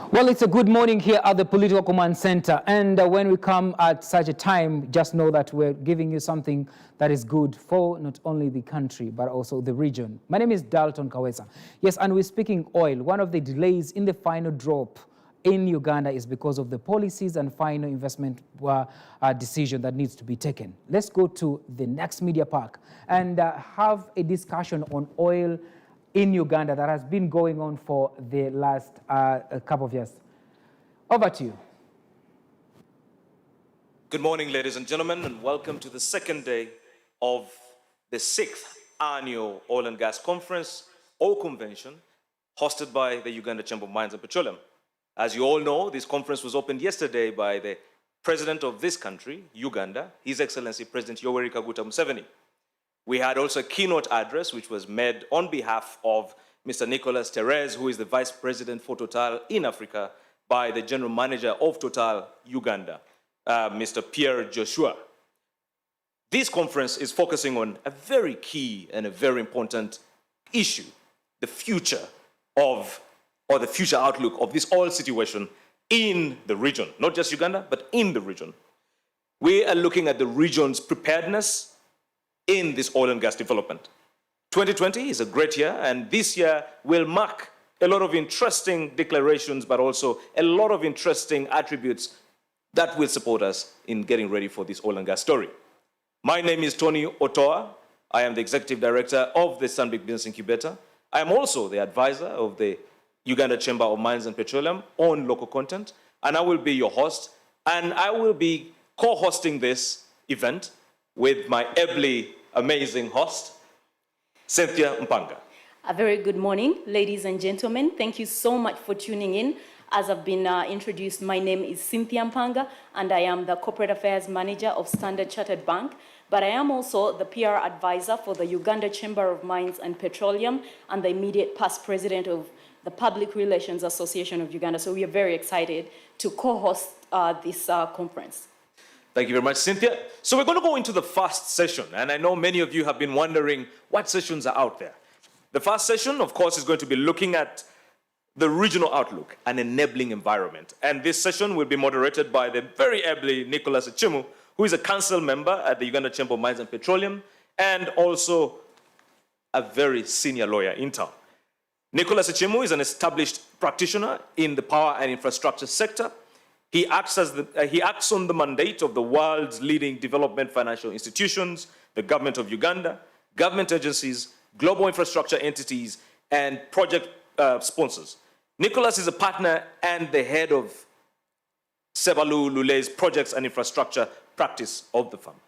Well, it's a good morning here at the Political Command Center. And when we come at such a time, just know that we're giving you something that is good for not only the country, but also the region. My name is Dalton Kawesa. Yes, and we're speaking oil. One of the delays in the final drop in Uganda is because of the policies and final investment decision that needs to be taken. Let's go to the next media park and have a discussion on oil in Uganda that has been going on for the last couple of years. Over to you. Good morning, ladies and gentlemen, and welcome to the second day of the 6th Annual Oil and Gas Conference, or Convention, hosted by the Uganda Chamber of Mines and Petroleum. As you all know, this conference was opened yesterday by the President of this country, Uganda, His Excellency President Yoweri Kaguta Museveni. We had also a keynote address which was made on behalf of Mr. Nicolas Therese, who is the Vice President for Total in Africa, by the General Manager of Total Uganda, Mr. Pierre Joshua. This conference is focusing on a very key and a very important issue, the future of, or the future outlook of this oil situation in the region, not just Uganda, but in the region. We are looking at the region's preparedness in this oil and gas development. 2020 is a great year, and this year will mark a lot of interesting declarations, but also a lot of interesting attributes that will support us in getting ready for this oil and gas story. My name is Tony Otoa. I am the Executive Director of the Stanbic Business Incubator. I am also the advisor of the Uganda Chamber of Mines and Petroleum on local content, and I will be your host, and I will be co-hosting this event with my ably amazing host, Cynthia Mpanga. A very good morning, ladies and gentlemen. Thank you so much for tuning in. As I've been introduced, my name is Cynthia Mpanga, and I am the Corporate Affairs Manager of Standard Chartered Bank. But I am also the PR advisor for the Uganda Chamber of Mines and Petroleum and the immediate past president of the Public Relations Association of Uganda. So we are very excited to co-host this conference. Thank you very much, Cynthia. So we're going to go into the first session, and I know many of you have been wondering what sessions are out there. The first session, of course, is going to be looking at the regional outlook and enabling environment. And this session will be moderated by the very ably Nicolas Ecimu, who is a council member at the Uganda Chamber of Mines and Petroleum, and also a very senior lawyer in town. Nicolas Ecimu is an established practitioner in the power and infrastructure sector. He acts on the mandate of the world's leading development financial institutions, the government of Uganda, government agencies, global infrastructure entities, and project sponsors. Nicolas is a partner and the head of Sebalu Lule's projects and infrastructure practice of the firm.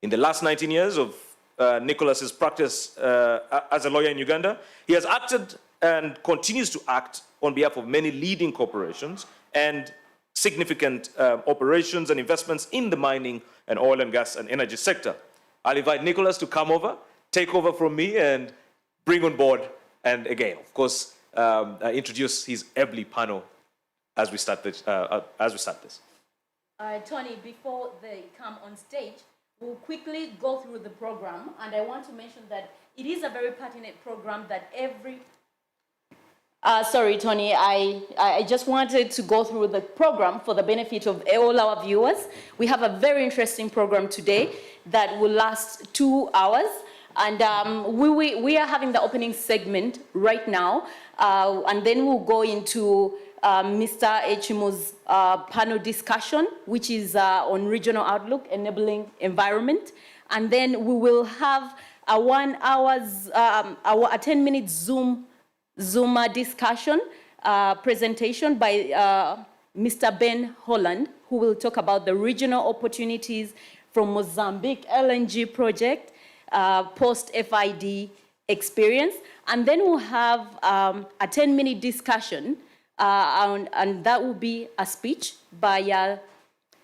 In the last 19 years of Nicolas's practice as a lawyer in Uganda, he has acted and continues to act on behalf of many leading corporations and significant operations and investments in the mining and oil and gas and energy sector. I'll invite Nicolas to come over, take over from me, and bring on board, and again, of course, introduce his ably panel as we start this. Tony, before they come on stage, we'll quickly go through the program, and I want to mention that it is a very pertinent program that every sorry, Tony, I just wanted to go through the program for the benefit of all our viewers. We have a very interesting program today that will last 2 hours. And we are having the opening segment right now. And then we'll go into Mr. Ecimu's panel discussion, which is on regional outlook, enabling environment. And then we will have a 10-minute Zoom discussion presentation by Mr. Ben Holland, who will talk about the regional opportunities from Mozambique LNG project, post-FID experience. And then we'll have a 10-minute discussion, and that will be a speech by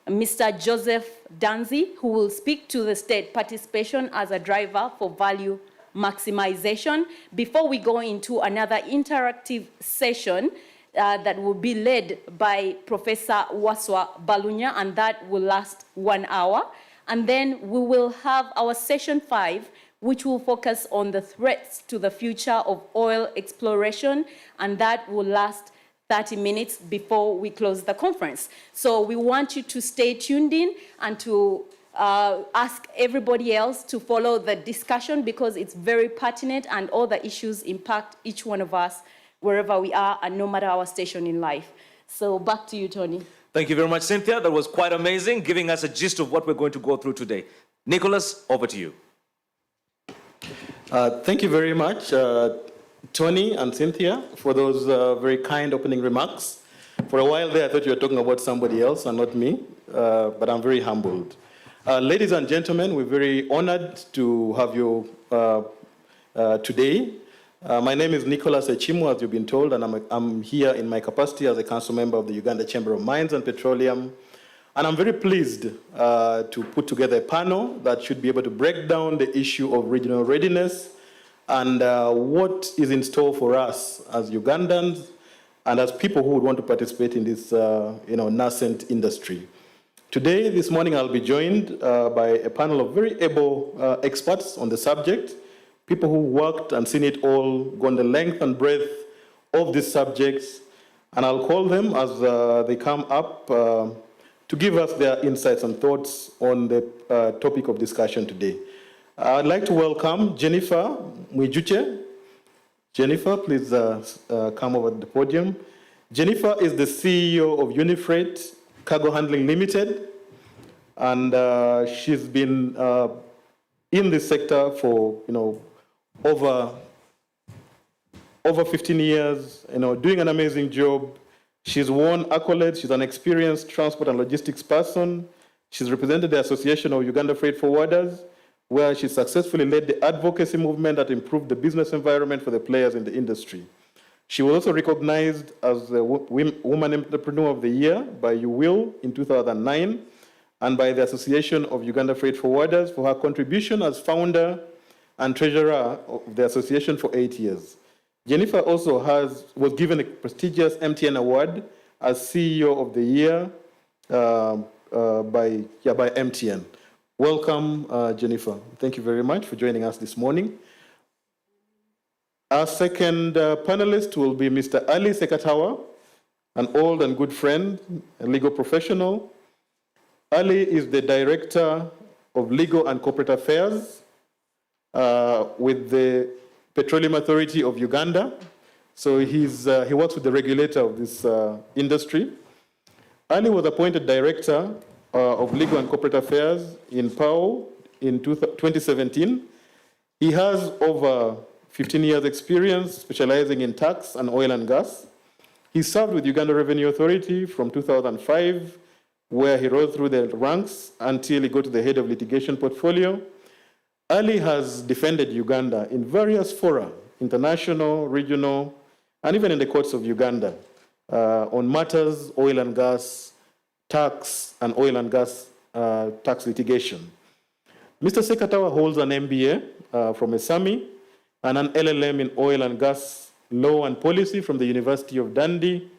Mr. Joseph Danzi, who will speak to the state participation as a driver for value maximization, before we go into another interactive session that will be led by Professor Waswa Balunya, and that will last 1 hour. And then we will have our session 5, which will focus on the threats to the future of oil exploration, and that will last 30 minutes before we close the conference. So we want you to stay tuned in and to ask everybody else to follow the discussion because it's very pertinent and all the issues impact each one of us wherever we are and no matter our station in life. So back to you, Tony. Thank you very much, Cynthia. That was quite amazing, giving us a gist of what we're going to go through today. Nicholas, over to you. Thank you very much, Tony and Cynthia, for those very kind opening remarks. For a while there, I thought you were talking about somebody else and not me, but I'm very humbled. Ladies and gentlemen, we're very honored to have you today. My name is Nicholas Ecimu, as you've been told, and I'm here in my capacity as a council member of the Uganda Chamber of Mines and Petroleum. And I'm very pleased to put together a panel that should be able to break down the issue of regional readiness and what is in store for us as Ugandans and as people who would want to participate in this nascent industry. Today, this morning, I'll be joined by a panel of very able experts on the subject, people who worked and seen it all, gone the length and breadth of these subjects, and I'll call them as they come up to give us their insights and thoughts on the topic of discussion today. I'd like to welcome Jennifer Mwijukye. Jennifer, please come over to the podium. Jennifer is the CEO of Unifreight Cargo Handling Limited, and she's been in this sector for over 15 years, doing an amazing job. She's won accolades. She's an experienced transport and logistics person. She's represented the Association of Uganda Freight Forwarders, where she successfully led the advocacy movement that improved the business environment for the players in the industry. She was also recognized as the Woman Entrepreneur of the Year by You Will in 2009 and by the Association of Uganda Freight Forwarders for her contribution as founder and treasurer of the association for 8 years. Jennifer also was given a prestigious MTN award as CEO of the Year by MTN. Welcome, Jennifer. Thank you very much for joining us this morning. Our second panelist will be Mr. Elly Ssekatawa, an old and good friend, a legal professional. Elly is the Director of Legal and Corporate Affairs with the Petroleum Authority of Uganda. So he works with the regulator of this industry. Elly was appointed Director of Legal and Corporate Affairs in PAO in 2017. He has over 15 years experience specializing in tax and oil and gas. He served with Uganda Revenue Authority from 2005, where he rose through the ranks until he got to the head of litigation portfolio. Elly has defended Uganda in various fora, international, regional, and even in the courts of Uganda, on matters oil and gas, tax, and oil and gas tax litigation. Mr. Ssekatawa holds an MBA from Ecimu and an LLM in oil and gas law and policy from the University of Dundee.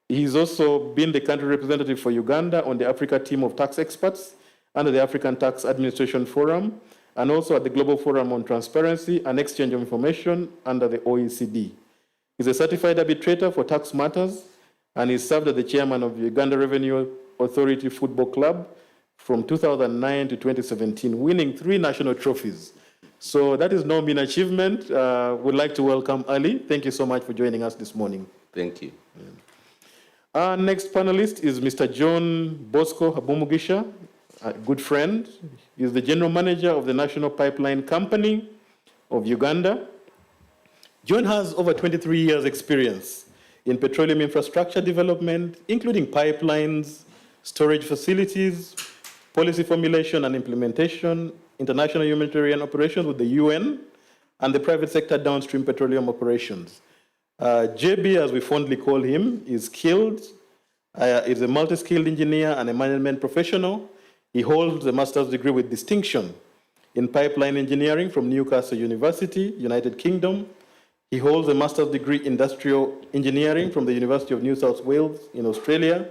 He's also been the country representative for Uganda on the Africa team of tax experts under the African Tax Administration Forum, and also at the Global Forum on Transparency and Exchange of Information under the OECD. He's a certified arbitrator for tax matters, and he served as the chairman of the Uganda Revenue Authority Football Club from 2009 to 2017, winning 3 national trophies. So that is no mean achievement. We'd like to welcome Elly. Thank you so much for joining us this morning. Thank you. Our next panelist is Mr. John Bosco Habumugisha, a good friend. He's the general manager of the National Pipeline Company of Uganda. John has over 23 years experience in petroleum infrastructure development, including pipelines, storage facilities, policy formulation and implementation, international humanitarian operations with the UN, and the private sector downstream petroleum operations. JB, as we fondly call him, is skilled, is a multi-skilled engineer and a management professional. He holds a master's degree with distinction in pipeline engineering from Newcastle University, United Kingdom. He holds a master's degree in industrial engineering from the University of New South Wales in Australia,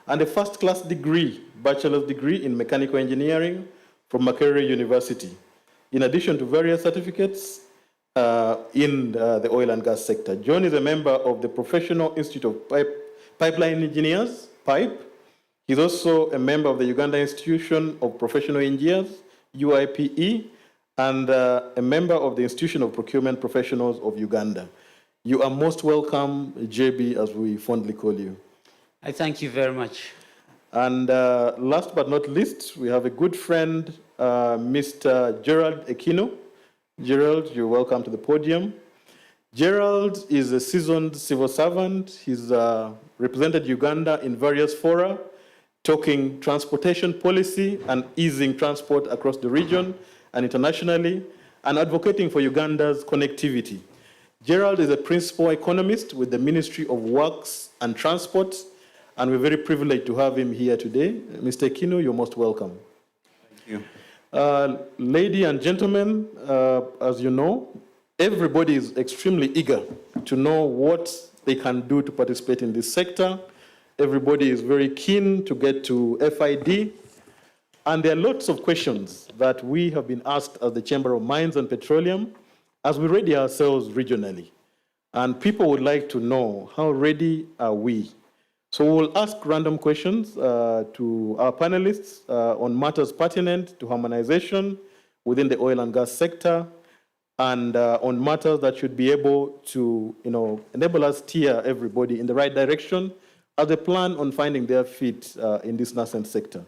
and a first-class degree, bachelor's degree in mechanical engineering from Makerere University. In addition to various certificates, in the oil and gas sector. John is a member of the Professional Institute of Pipeline Engineers, PIPE. He's also a member of the Uganda Institution of Professional Engineers, UIPE, and a member of the Institution of Procurement Professionals of Uganda. You are most welcome, JB, as we fondly call you. I thank you very much. And last but not least, we have a good friend, Mr. Gerald Ekinu. Gerald, you're welcome to the podium. Gerald is a seasoned civil servant. He's represented Uganda in various fora, talking transportation policy and easing transport across the region and internationally, and advocating for Uganda's connectivity. Gerald is a principal economist with the Ministry of Works and Transport, and we're very privileged to have him here today. Mr. Ekinu, you're most welcome. Thank you. Ladies and gentlemen, as you know, everybody is extremely eager to know what they can do to participate in this sector. Everybody is very keen to get to FID. And there are lots of questions that we have been asked as the Chamber of Mines and Petroleum as we ready ourselves regionally. And people would like to know, how ready are we? So we'll ask random questions to our panelists on matters pertinent to harmonization within the oil and gas sector, and on matters that should be able to enable us steer everybody in the right direction as they plan on finding their feet in this nascent sector.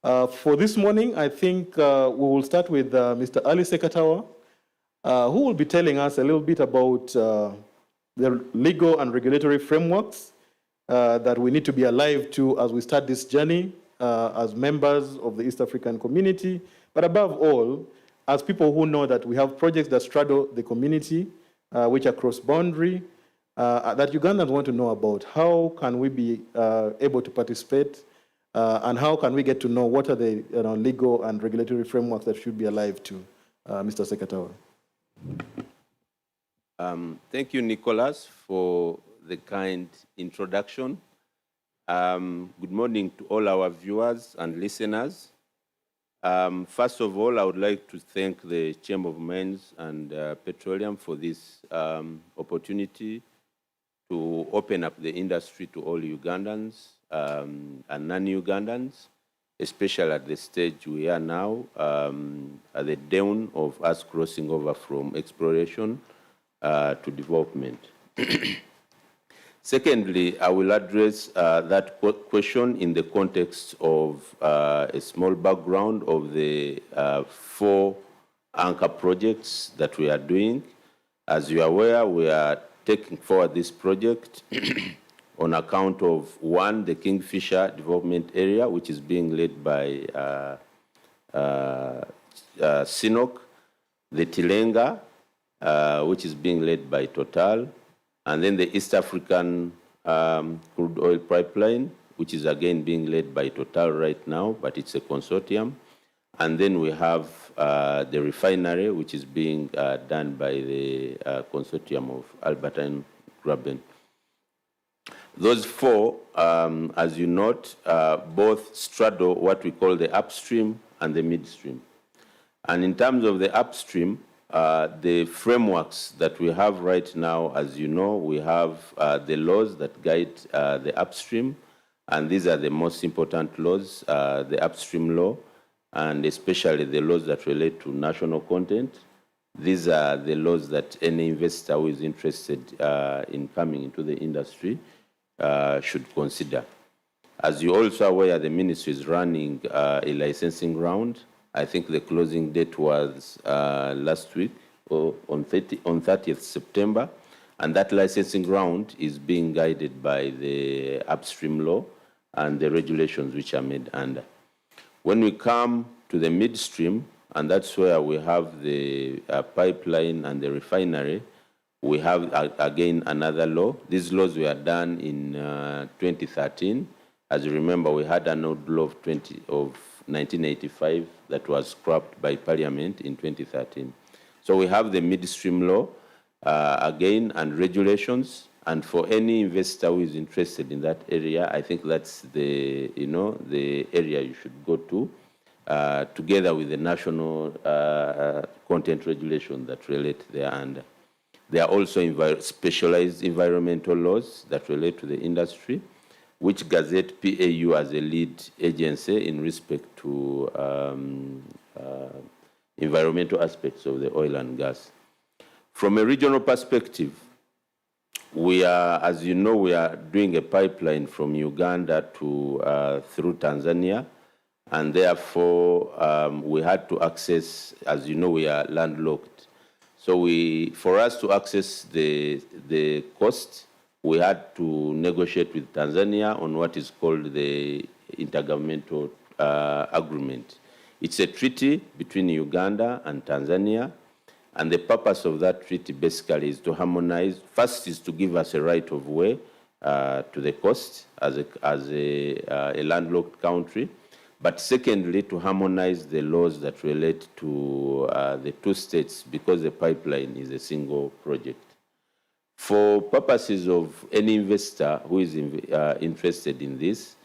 For this morning, I think we will start with Mr. Elly Ssekatawa, who will be telling us a little bit about the legal and regulatory frameworks that we need to be alive to as we start this journey as members of the East African community, but above all, as people who know that we have projects that straddle the community, which are cross-boundary, that Ugandans want to know about. How can we be able to participate, and how can we get to know what are the legal and regulatory frameworks that should be alive to? Mr. Ssekatawa. Thank you, Nicholas, for the kind introduction. Good morning to all our viewers and listeners. First of all, I would like to thank the Chamber of Mines and Petroleum for this opportunity to open up the industry to all Ugandans and non-Ugandans, especially at the stage we are now, at the dawn of us crossing over from exploration to development. Secondly, I will address that question in the context of a small background of the 4 anchor projects that we are doing. As you are aware, we are taking forward this project on account of, 1, the Kingfisher development area, which is being led by Sinok, the Tilenga, which is being led by Total, and then the East African crude oil pipeline, which is again being led by Total right now, but it's a consortium. And then we have the refinery, which is being done by the consortium of Alberta and Graben. Those 4, as you note, both straddle what we call the upstream and the midstream. And in terms of the upstream, the frameworks that we have right now, as you know, we have the laws that guide the upstream, and these are the most important laws, the upstream law, and especially the laws that relate to national content. These are the laws that any investor who is interested in coming into the industry should consider. As you also are aware, the ministry is running a licensing round. I think the closing date was last week, or on 30th September, and that licensing round is being guided by the upstream law and the regulations which are made under. When we come to the midstream, and that's where we have the pipeline and the refinery, we have, again, another law. These laws were done in 2013. As you remember, we had an old law of 1985 that was scrapped by Parliament in 2013. So we have the midstream law, again, and regulations. And for any investor who is interested in that area, I think that's the, the area you should go to together with the national content regulation that relate there. And there are also specialized environmental laws that relate to the industry, which gazette PAU as a lead agency in respect to environmental aspects of the oil and gas. From a regional perspective, we are, as you know, we are doing a pipeline from Uganda to through Tanzania, and therefore we had to access, as you know, we are landlocked. So for us to access the coast, we had to negotiate with Tanzania on what is called the intergovernmental agreement. It's a treaty between Uganda and Tanzania, and the purpose of that treaty basically is to harmonize. First is to give us a right of way to the coast as a landlocked country, but secondly to harmonize the laws that relate to the two states, because the pipeline is a single project. For purposes of any investor who is interested in this,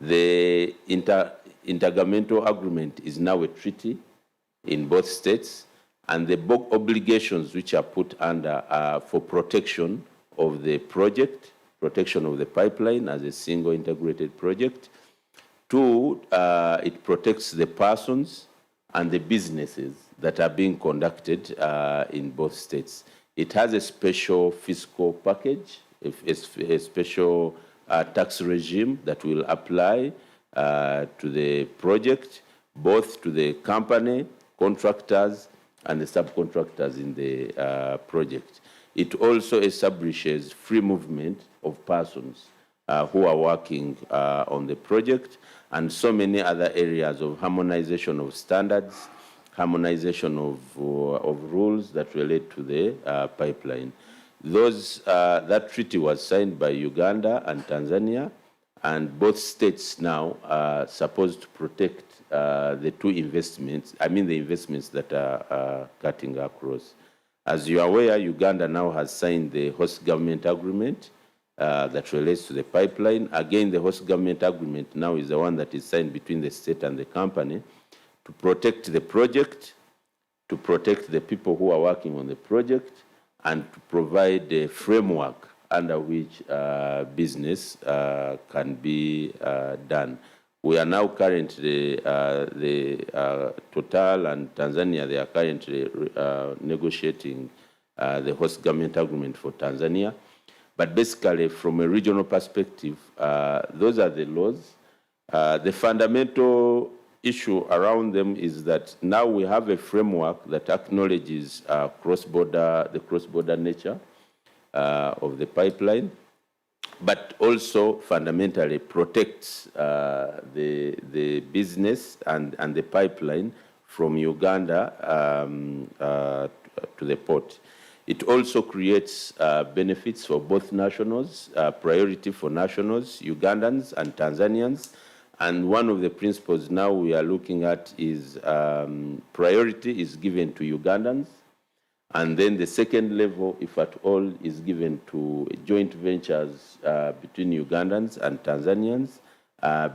the intergovernmental agreement is now a treaty in both states, and the obligations which are put under are for protection of the project, protection of the pipeline as a single integrated project. Two, it protects the persons and the businesses that are being conducted in both states. It has a special fiscal package, a special tax regime that will apply to the project, both to the company, contractors, and the subcontractors in the project. It also establishes free movement of persons who are working on the project, and so many other areas of harmonization of standards, harmonization of rules that relate to the pipeline. That treaty was signed by Uganda and Tanzania, and both states now are supposed to protect the two investments, the investments that are cutting across. As you are aware, Uganda now has signed the host government agreement that relates to the pipeline. Again, the host government agreement now is the one that is signed between the state and the company to protect the project, to protect the people who are working on the project, and to provide a framework under which business can be done. We are now currently, Total and Tanzania, they are currently negotiating the host government agreement for Tanzania. But basically, from a regional perspective, those are the laws. The fundamental issue around them is that now we have a framework that acknowledges the cross-border nature of the pipeline, but also fundamentally protects the business and the pipeline from Uganda to the port. It also creates benefits for both nationals, priority for nationals, Ugandans and Tanzanians. And one of the principles now we are looking at is priority is given to Ugandans, and then the second level, if at all, is given to joint ventures between Ugandans and Tanzanians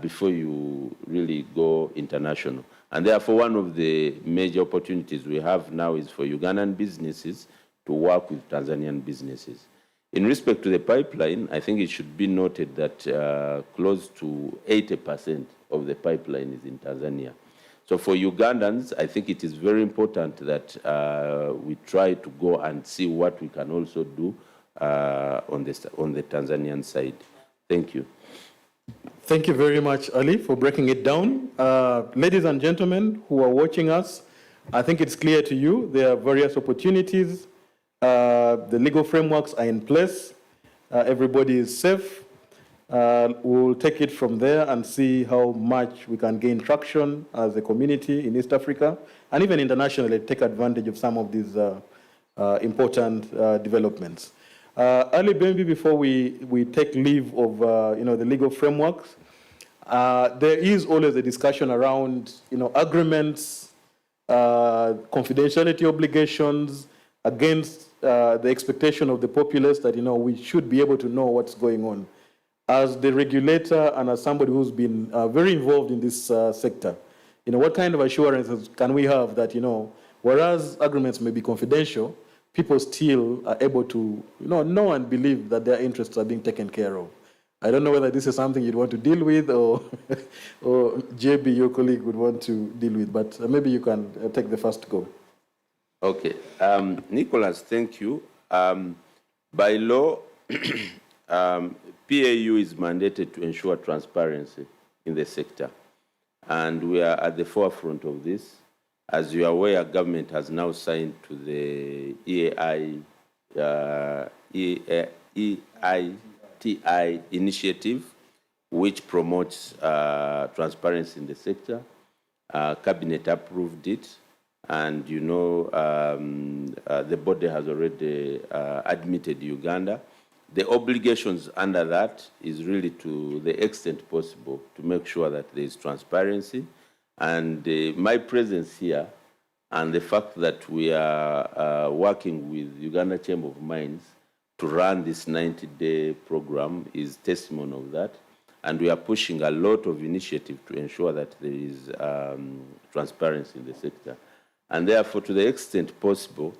before you really go international. And therefore, one of the major opportunities we have now is for Ugandan businesses to work with Tanzanian businesses. In respect to the pipeline, I think it should be noted that close to 80% of the pipeline is in Tanzania. So for Ugandans, I think it is very important that we try to go and see what we can also do on the Tanzanian side. Thank you. Thank you very much, Elly, for breaking it down. Ladies and gentlemen who are watching us, I think it's clear to you there are various opportunities. The legal frameworks are in place. Everybody is safe. We'll take it from there and see how much we can gain traction as a community in East Africa and even internationally, take advantage of some of these important developments. Elly, maybe before we take leave of the legal frameworks, there is always a discussion around agreements, confidentiality obligations against the expectation of the populace that we should be able to know what's going on. As the regulator and as somebody who's been very involved in this sector, what kind of assurances can we have that, whereas agreements may be confidential, people still are able to, know and believe that their interests are being taken care of? I don't know whether this is something you'd want to deal with or, or JB, your colleague, would want to deal with, but maybe you can take the first go. Okay. Nicholas, thank you. By law, PAU is mandated to ensure transparency in the sector, and we are at the forefront of this. As you are aware, government has now signed to the EITI initiative, which promotes transparency in the sector. Cabinet approved it, and the body has already admitted Uganda. The obligations under that is really, to the extent possible, to make sure that there is transparency. And my presence here and the fact that we are working with Uganda Chamber of Mines to run this 90-day program is testimony of that. And we are pushing a lot of initiative to ensure that there is transparency in the sector. And therefore, to the extent possible,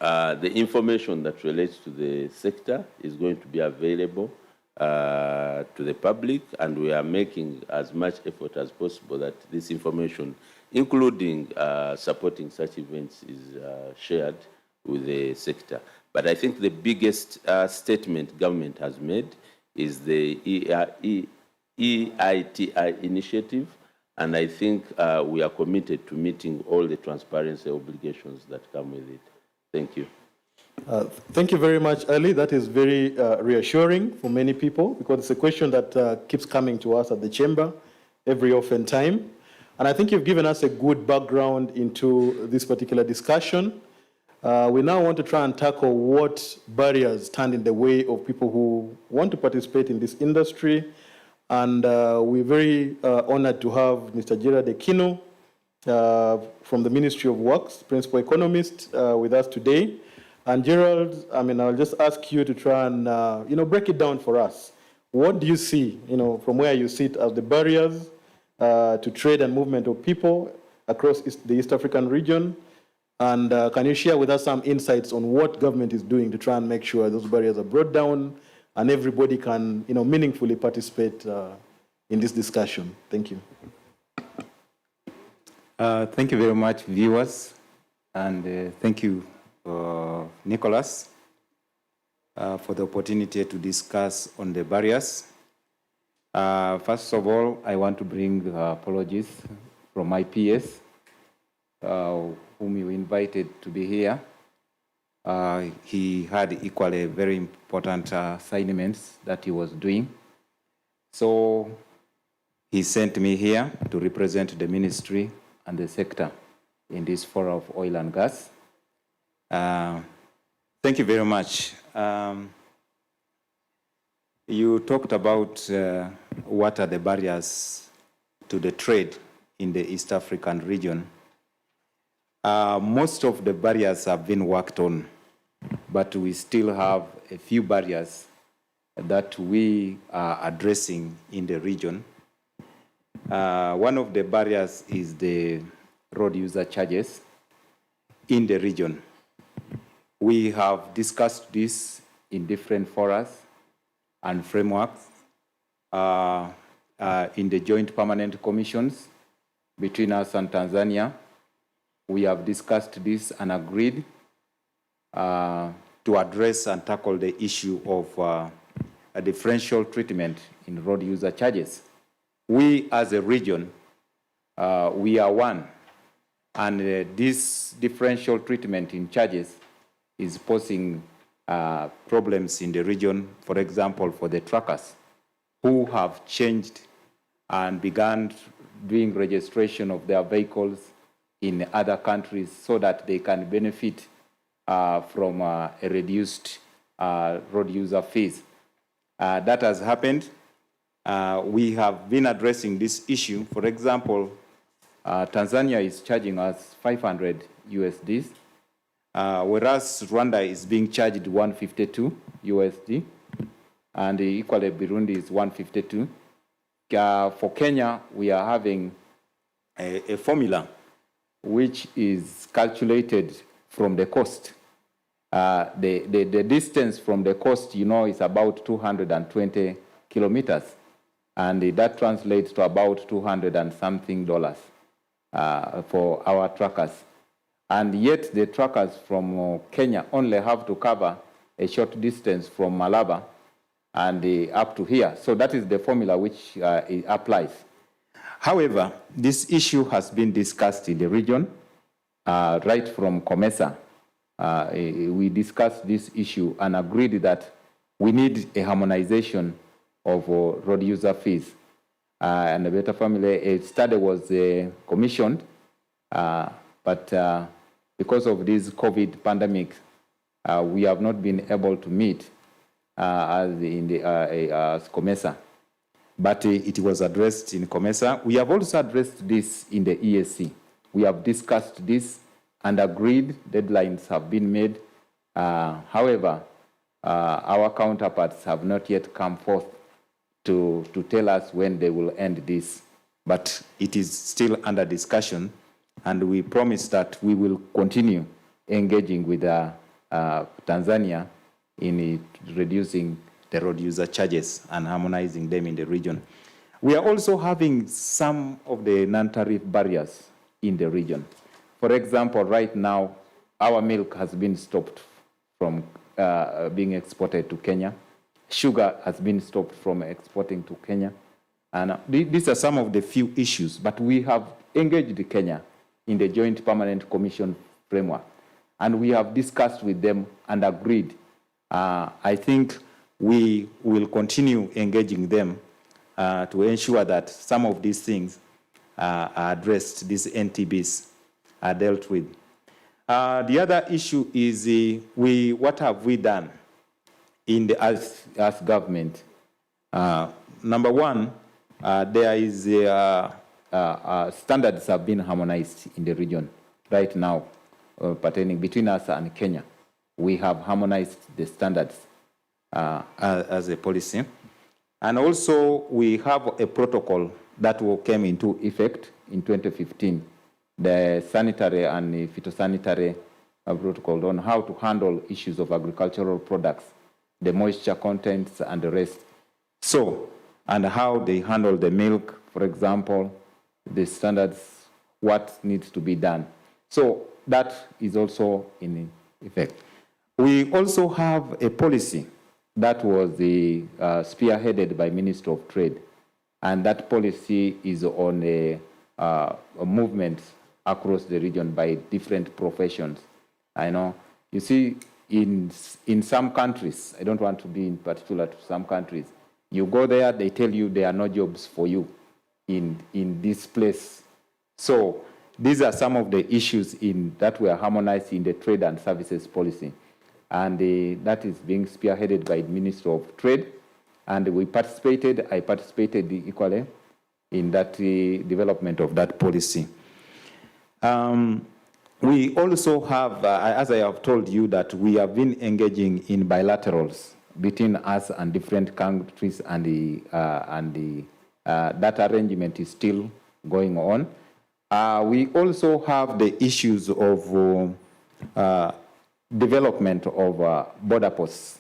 the information that relates to the sector is going to be available to the public, and we are making as much effort as possible that this information, including supporting such events, is shared with the sector. But I think the biggest statement government has made is the EITI initiative, and I think we are committed to meeting all the transparency obligations that come with it. Thank you. Thank you very much, Elly. That is very reassuring for many people, because it's a question that keeps coming to us at the chamber every often time. And I think you've given us a good background into this particular discussion. We now want to try and tackle what barriers stand in the way of people who want to participate in this industry. And we're very honored to have Mr. Gerald Ekinu from the Ministry of Works, Principal Economist, with us today. And Gerald, I'll just ask you to try and, break it down for us. What do you see, from where you sit, as the barriers to trade and movement of people across the East African region? And can you share with us some insights on what government is doing to try and make sure those barriers are brought down and everybody can, meaningfully participate in this discussion? Thank you. Thank you very much, viewers, and thank you, Nicholas, for the opportunity to discuss on the barriers. First of all, I want to bring apologies from my PS, whom you invited to be here. He had equally very important assignments that he was doing. So he sent me here to represent the ministry and the sector in this forum of oil and gas. Thank you very much. You talked about what are the barriers to the trade in the East African region. Most of the barriers have been worked on, but we still have a few barriers that we are addressing in the region. One of the barriers is the road user charges in the region. We have discussed this in different forums and frameworks in the joint permanent commissions between us and Tanzania. We have discussed this and agreed to address and tackle the issue of a differential treatment in road user charges. We as a region, we are one, and this differential treatment in charges is posing problems in the region, for example, for the truckers who have changed and began doing registration of their vehicles in other countries so that they can benefit from a reduced road user fees. That has happened. We have been addressing this issue. For example, Tanzania is charging us 500 USDs, whereas Rwanda is being charged 152 USD, and equally Burundi is 152. For Kenya, we are having a formula which is calculated from the coast. The distance from the coast, is about 220 kilometers, and that translates to about $200 and something for our truckers. And yet the truckers from Kenya only have to cover a short distance from Malaba and up to here. So that is the formula which applies. However, this issue has been discussed in the region, right from COMESA. We discussed this issue and agreed that we need a harmonization of road user fees. And the Better Family, a study was commissioned, but because of this COVID pandemic, we have not been able to meet as COMESA. But it was addressed in COMESA. We have also addressed this in the EAC. We have discussed this and agreed, deadlines have been made. However, our counterparts have not yet come forth to tell us when they will end this. But it is still under discussion, and we promise that we will continue engaging with Tanzania in reducing the road user charges and harmonizing them in the region. We are also having some of the non-tariff barriers in the region. For example, right now, our milk has been stopped from being exported to Kenya. Sugar has been stopped from exporting to Kenya. And these are some of the few issues, but we have engaged Kenya in the Joint Permanent Commission framework. And we have discussed with them and agreed. I think we will continue engaging them to ensure that some of these things are addressed, these NTBs are dealt with. The other issue is what have we done as government? Number one, there is standards have been harmonized in the region right now, pertaining between us and Kenya. We have harmonized the standards as a policy. And also we have a protocol that came into effect in 2015, the sanitary and phytosanitary protocol on how to handle issues of agricultural products, the moisture contents and the rest. So, and how they handle the milk, for example, the standards, what needs to be done. So that is also in effect. We also have a policy that was spearheaded by Minister of Trade, and that policy is on a movement across the region by different professions. I know, you see, in some countries, I don't want to be in particular to some countries, you go there, they tell you there are no jobs for you in this place. So these are some of the issues that were harmonized in the trade and services policy. And that is being spearheaded by the Minister of Trade. And I participated equally in that development of that policy. We also have, as I have told you, that we have been engaging in bilaterals between us and different countries, and that arrangement is still going on. We also have the issues of development of border posts.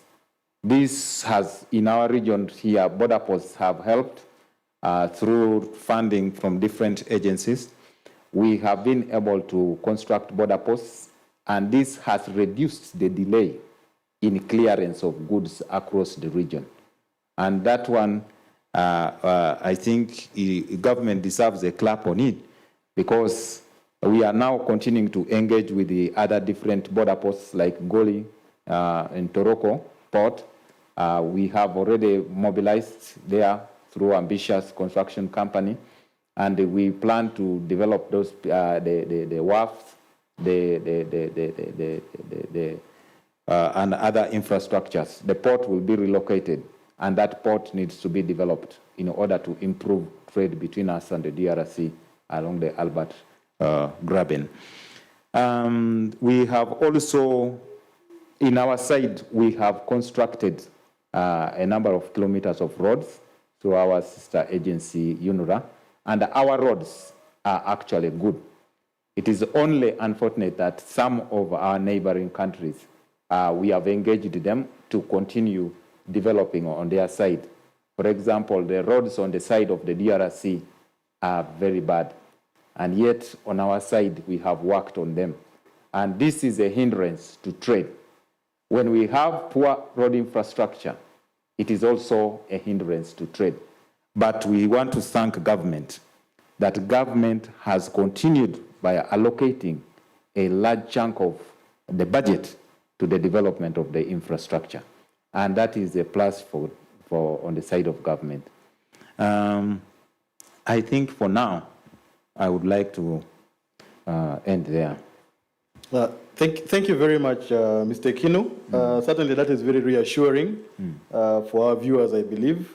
This has, in our region here, border posts have helped through funding from different agencies. We have been able to construct border posts, and this has reduced the delay in clearance of goods across the region. And that one, I think the government deserves a clap on it, because we are now continuing to engage with the other different border posts like Goli and Toroko port. We have already mobilized there through ambitious construction company, and we plan to develop those the wharfs, and other infrastructures. The port will be relocated, and that port needs to be developed in order to improve trade between us and the DRC along the Albert Graben. We have also, in our side, we have constructed a number of kilometers of roads through our sister agency, UNURA, and our roads are actually good. It is only unfortunate that some of our neighboring countries, we have engaged them to continue developing on their side. For example, the roads on the side of the DRC are very bad. And yet, on our side, we have worked on them. And this is a hindrance to trade. When we have poor road infrastructure, it is also a hindrance to trade. But we want to thank government, that government has continued by allocating a large chunk of the budget to the development of the infrastructure. And that is a plus for on the side of government. I think for now, I would like to end there. Thank you very much, Mr. Ekinu. Certainly that is very reassuring for our viewers, I believe,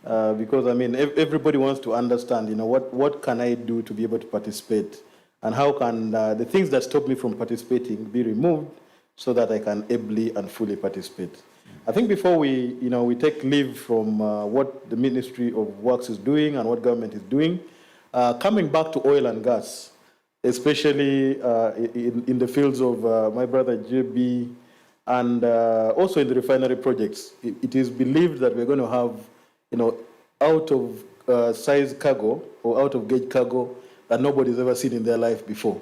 because I mean, everybody wants to understand, you know, what can I do to be able to participate, and how can the things that stop me from participating be removed so that I can ably and fully participate. I think before we take leave from what the Ministry of Works is doing and what government is doing, coming back to oil and gas, especially in the fields of my brother JB, and also in the refinery projects, it is believed that we're going to have, you know, out of size cargo or out of gauge cargo that nobody's ever seen in their life before.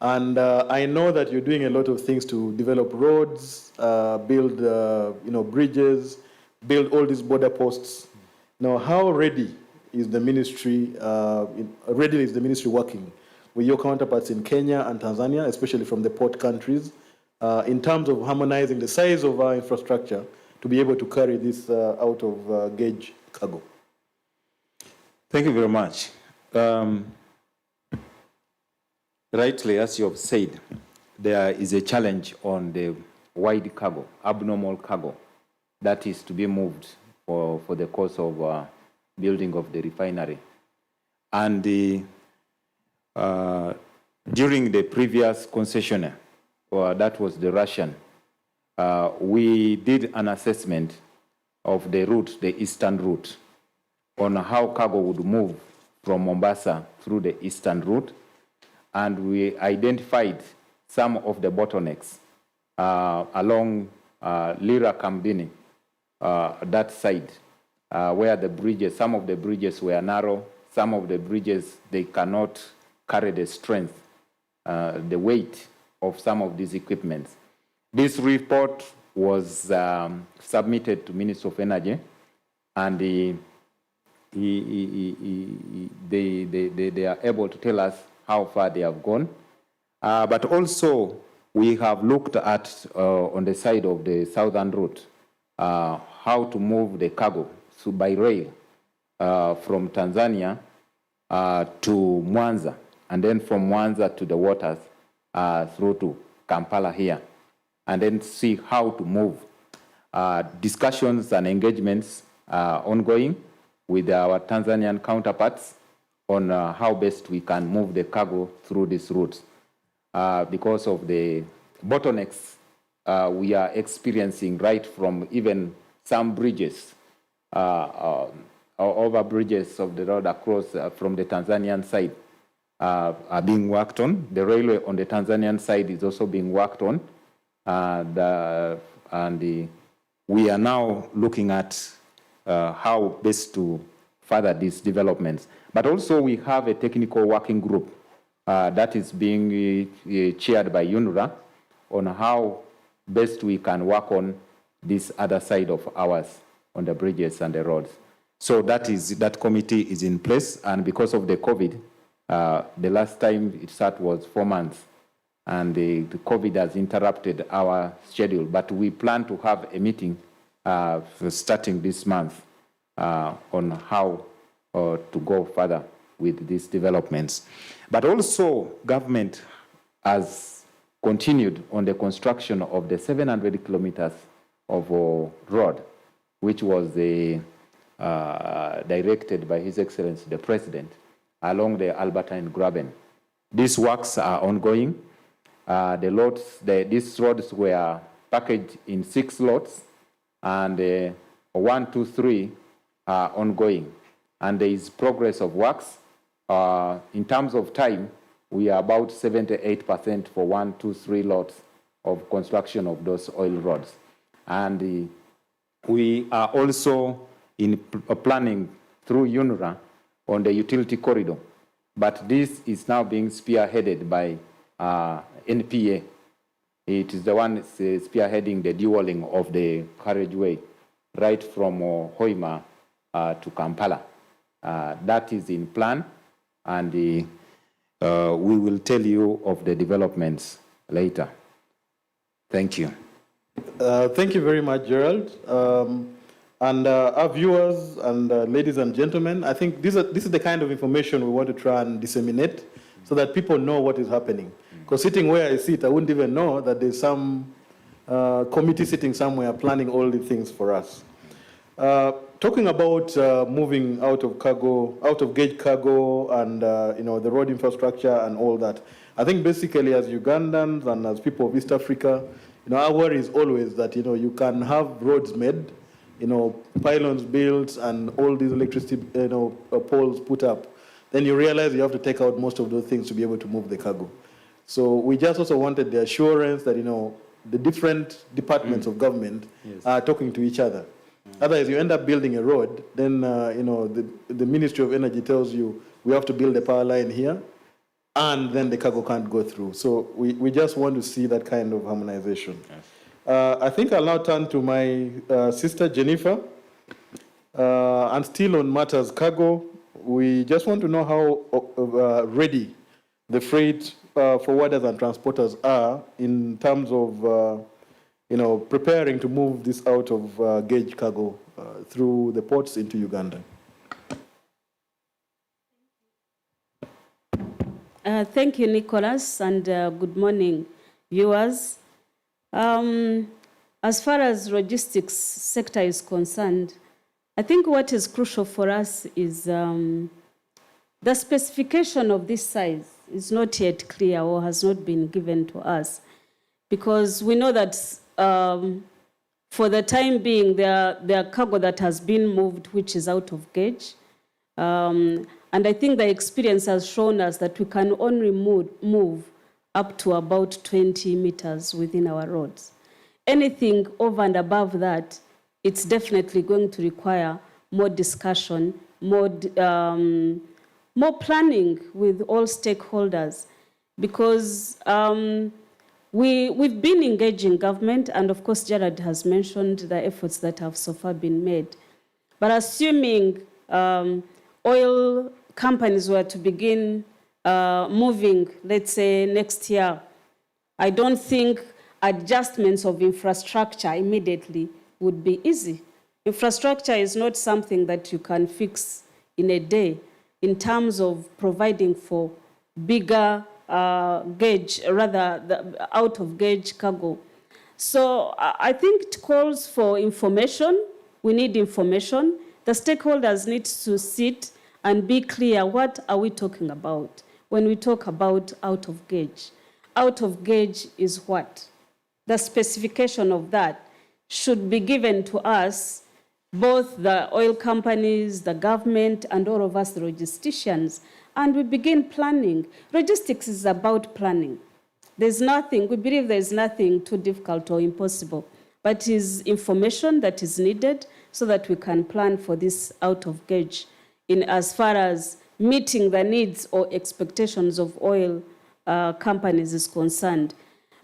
And I know that you're doing a lot of things to develop roads, build bridges, build all these border posts. Now, how ready is the ministry? Working with your counterparts in Kenya and Tanzania, especially from the port countries, in terms of harmonizing the size of our infrastructure to be able to carry this out of gauge cargo? Thank you very much. Rightly, as you have said, there is a challenge on the wide cargo, abnormal cargo, that is to be moved for the course of building of the refinery. And during the previous concessionaire, that was the Russian, we did an assessment of the route, the eastern route, on how cargo would move from Mombasa through the eastern route. And we identified some of the bottlenecks along Lira Kambini, that side, where the bridges, some of the bridges were narrow, some of the bridges, they cannot carry the strength, the weight of some of these equipments. This report was submitted to Minister of Energy, and they are able to tell us how far they have gone. But also, we have looked at, on the side of the southern route, how to move the cargo by rail from Tanzania to Mwanza, and then from Mwanza to the waters through to Kampala here, and then see how to move. Discussions and engagements are ongoing with our Tanzanian counterparts on how best we can move the cargo through these routes. Because of the bottlenecks we are experiencing right from even some bridges, over bridges of the road across from the Tanzanian side are being worked on. The railway on the Tanzanian side is also being worked on. We are now looking at how best to further these developments. But also we have a technical working group that is being chaired by UNRWA on how best we can work on this other side of ours on the bridges and the roads. So that committee is in place, and because of the COVID, the last time it sat was 4 months, and the COVID has interrupted our schedule, but we plan to have a meeting starting this month on how to go further with these developments. But also, government has continued on the construction of the 700 kilometers of road, which was directed by His Excellency the President along the Albertine Graben. These works are ongoing. These roads were packaged in 6 lots, and 1, 2, 3 are ongoing. And there is progress of works. In terms of time, we are about 78% for 1, 2, 3 lots of construction of those oil roads. And we are also in planning through UNRA on the utility corridor. But this is now being spearheaded by NPA. It is the one spearheading the dualling of the carriageway right from Hoima to Kampala. That is in plan, and we will tell you of the developments later. Thank you. Thank you very much, Gerald. And our viewers and ladies and gentlemen, I think this is the kind of information we want to try and disseminate so that people know what is happening. Because sitting where I sit, I wouldn't even know that there's some committee sitting somewhere planning all the things for us. Talking about moving out of gauge cargo and the road infrastructure and all that, I think basically as Ugandans and as people of East Africa, our worry is always that you can have roads made, pylons built and all these electricity poles put up. Then you realize you have to take out most of those things to be able to move the cargo. So we just also wanted the assurance that the different departments of government are talking to each other. Otherwise, you end up building a road, then the Ministry of Energy tells you we have to build a power line here, and then the cargo can't go through. So we just want to see that kind of harmonization. Yes. I think I'll now turn to my sister, Jennifer. And still on matters cargo, we just want to know how ready the freight forwarders and transporters are in terms of preparing to move this out of gauge cargo through the ports into Uganda. Thank you, Nicholas, and good morning, viewers. As far as logistics sector is concerned, I think what is crucial for us is the specification of this size is not yet clear or has not been given to us, because we know that for the time being, there are cargo that has been moved, which is out of gauge. And I think the experience has shown us that we can only move up to about 20 meters within our roads. Anything over and above that, it's definitely going to require more discussion, more planning with all stakeholders, because we've been engaging government, and of course Gerald has mentioned the efforts that have so far been made. But assuming oil companies were to begin moving, let's say next year, I don't think adjustments of infrastructure immediately would be easy. Infrastructure is not something that you can fix in a day in terms of providing for bigger gauge, rather the out of gauge cargo. So I think it calls for information. We need information. The stakeholders need to sit and be clear, what are we talking about when we talk about out of gauge? Out of gauge is what? The specification of that should be given to us, both the oil companies, the government, and all of us, the logisticians, and we begin planning. Logistics is about planning. There's nothing, we believe there's nothing too difficult or impossible, but it is information that is needed so that we can plan for this out of gauge in as far as meeting the needs or expectations of oil companies is concerned.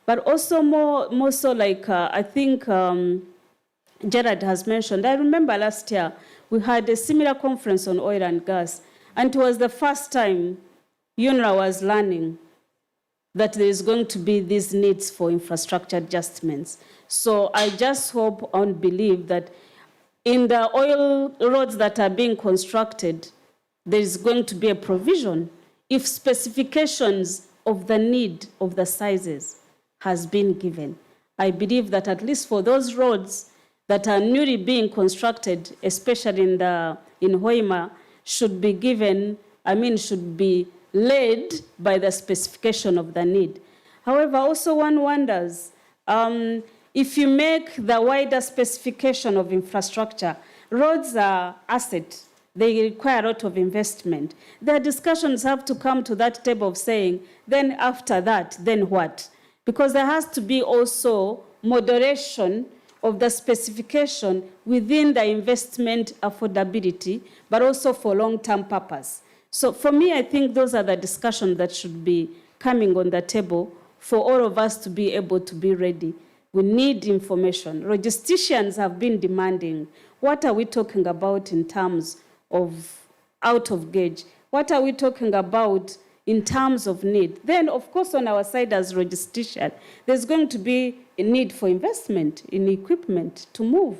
But also more so, like I think Gerald has mentioned, I remember last year we had a similar conference on oil and gas, and it was the first time UNRWA was learning that there is going to be these needs for infrastructure adjustments. So I just hope and believe that in the oil roads that are being constructed, there is going to be a provision if specifications of the need of the sizes has been given. I believe that at least for those roads that are newly being constructed, especially in Hoima, should be given, should be led by the specification of the need. However, also one wonders, if you make the wider specification of infrastructure, roads are assets. They require a lot of investment. Their discussions have to come to that table of saying, then after that, then what? Because there has to be also moderation of the specification within the investment affordability, but also for long-term purpose. So for me, I think those are the discussions that should be coming on the table for all of us to be able to be ready. We need information. Logisticians have been demanding, what are we talking about in terms of out of gauge? What are we talking about in terms of need? Then, of course, on our side as logistician, there's going to be a need for investment in equipment to move,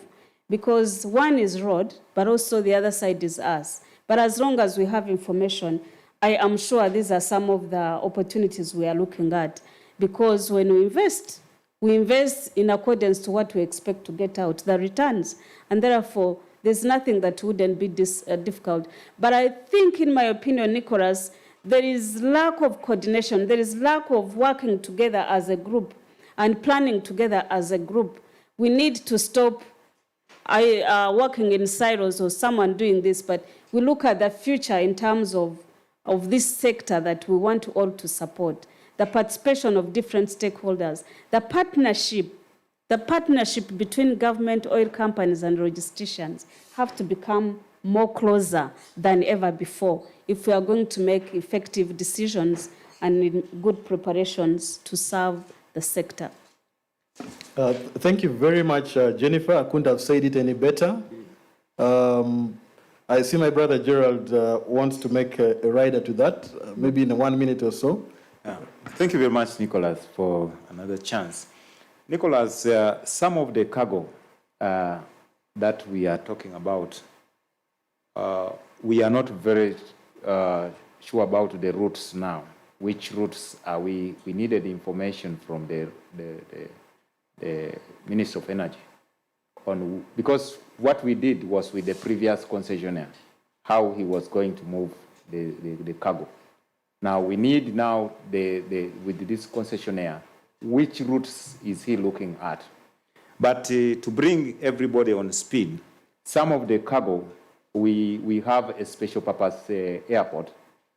because one is road, but also the other side is us. But as long as we have information, I am sure these are some of the opportunities we are looking at, because when we invest in accordance to what we expect to get out, the returns, and therefore there's nothing that wouldn't be difficult. But I think, in my opinion, Nicholas, there is lack of coordination, there is lack of working together as a group and planning together as a group. We need to stop working in silos or someone doing this, but we look at the future in terms of this sector that we want all to support. The participation of different stakeholders, the partnership between government, oil companies, and logisticians have to become more closer than ever before if we are going to make effective decisions and good preparations to serve the sector. Thank you very much, Jennifer. I couldn't have said it any better. I see my brother Gerald wants to make a rider to that, maybe in 1 minute or so. Thank you very much, Nicholas, for another chance. Nicholas, some of the cargo that we are talking about, we are not very sure about the routes now. Which routes are we? We needed information from the Minister of Energy because what we did was with the previous concessionaire, how he was going to move the cargo. Now we need with this concessionaire, which routes is he looking at? But to bring everybody on speed, some of the cargo, we have a special purpose airport,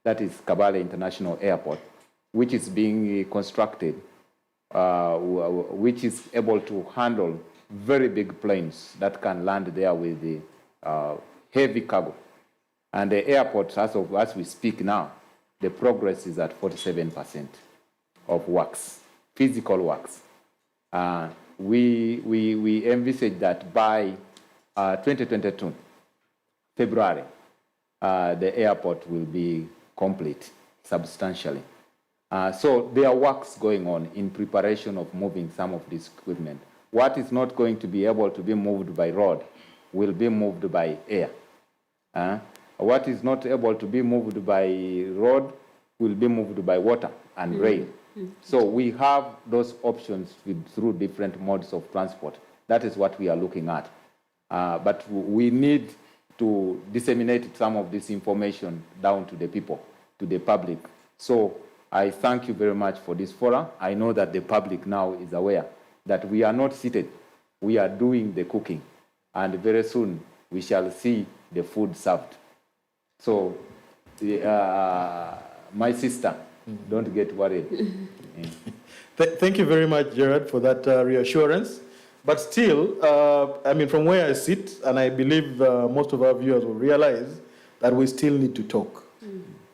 that is Kabale International Airport, which is being constructed, which is able to handle very big planes that can land there with the heavy cargo. And the airport, as we speak now, the progress is at 47% of works, physical works. We envisage that by 2022, February, the airport will be complete substantially. So there are works going on in preparation of moving some of this equipment. What is not going to be able to be moved by road will be moved by air. What is not able to be moved by road will be moved by water and rail. So we have those options through different modes of transport. That is what we are looking at. But we need to disseminate some of this information down to the people, to the public. So I thank you very much for this forum. I know that the public now is aware that we are not seated. We are doing the cooking. And very soon we shall see the food served. So my sister, don't get worried. Thank you very much, Gerald, for that reassurance. But still, from where I sit, and I believe most of our viewers will realize that we still need to talk.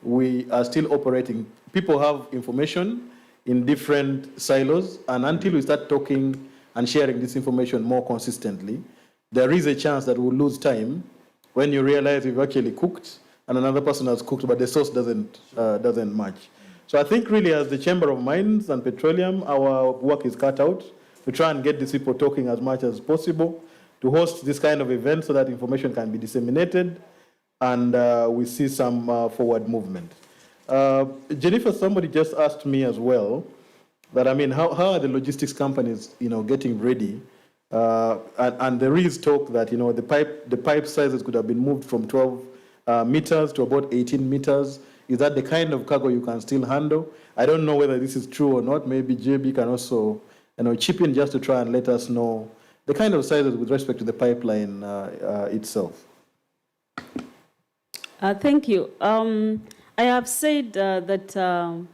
We are still operating. People have information in different silos, and until we start talking and sharing this information more consistently, there is a chance that we'll lose time when you realize you've actually cooked and another person has cooked, but the sauce doesn't match. So I think really as the Chamber of Mines and Petroleum, our work is cut out to try and get these people talking as much as possible, to host this kind of event so that information can be disseminated and we see some forward movement. Jennifer, somebody just asked me as well that, how are the logistics companies, getting ready? And there is talk that, the pipe sizes could have been moved from 12 meters to about 18 meters. Is that the kind of cargo you can still handle? I don't know whether this is true or not. Maybe JB can also, chip in just to try and let us know the kind of sizes with respect to the pipeline itself. Thank you. I have said that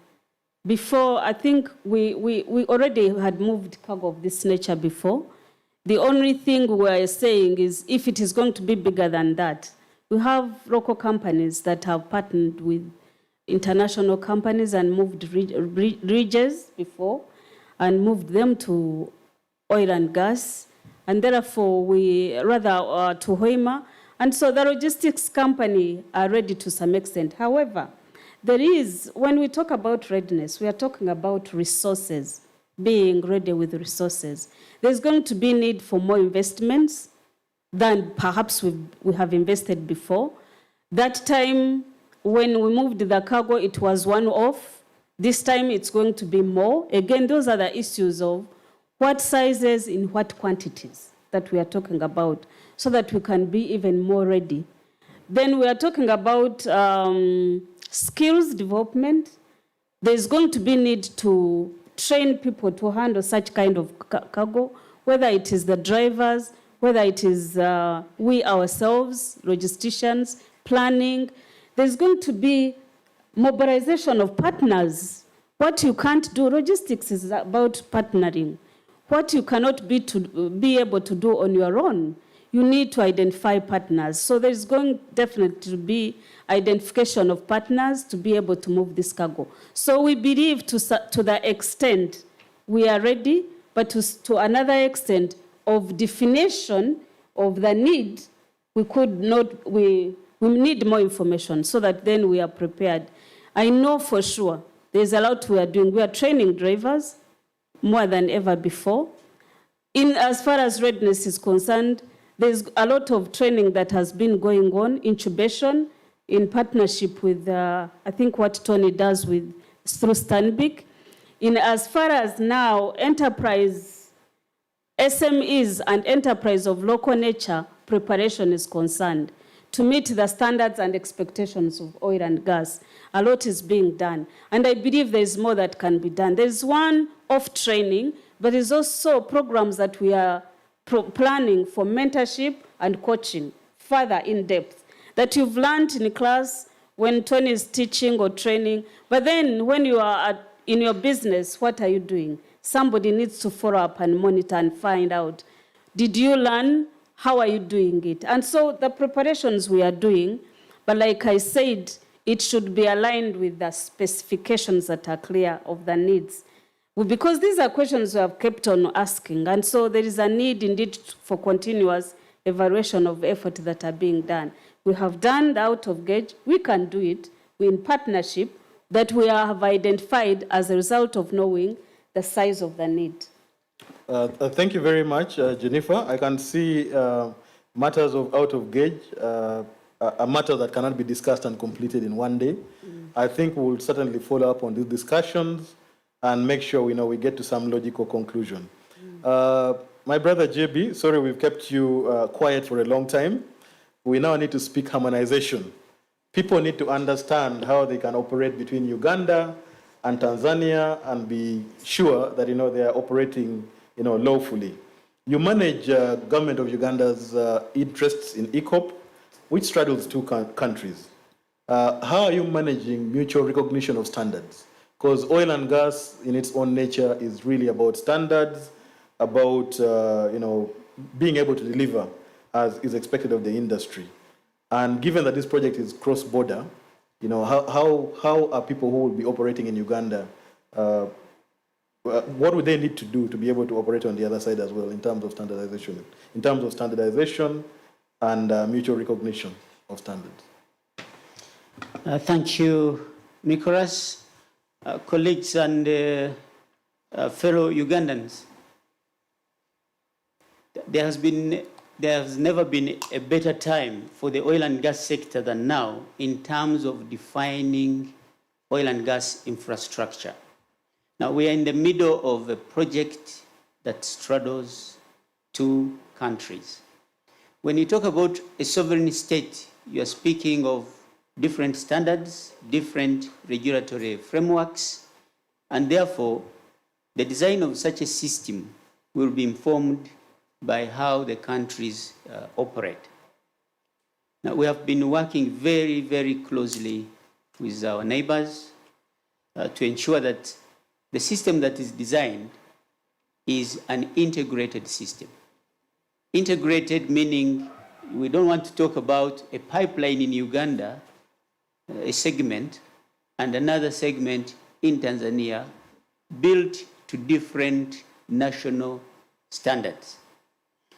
before, I think we already had moved cargo of this nature before. The only thing we are saying is if it is going to be bigger than that, we have local companies that have partnered with international companies and moved regions before and moved them to oil and gas. And therefore, we rather to Hoima. And so the logistics company are ready to some extent. However, there is, when we talk about readiness, we are talking about resources, being ready with resources. There's going to be need for more investments than perhaps we have invested before. That time, when we moved the cargo, it was one-off. This time, it's going to be more. Again, those are the issues of what sizes in what quantities that we are talking about, so that we can be even more ready. Then we are talking about skills development. There's going to be need to train people to handle such kind of cargo, whether it is the drivers, whether it is we ourselves, logisticians, planning. There's going to be mobilization of partners. What you can't do, logistics is about partnering. What you cannot be able to do on your own, you need to identify partners. So there's going definitely to be identification of partners to be able to move this cargo. So we believe to the extent we are ready, but to another extent of definition of the need, we need more information so that then we are prepared. I know for sure there's a lot we are doing. We are training drivers more than ever before. As far as readiness is concerned, there's a lot of training that has been going on, incubation, in partnership with, I think what Tony does through Stanbic. As far as now, enterprise, SMEs and enterprise of local nature preparation is concerned, to meet the standards and expectations of oil and gas, a lot is being done. And I believe there's more that can be done. There's one-off training, but there's also programs that we are planning for mentorship and coaching, further in depth, that you've learned in class when Tony is teaching or training, but then when you are in your business, what are you doing? Somebody needs to follow up and monitor and find out, did you learn? How are you doing it? And so the preparations we are doing, but like I said, it should be aligned with the specifications that are clear of the needs. Because these are questions we have kept on asking, and so there is a need indeed for continuous evaluation of effort that are being done. We have done the out of gauge, we can do it, we're in partnership that we have identified as a result of knowing the size of the need. Thank you very much, Jennifer. I can see matters of out of gauge, a matter that cannot be discussed and completed in one day. I think we'll certainly follow up on these discussions and make sure we get to some logical conclusion. My brother JB, sorry we've kept you quiet for a long time. We now need to speak harmonization. People need to understand how they can operate between Uganda and Tanzania and be sure that they are operating lawfully. You manage government of Uganda's interests in ECOP, which straddles two countries. How are you managing mutual recognition of standards? Because oil and gas in its own nature is really about standards, about being able to deliver as is expected of the industry. And given that this project is cross-border, how are people who will be operating in Uganda, what would they need to do to be able to operate on the other side as well in terms of standardization? In terms of standardization and mutual recognition of standards. Thank you, Nicholas. Colleagues and fellow Ugandans, there has never been a better time for the oil and gas sector than now in terms of defining oil and gas infrastructure. Now, we are in the middle of a project that straddles two countries. When you talk about a sovereign state, you are speaking of different standards, different regulatory frameworks, and therefore, the design of such a system will be informed by how the countries operate. Now, we have been working very, very closely with our neighbors to ensure that the system that is designed is an integrated system. Integrated meaning we don't want to talk about a pipeline in Uganda, a segment, and another segment in Tanzania built to different national standards.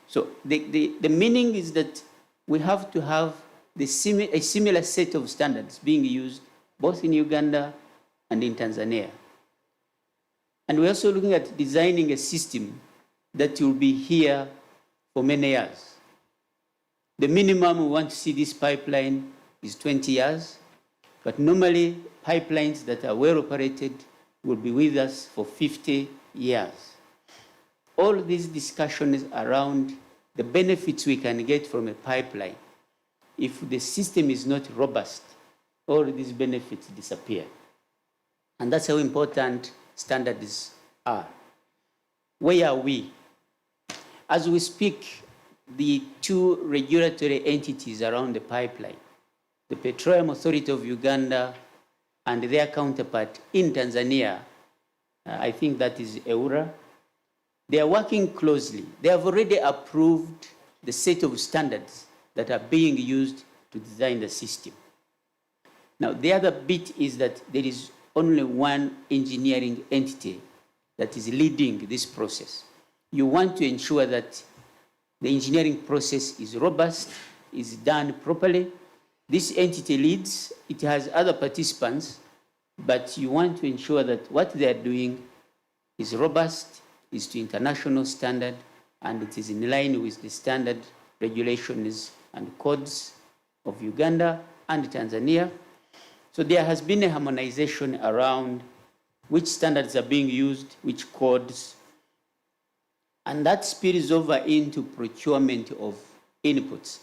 So the meaning is that we have to have a similar set of standards being used both in Uganda and in Tanzania. And we're also looking at designing a system that will be here for many years. The minimum we want to see this pipeline is 20 years, but normally pipelines that are well operated will be with us for 50 years. All these discussions around the benefits we can get from a pipeline, if the system is not robust, all these benefits disappear. And that's how important standards are. Where are we? As we speak, the two regulatory entities around the pipeline, the Petroleum Authority of Uganda and their counterpart in Tanzania, I think that is EURA, they are working closely. They have already approved the set of standards that are being used to design the system. Now, the other bit is that there is only one engineering entity that is leading this process. You want to ensure that the engineering process is robust, is done properly. This entity leads, it has other participants, but you want to ensure that what they are doing is robust, is to international standard, and it is in line with the standard regulations and codes of Uganda and Tanzania. So there has been a harmonization around which standards are being used, which codes, and that spills over into procurement of inputs.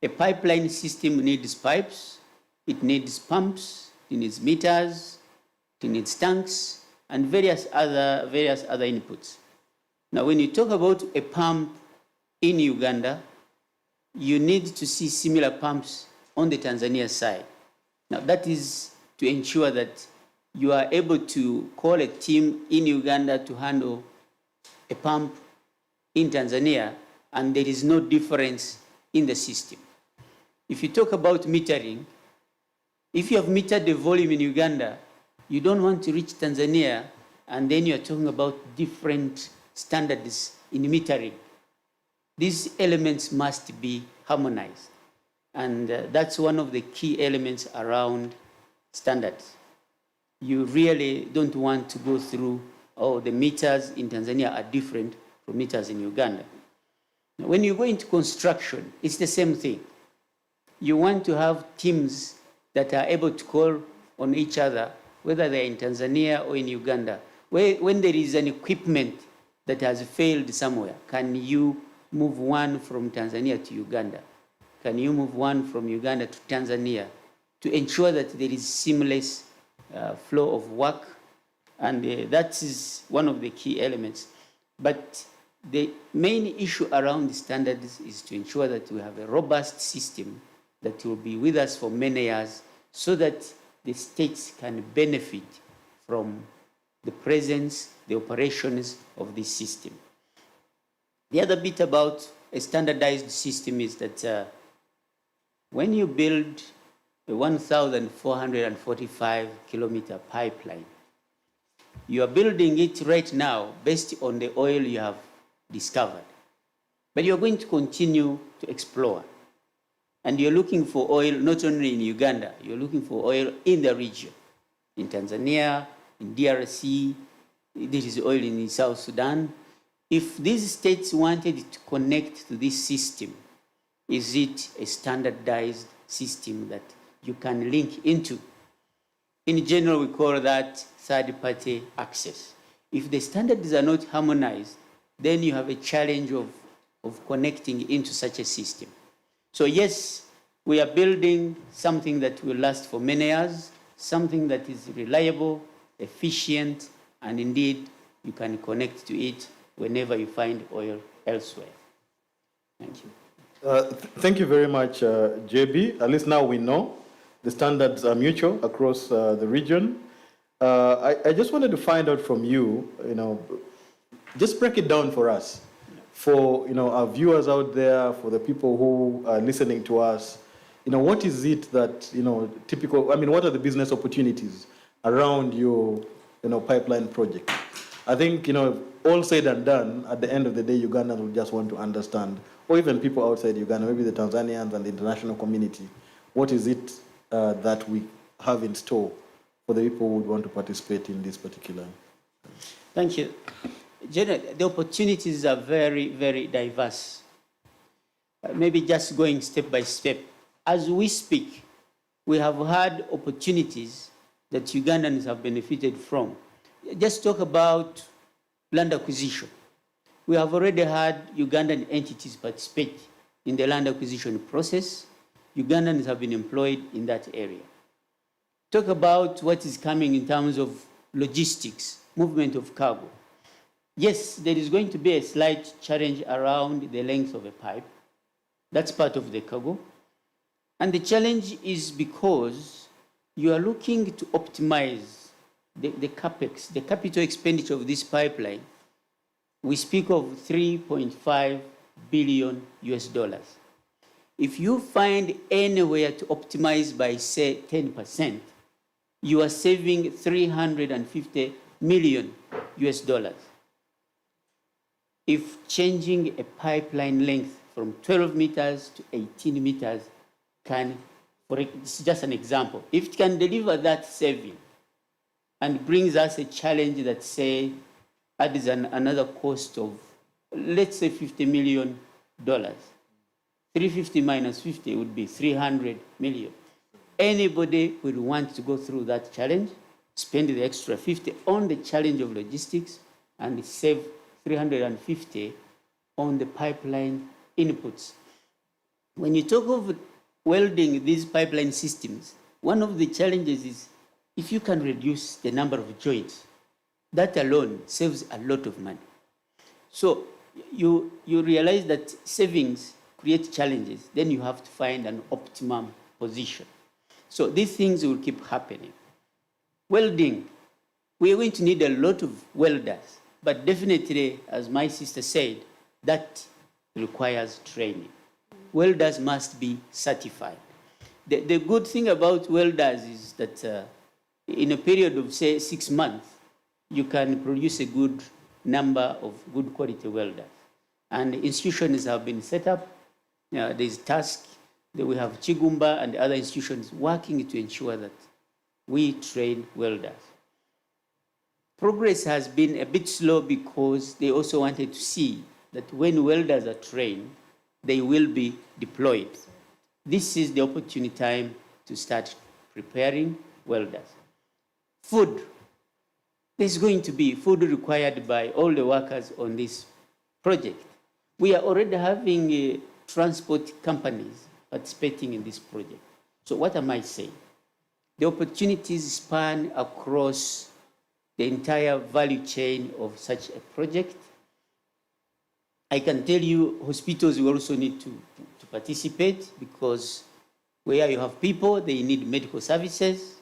A pipeline system needs pipes, it needs pumps, it needs meters, it needs tanks, and various other inputs. Now, when you talk about a pump in Uganda, you need to see similar pumps on the Tanzania side. Now, that is to ensure that you are able to call a team in Uganda to handle a pump in Tanzania, and there is no difference in the system. If you talk about metering, if you have metered the volume in Uganda, you don't want to reach Tanzania, and then you're talking about different standards in metering. These elements must be harmonized, and that's one of the key elements around standards. You really don't want to go through, oh, the meters in Tanzania are different from meters in Uganda. Now, when you go into construction, it's the same thing. You want to have teams that are able to call on each other, whether they're in Tanzania or in Uganda. When there is an equipment that has failed somewhere, can you move one from Tanzania to Uganda? Can you move one from Uganda to Tanzania to ensure that there is seamless flow of work? And that is one of the key elements. But the main issue around the standards is to ensure that we have a robust system that will be with us for many years so that the states can benefit from the presence, the operations of this system. The other bit about a standardized system is that when you build a 1,445 kilometer pipeline, you are building it right now based on the oil you have discovered. But you're going to continue to explore. And you're looking for oil not only in Uganda, you're looking for oil in the region. In Tanzania, in DRC, there is oil in South Sudan. If these states wanted to connect to this system, is it a standardized system that you can link into? In general, we call that third-party access. If the standards are not harmonized, then you have a challenge of connecting into such a system. So yes, we are building something that will last for many years, something that is reliable, efficient, and indeed you can connect to it whenever you find oil elsewhere. Thank you. Thank you very much, JB. At least now we know the standards are mutual across the region. I just wanted to find out from you, just break it down for us, for our viewers out there, for the people who are listening to us. What is it that typical? I mean, what are the business opportunities around your pipeline project? I think all said and done, at the end of the day, Ugandans will just want to understand, or even people outside Uganda, maybe the Tanzanians and the international community, what is it that we have in store for the people who would want to participate in this particular? Thank you. Gerald, the opportunities are very, very diverse. Maybe just going step by step. As we speak, we have had opportunities that Ugandans have benefited from. Just talk about land acquisition. We have already had Ugandan entities participate in the land acquisition process. Ugandans have been employed in that area. Talk about what is coming in terms of logistics, movement of cargo. Yes, there is going to be a slight challenge around the length of a pipe. That's part of the cargo. And the challenge is because you are looking to optimize the capex, the capital expenditure of this pipeline. We speak of $3.5 billion US. If you find anywhere to optimize by, say, 10%, you are saving $350 million US. If changing a pipeline length from 12 meters to 18 meters can, it's just an example, if it can deliver that saving and brings us a challenge that, say, adds another cost of, let's say, $50 million, 350 minus 50 would be 300 million. Anybody would want to go through that challenge, spend the extra 50 on the challenge of logistics, and save 350 on the pipeline inputs. When you talk of welding these pipeline systems, one of the challenges is if you can reduce the number of joints, that alone saves a lot of money. So you realize that savings create challenges, then you have to find an optimum position. So these things will keep happening. Welding, we are going to need a lot of welders, but definitely, as my sister said, that requires training. Welders must be certified. The good thing about welders is that in a period of, say, 6 months, you can produce a good number of good quality welders. And institutions have been set up. There's task that we have Chigumba and other institutions working to ensure that we train welders. Progress has been a bit slow because they also wanted to see that when welders are trained, they will be deployed. This is the opportune time to start preparing welders. Food. There's going to be food required by all the workers on this project. We are already having transport companies participating in this project. So what am I saying? The opportunities span across the entire value chain of such a project. I can tell you hospitals will also need to participate because where you have people, they need medical services.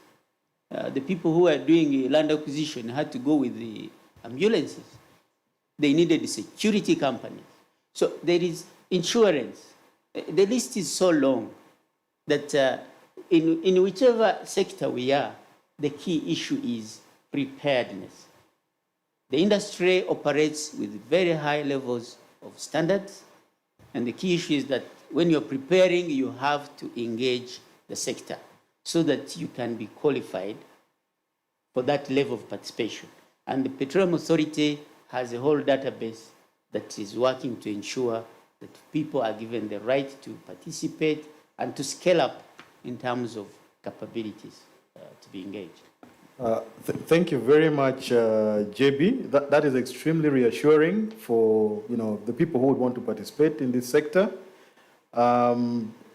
The people who are doing land acquisition had to go with the ambulances. They needed security companies. So there is insurance. The list is so long that in whichever sector we are, the key issue is preparedness. The industry operates with very high levels of standards, and the key issue is that when you're preparing, you have to engage the sector so that you can be qualified for that level of participation. And the Petroleum Authority has a whole database that is working to ensure that people are given the right to participate and to scale up in terms of capabilities to be engaged. Thank you very much, JB. That is extremely reassuring for the people who would want to participate in this sector.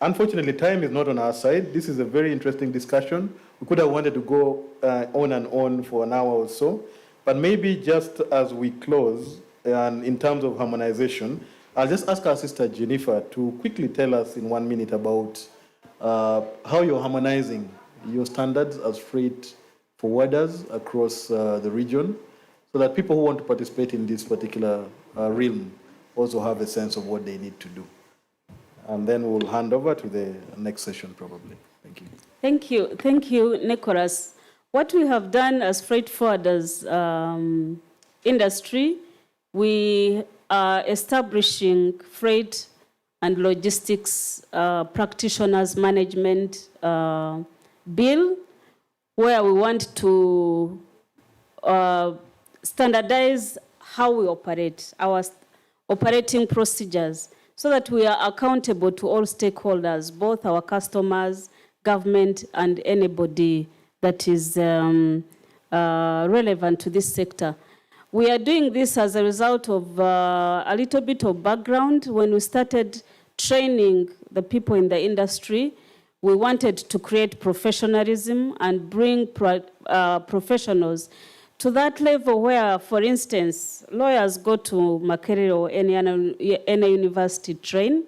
Unfortunately, time is not on our side. This is a very interesting discussion. We could have wanted to go on and on for an hour or so, but maybe just as we close, and in terms of harmonization, I'll just ask our sister Jennifer to quickly tell us in 1 minute about how you're harmonizing your standards as freight forwarders across the region, so that people who want to participate in this particular realm also have a sense of what they need to do. And then we'll hand over to the next session probably. Thank you. Thank you. Thank you, Nicholas. What we have done as freight forwarders industry, we are establishing freight and logistics practitioners management bill, where we want to standardize how we operate, our operating procedures, so that we are accountable to all stakeholders, both our customers, government, and anybody that is relevant to this sector. We are doing this as a result of a little bit of background. When we started training the people in the industry, we wanted to create professionalism and bring professionals to that level where, for instance, lawyers go to Makerere or any university train,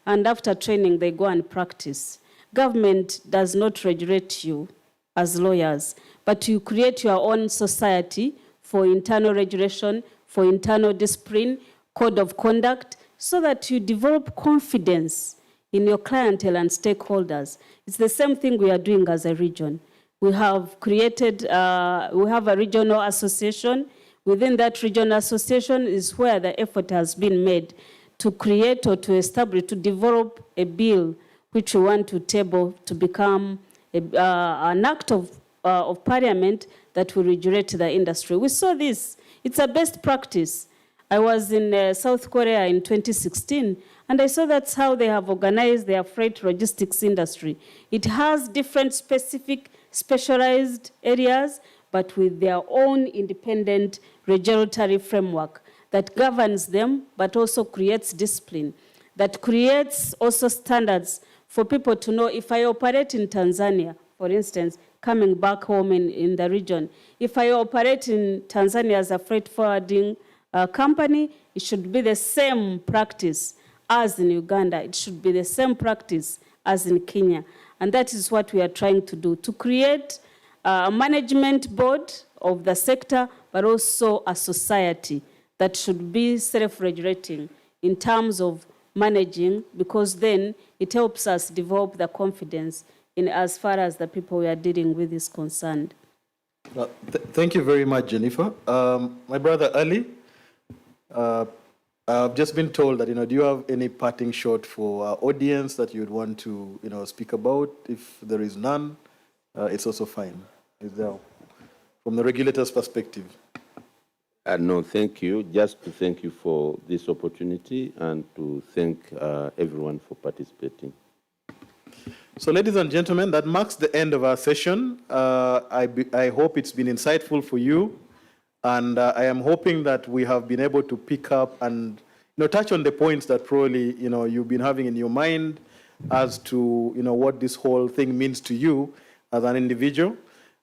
and after training, they go and practice. Government does not regulate you as lawyers, but you create your own society for internal regulation, for internal discipline, code of conduct, so that you develop confidence in your clientele and stakeholders. It's the same thing we are doing as a region. We have created, we have a regional association. Within that regional association is where the effort has been made to create or to establish, to develop a bill which we want to table to become an act of parliament that will regulate the industry. We saw this. It's a best practice. I was in South Korea in 2016, and I saw that's how they have organized their freight logistics industry. It has different specialized areas, but with their own independent regulatory framework that governs them, but also creates discipline, that creates also standards for people to know, if I operate in Tanzania, for instance, coming back home in the region, if I operate in Tanzania as a freight forwarding company, it should be the same practice as in Uganda. It should be the same practice as in Kenya. And that is what we are trying to do, to create a management board of the sector, but also a society that should be self-regulating in terms of managing, because then it helps us develop the confidence in as far as the people we are dealing with is concerned. Thank you very much, Jennifer. My brother Elly, I've just been told that, do you have any parting shot for our audience that you would want to, speak about? If there is none, it's also fine. Is there, from the regulator's perspective? No, thank you. Just to thank you for this opportunity and to thank everyone for participating. So, ladies and gentlemen, that marks the end of our session. I hope it's been insightful for you. And I am hoping that we have been able to pick up and touch on the points that probably you've been having in your mind as to what this whole thing means to you as an individual.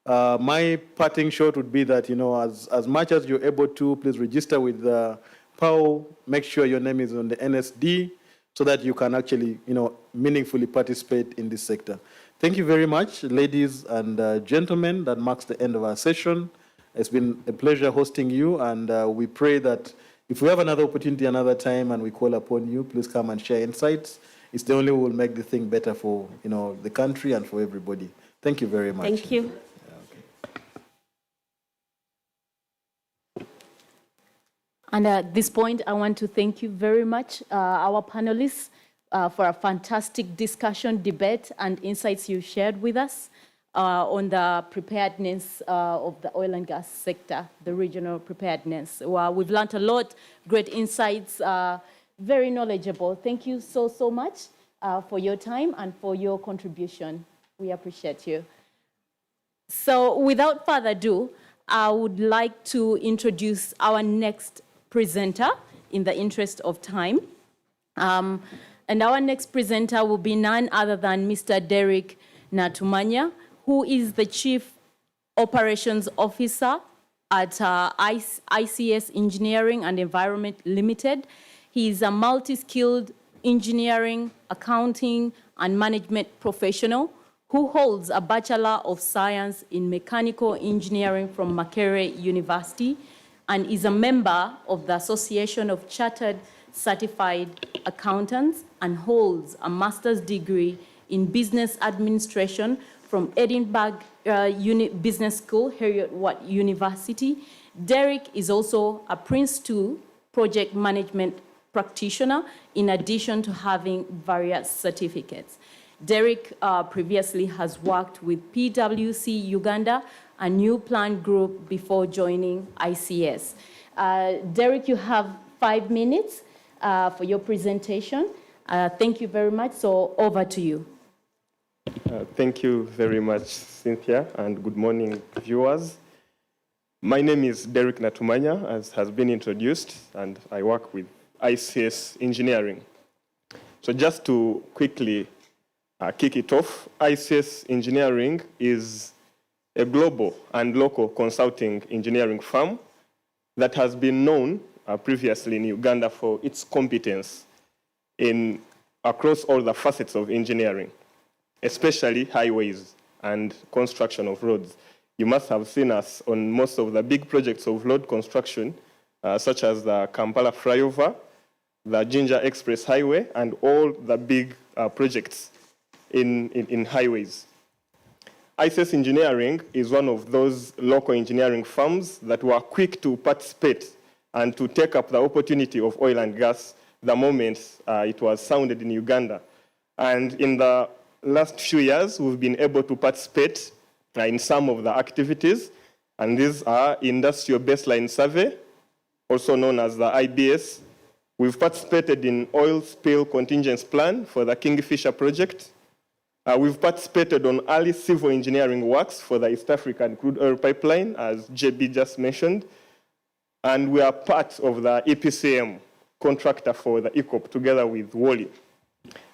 My parting shot would be that as much as you're able to, please register with PAO. Make sure your name is on the NSD so that you can actually meaningfully participate in this sector. Thank you very much, ladies and gentlemen. That marks the end of our session. It's been a pleasure hosting you, and we pray that if we have another opportunity another time and we call upon you, please come and share insights. It's the only way we'll make the thing better for the country and for everybody. Thank you very much. Thank you. And at this point, I want to thank you very much, our panelists, for a fantastic discussion, debate, and insights you shared with us on the preparedness of the oil and gas sector, the regional preparedness. Well, we've learned a lot, great insights, very knowledgeable. Thank you so, so much for your time and for your contribution. We appreciate you. So without further ado, I would like to introduce our next presenter in the interest of time. And our next presenter will be none other than Mr. Derek Natumanya, who is the Chief Operations Officer at ICS Engineering and Environment Limited. He is a multi-skilled engineering, accounting, and management professional who holds a Bachelor of Science in Mechanical Engineering from Makerere University and is a member of the Association of Chartered Certified Accountants and holds a master's degree in business administration from Edinburgh Business School, Heriot-Watt University. Derek is also a Prince II project management practitioner in addition to having various certificates. Derek previously has worked with PwC Uganda, a new plant group before joining ICS. Derek, you have 5 minutes for your presentation. Thank you very much, so over to you. Thank you very much, Cynthia, and good morning, viewers. My name is Derek Natumanya, as has been introduced, and I work with ICS Engineering. So just to quickly kick it off, ICS Engineering is a global and local consulting engineering firm that has been known previously in Uganda for its competence across all the facets of engineering, especially highways and construction of roads. You must have seen us on most of the big projects of road construction, such as the Kampala flyover, the Ginger Express Highway, and all the big projects in highways. ICS Engineering is one of those local engineering firms that were quick to participate and to take up the opportunity of oil and gas the moment it was sounded in Uganda. And in the last few years, we've been able to participate in some of the activities, and these are Industrial Baseline Survey, also known as the IBS. We've participated in Oil Spill Contingency Plan for the Kingfisher project. We've participated on early civil engineering works for the East African crude oil pipeline, as JB just mentioned. And we are part of the EPCM contractor for the ECOP together with Wally.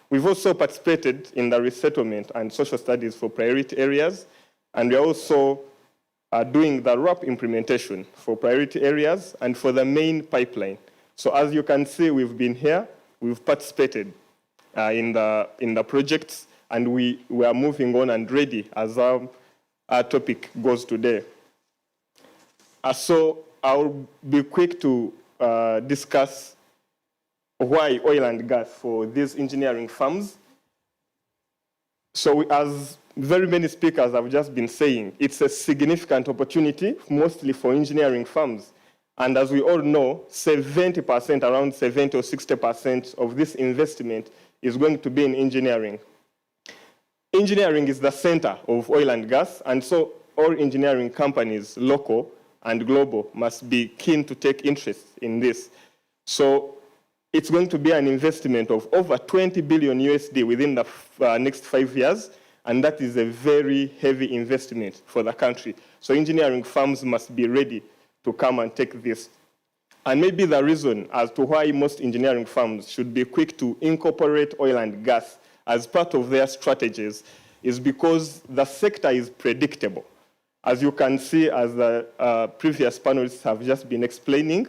We've also participated in the resettlement and social studies for priority areas, and we're also doing the RAP implementation for priority areas and for the main pipeline. So as you can see, we've been here, we've participated in the projects, and we are moving on and ready as our topic goes today. So I'll be quick to discuss why oil and gas for these engineering firms. So as very many speakers have just been saying, it's a significant opportunity, mostly for engineering firms. And as we all know, 70%, around 70 or 60% of this investment is going to be in engineering. Engineering is the center of oil and gas, and so all engineering companies, local and global, must be keen to take interest in this. So it's going to be an investment of over 20 billion USD within the next 5 years, and that is a very heavy investment for the country. So engineering firms must be ready to come and take this. And maybe the reason as to why most engineering firms should be quick to incorporate oil and gas as part of their strategies is because the sector is predictable. As you can see, as the previous panelists have just been explaining,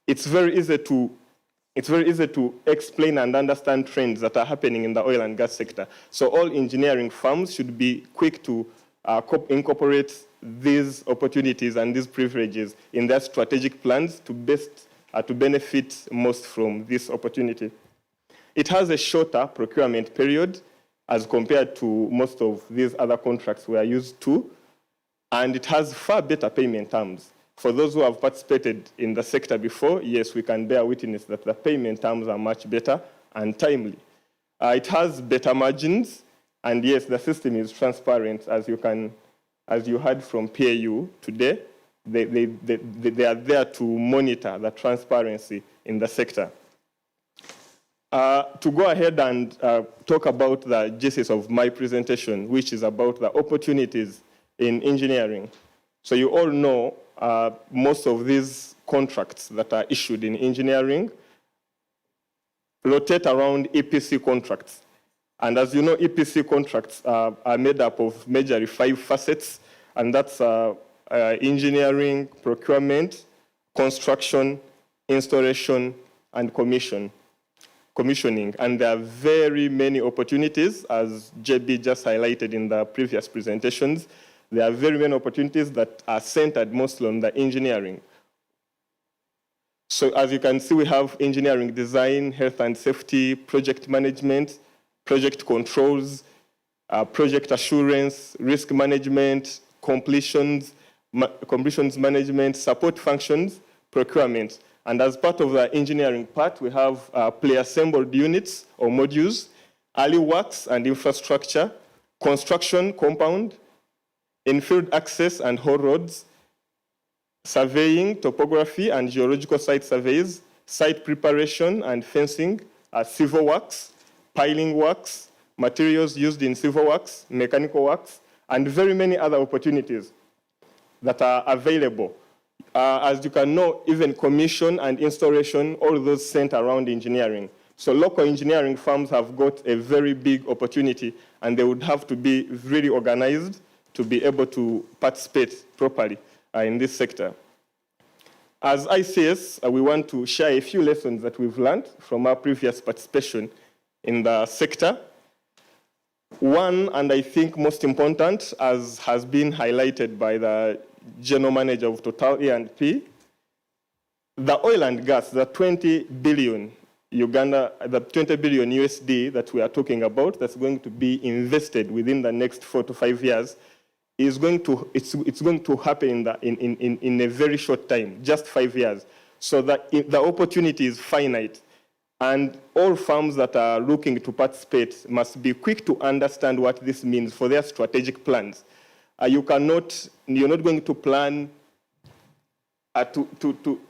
it's very easy to explain and understand trends that are happening in the oil and gas sector. So all engineering firms should be quick to incorporate these opportunities and these privileges in their strategic plans to benefit most from this opportunity. It has a shorter procurement period as compared to most of these other contracts we are used to, and it has far better payment terms. For those who have participated in the sector before, yes, we can bear witness that the payment terms are much better and timely. It has better margins, and yes, the system is transparent, as you heard from PAU today. They are there to monitor the transparency in the sector. To go ahead and talk about the genesis of my presentation, which is about the opportunities in engineering. So you all know most of these contracts that are issued in engineering rotate around EPC contracts. And as you know, EPC contracts are made up of majorly 5 facets, and that's engineering, procurement, construction, installation, and commission. commissioning, and there are very many opportunities, as JB just highlighted in the previous presentations. There are very many opportunities that are centered mostly on the engineering. So as you can see, we have engineering design, health and safety, project management, project controls, project assurance, risk management, completions management, support functions, procurement. And as part of the engineering part, we have pre-assembled units or modules, early works and infrastructure, construction compound, in-field access and haul roads, surveying, topography and geological site surveys, site preparation and fencing, civil works, piling works, materials used in civil works, mechanical works, and very many other opportunities that are available. As you can know, even commission and installation, all those center around engineering. So local engineering firms have got a very big opportunity, and they would have to be really organized to be able to participate properly in this sector. As ICS, we want to share a few lessons that we've learned from our previous participation in the sector. One, and I think most important, as has been highlighted by the General Manager of Total E&P, the oil and gas, the 20 billion USD that we are talking about, that's going to be invested within the next 4 to 5 years, is going to, it's going to happen in a very short time, just 5 years. So the opportunity is finite. And all firms that are looking to participate must be quick to understand what this means for their strategic plans. You're not going to plan,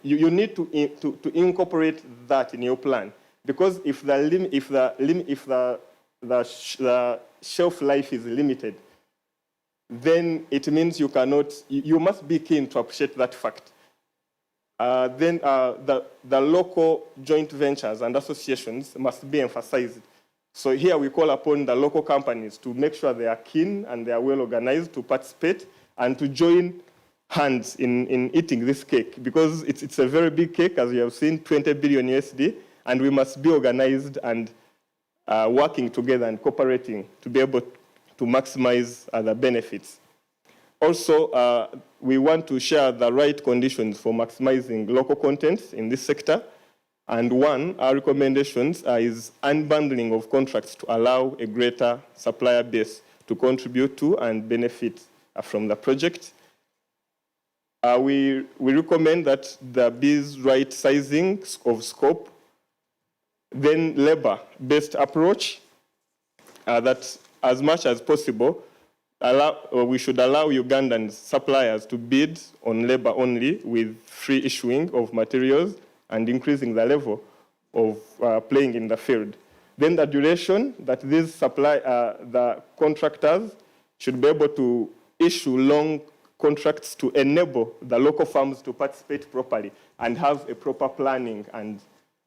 you need to incorporate that in your plan. Because if the shelf life is limited, then it means you must be keen to appreciate that fact. Then the local joint ventures and associations must be emphasized. So here we call upon the local companies to make sure they are keen and they are well organized to participate and to join hands in eating this cake, because it's a very big cake, as you have seen, 20 billion USD, and we must be organized and working together and cooperating to be able to maximize the benefits. Also, we want to share the right conditions for maximizing local content in this sector. And one, our recommendations is unbundling of contracts to allow a greater supplier base to contribute to and benefit from the project. We recommend that there be right sizing of scope, then labor-based approach, that as much as possible, we should allow Ugandan suppliers to bid on labor only with free issuing of materials and increasing the level of playing in the field. Then the duration that these the contractors should be able to issue long contracts to enable the local firms to participate properly and have a proper planning and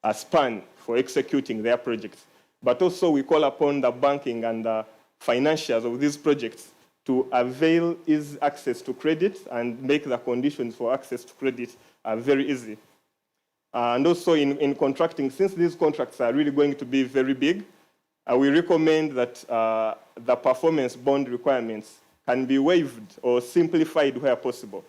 a span for executing their projects. But also we call upon the banking and the financiers of these projects to avail easy access to credit and make the conditions for access to credit very easy. And also in contracting, since these contracts are really going to be very big, we recommend that the performance bond requirements can be waived or simplified where possible.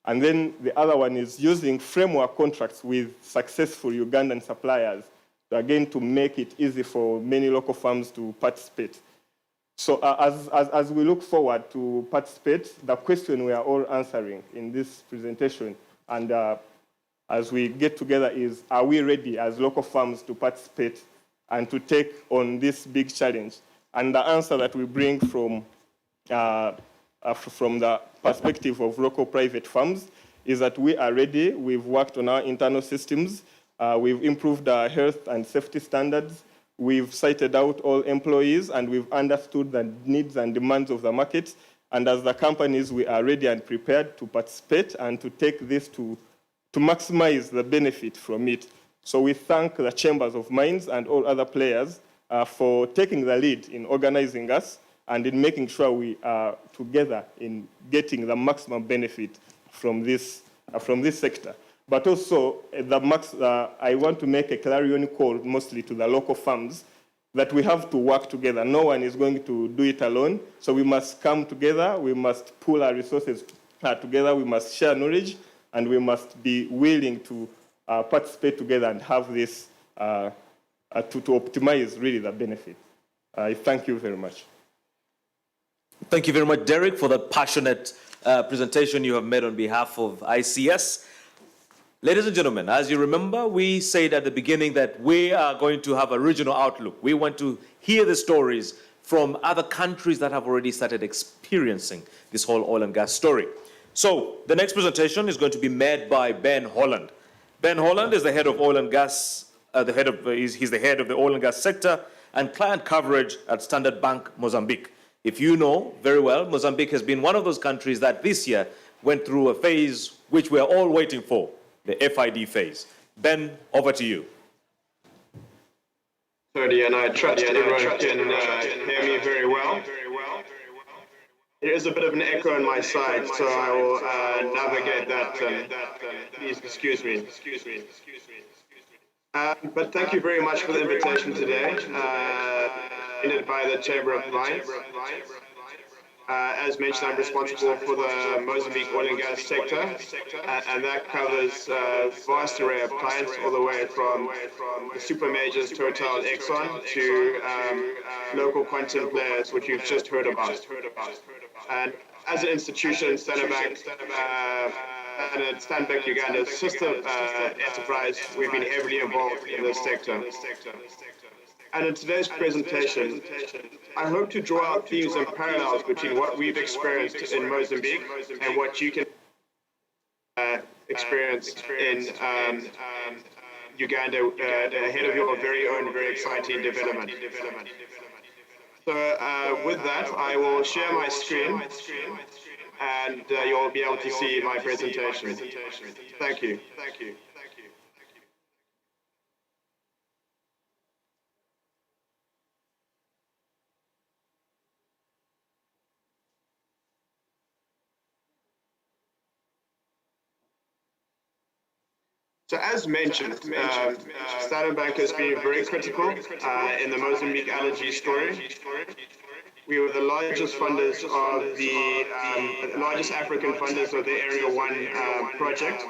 And then the other one is using framework contracts with successful Ugandan suppliers, again, to make it easy for many local firms to participate. So as we look forward to participate, the question we are all answering in this presentation and as we get together is, are we ready as local firms to participate and to take on this big challenge? And the answer that we bring from the perspective of local private firms is that we are ready. We've worked on our internal systems. We've improved our health and safety standards. We've cited out all employees, and we've understood the needs and demands of the market. And as the companies, we are ready and prepared to participate and to take this to maximize the benefit from it. So we thank the Chambers of Mines and all other players for taking the lead in organizing us and in making sure we are together in getting the maximum benefit from this sector. But also, I want to make a clarion call mostly to the local farms that we have to work together. No one is going to do it alone. So we must come together, we must pool our resources together, we must share knowledge, and we must be willing to participate together and have this to optimize really the benefit. I thank you very much. Thank you very much, Derek, for that passionate presentation you have made on behalf of ICS. Ladies and gentlemen, as you remember, we said at the beginning that we are going to have a regional outlook. We want to hear the stories from other countries that have already started experiencing this whole oil and gas story. So the next presentation is going to be made by Ben Holland. Ben Holland is the head of oil and gas, he's the head of the oil and gas sector and client coverage at Standard Bank Mozambique. If you know very well, Mozambique has been one of those countries that this year went through a phase which we're all waiting for, the FID phase. Ben, over to you. Sorry, and I trust everyone can hear me very well. There is a bit of an echo on my side, so I will navigate that. Please excuse me. But thank you very much for the invitation today, presented by the Chamber of Mines. As mentioned, I'm responsible for the Mozambique oil and gas sector, and that covers a vast array of clients, all the way from the super majors, Total, Exxon, to local quantum players, which you've just heard about. And as an institution, Standard Bank Uganda's sister enterprise, we've been heavily involved in this sector. And in today's presentation, I hope to draw out themes and parallels between what we've experienced in Mozambique and what you can experience in Uganda ahead of your very own, very exciting development. So with that, I will share my screen and you'll be able to see my presentation. Thank you. So as mentioned, Standard Bank has been very critical in the Mozambique LNG story. We were the largest funders of the largest African funders of the Area 1 project,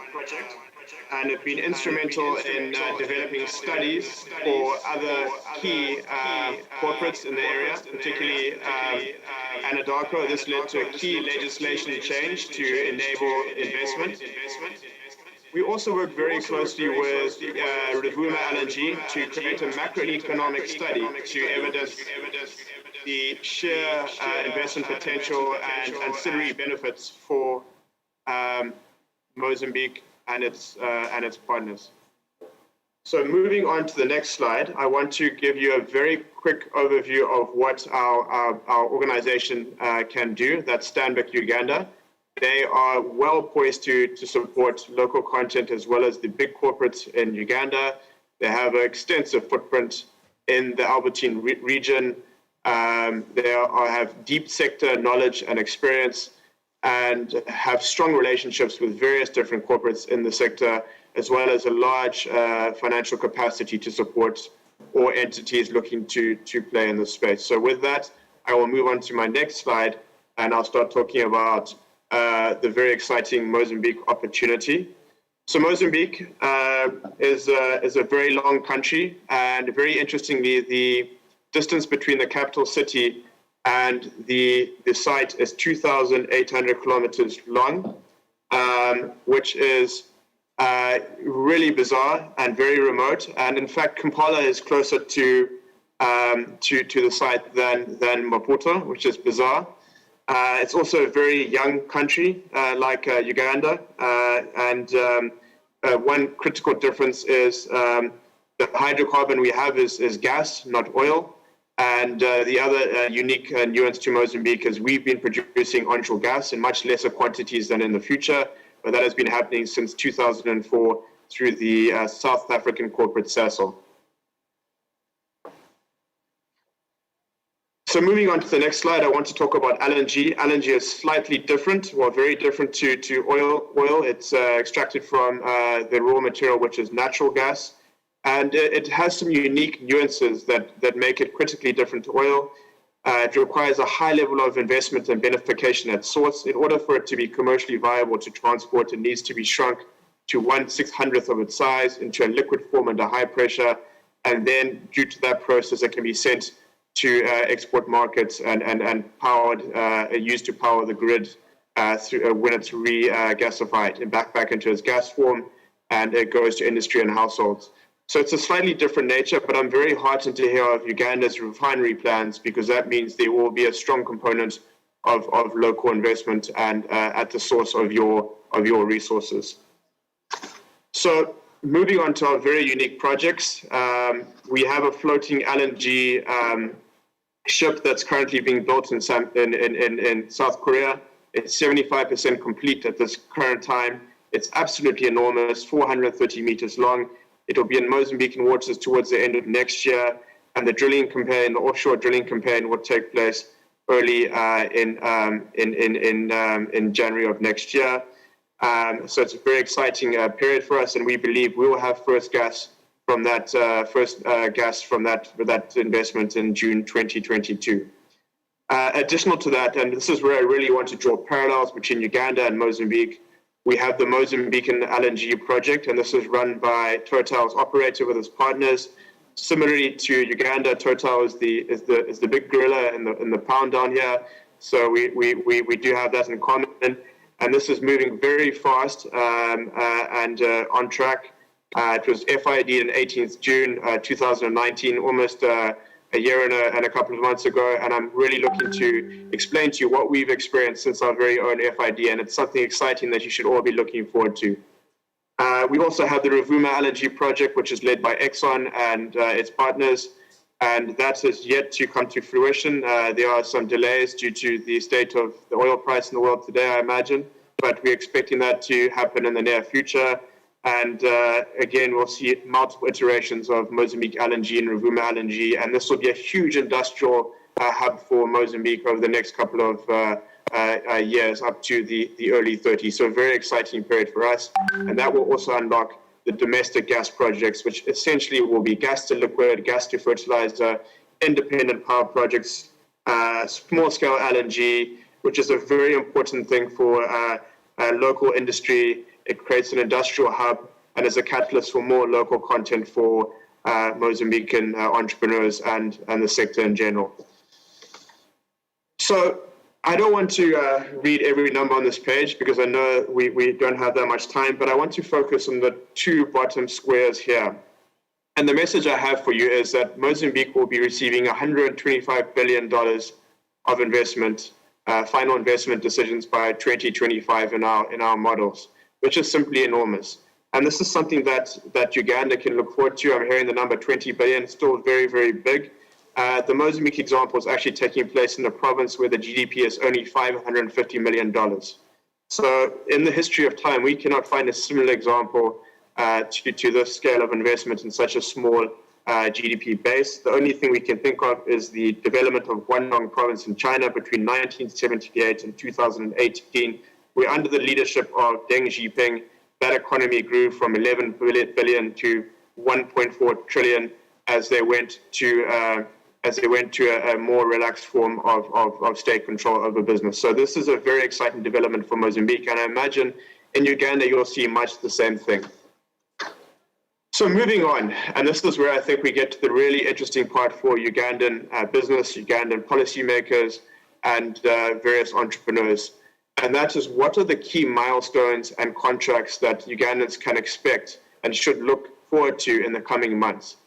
and have been instrumental in developing studies for other key corporates in the area, particularly Anadarko. This led to a key legislation change to enable investment. We also work very closely with Rovuma LNG to create a macroeconomic study to evidence the sheer investment potential and ancillary benefits for Mozambique and its partners. So moving on to the next slide, I want to give you a very quick overview of what our organization can do. That's Standard Bank Uganda. They are well poised to support local content as well as the big corporates in Uganda. They have an extensive footprint in the Albertine region. They have deep sector knowledge and experience and have strong relationships with various different corporates in the sector, as well as a large financial capacity to support all entities looking to play in this space. So with that, I will move on to my next slide, and I'll start talking about the very exciting Mozambique opportunity. So Mozambique is a very long country, and very interestingly, the distance between the capital city and the site is 2,800 kilometers long, which is really bizarre and very remote. And in fact, Kampala is closer to the site than Maputo, which is bizarre. It's also a very young country, like Uganda, and one critical difference is the hydrocarbon we have is gas, not oil. And the other unique nuance to Mozambique is we've been producing onshore gas in much lesser quantities than in the future, but that has been happening since 2004 through the South African corporate Sasol. So moving on to the next slide, I want to talk about LNG. LNG is slightly different, well, very different to oil. It's extracted from the raw material, which is natural gas. And it has some unique nuances that make it critically different to oil. It requires a high level of investment and beneficiation at source. In order for it to be commercially viable to transport, it needs to be shrunk to 1/600th of its size into a liquid form under high pressure. And then due to that process, it can be sent to export markets and powered, used to power the grid when it's regasified and back into its gas form, and it goes to industry and households. So it's a slightly different nature, but I'm very heartened to hear of Uganda's refinery plans, because that means there will be a strong component of local investment and at the source of your resources. So moving on to our very unique projects, we have a floating LNG ship that's currently being built in South Korea. It's 75% complete at this current time. It's absolutely enormous, 430 meters long. It'll be in Mozambican waters towards the end of next year, and the drilling campaign, the offshore drilling campaign, will take place early in January of next year. So it's a very exciting period for us, and we believe we will have first gas from that investment in June 2022. Additional to that, and this is where I really want to draw parallels between Uganda and Mozambique, we have the Mozambican LNG project, and this is run by Total's operator with its partners. Similarly to Uganda, Total is the big gorilla in the pound down here. So we do have that in common, and this is moving very fast and on track. It was FID on 18th June 2019, almost a year and a couple of months ago, and I'm really looking to explain to you what we've experienced since our very own FID, and it's something exciting that you should all be looking forward to. We also have the Rovuma LNG project, which is led by Exxon and its partners, and that has yet to come to fruition. There are some delays due to the state of the oil price in the world today, I imagine, but we're expecting that to happen in the near future. And again, we'll see multiple iterations of Mozambique LNG and Rovuma LNG, and this will be a huge industrial hub for Mozambique over the next couple of years, up to the early 30s. So a very exciting period for us, and that will also unlock the domestic gas projects, which essentially will be gas to liquid, gas to fertilizer, independent power projects, small-scale LNG, which is a very important thing for local industry. It creates an industrial hub and is a catalyst for more local content for Mozambican entrepreneurs and the sector in general. So I don't want to read every number on this page because I know we don't have that much time, but I want to focus on the two bottom squares here. And the message I have for you is that Mozambique will be receiving $125 billion of investment, final investment decisions by 2025 in our models, which is simply enormous. And this is something that Uganda can look forward to. I'm hearing the number 20 billion, still very, very big. The Mozambique example is actually taking place in a province where the GDP is only $550 million. So in the history of time, we cannot find a similar example to this scale of investment in such a small GDP base. The only thing we can think of is the development of Guangdong province in China between 1978 and 2018. Where under the leadership of Deng Xiaoping, that economy grew from 11 billion to 1.4 trillion as they went to a more relaxed form of state control over business. So this is a very exciting development for Mozambique, and I imagine in Uganda you'll see much the same thing. So moving on, and this is where I think we get to the really interesting part for Ugandan business, Ugandan policymakers, and various entrepreneurs. And that is, what are the key milestones and contracts that Ugandans can expect and should look forward to in the coming months?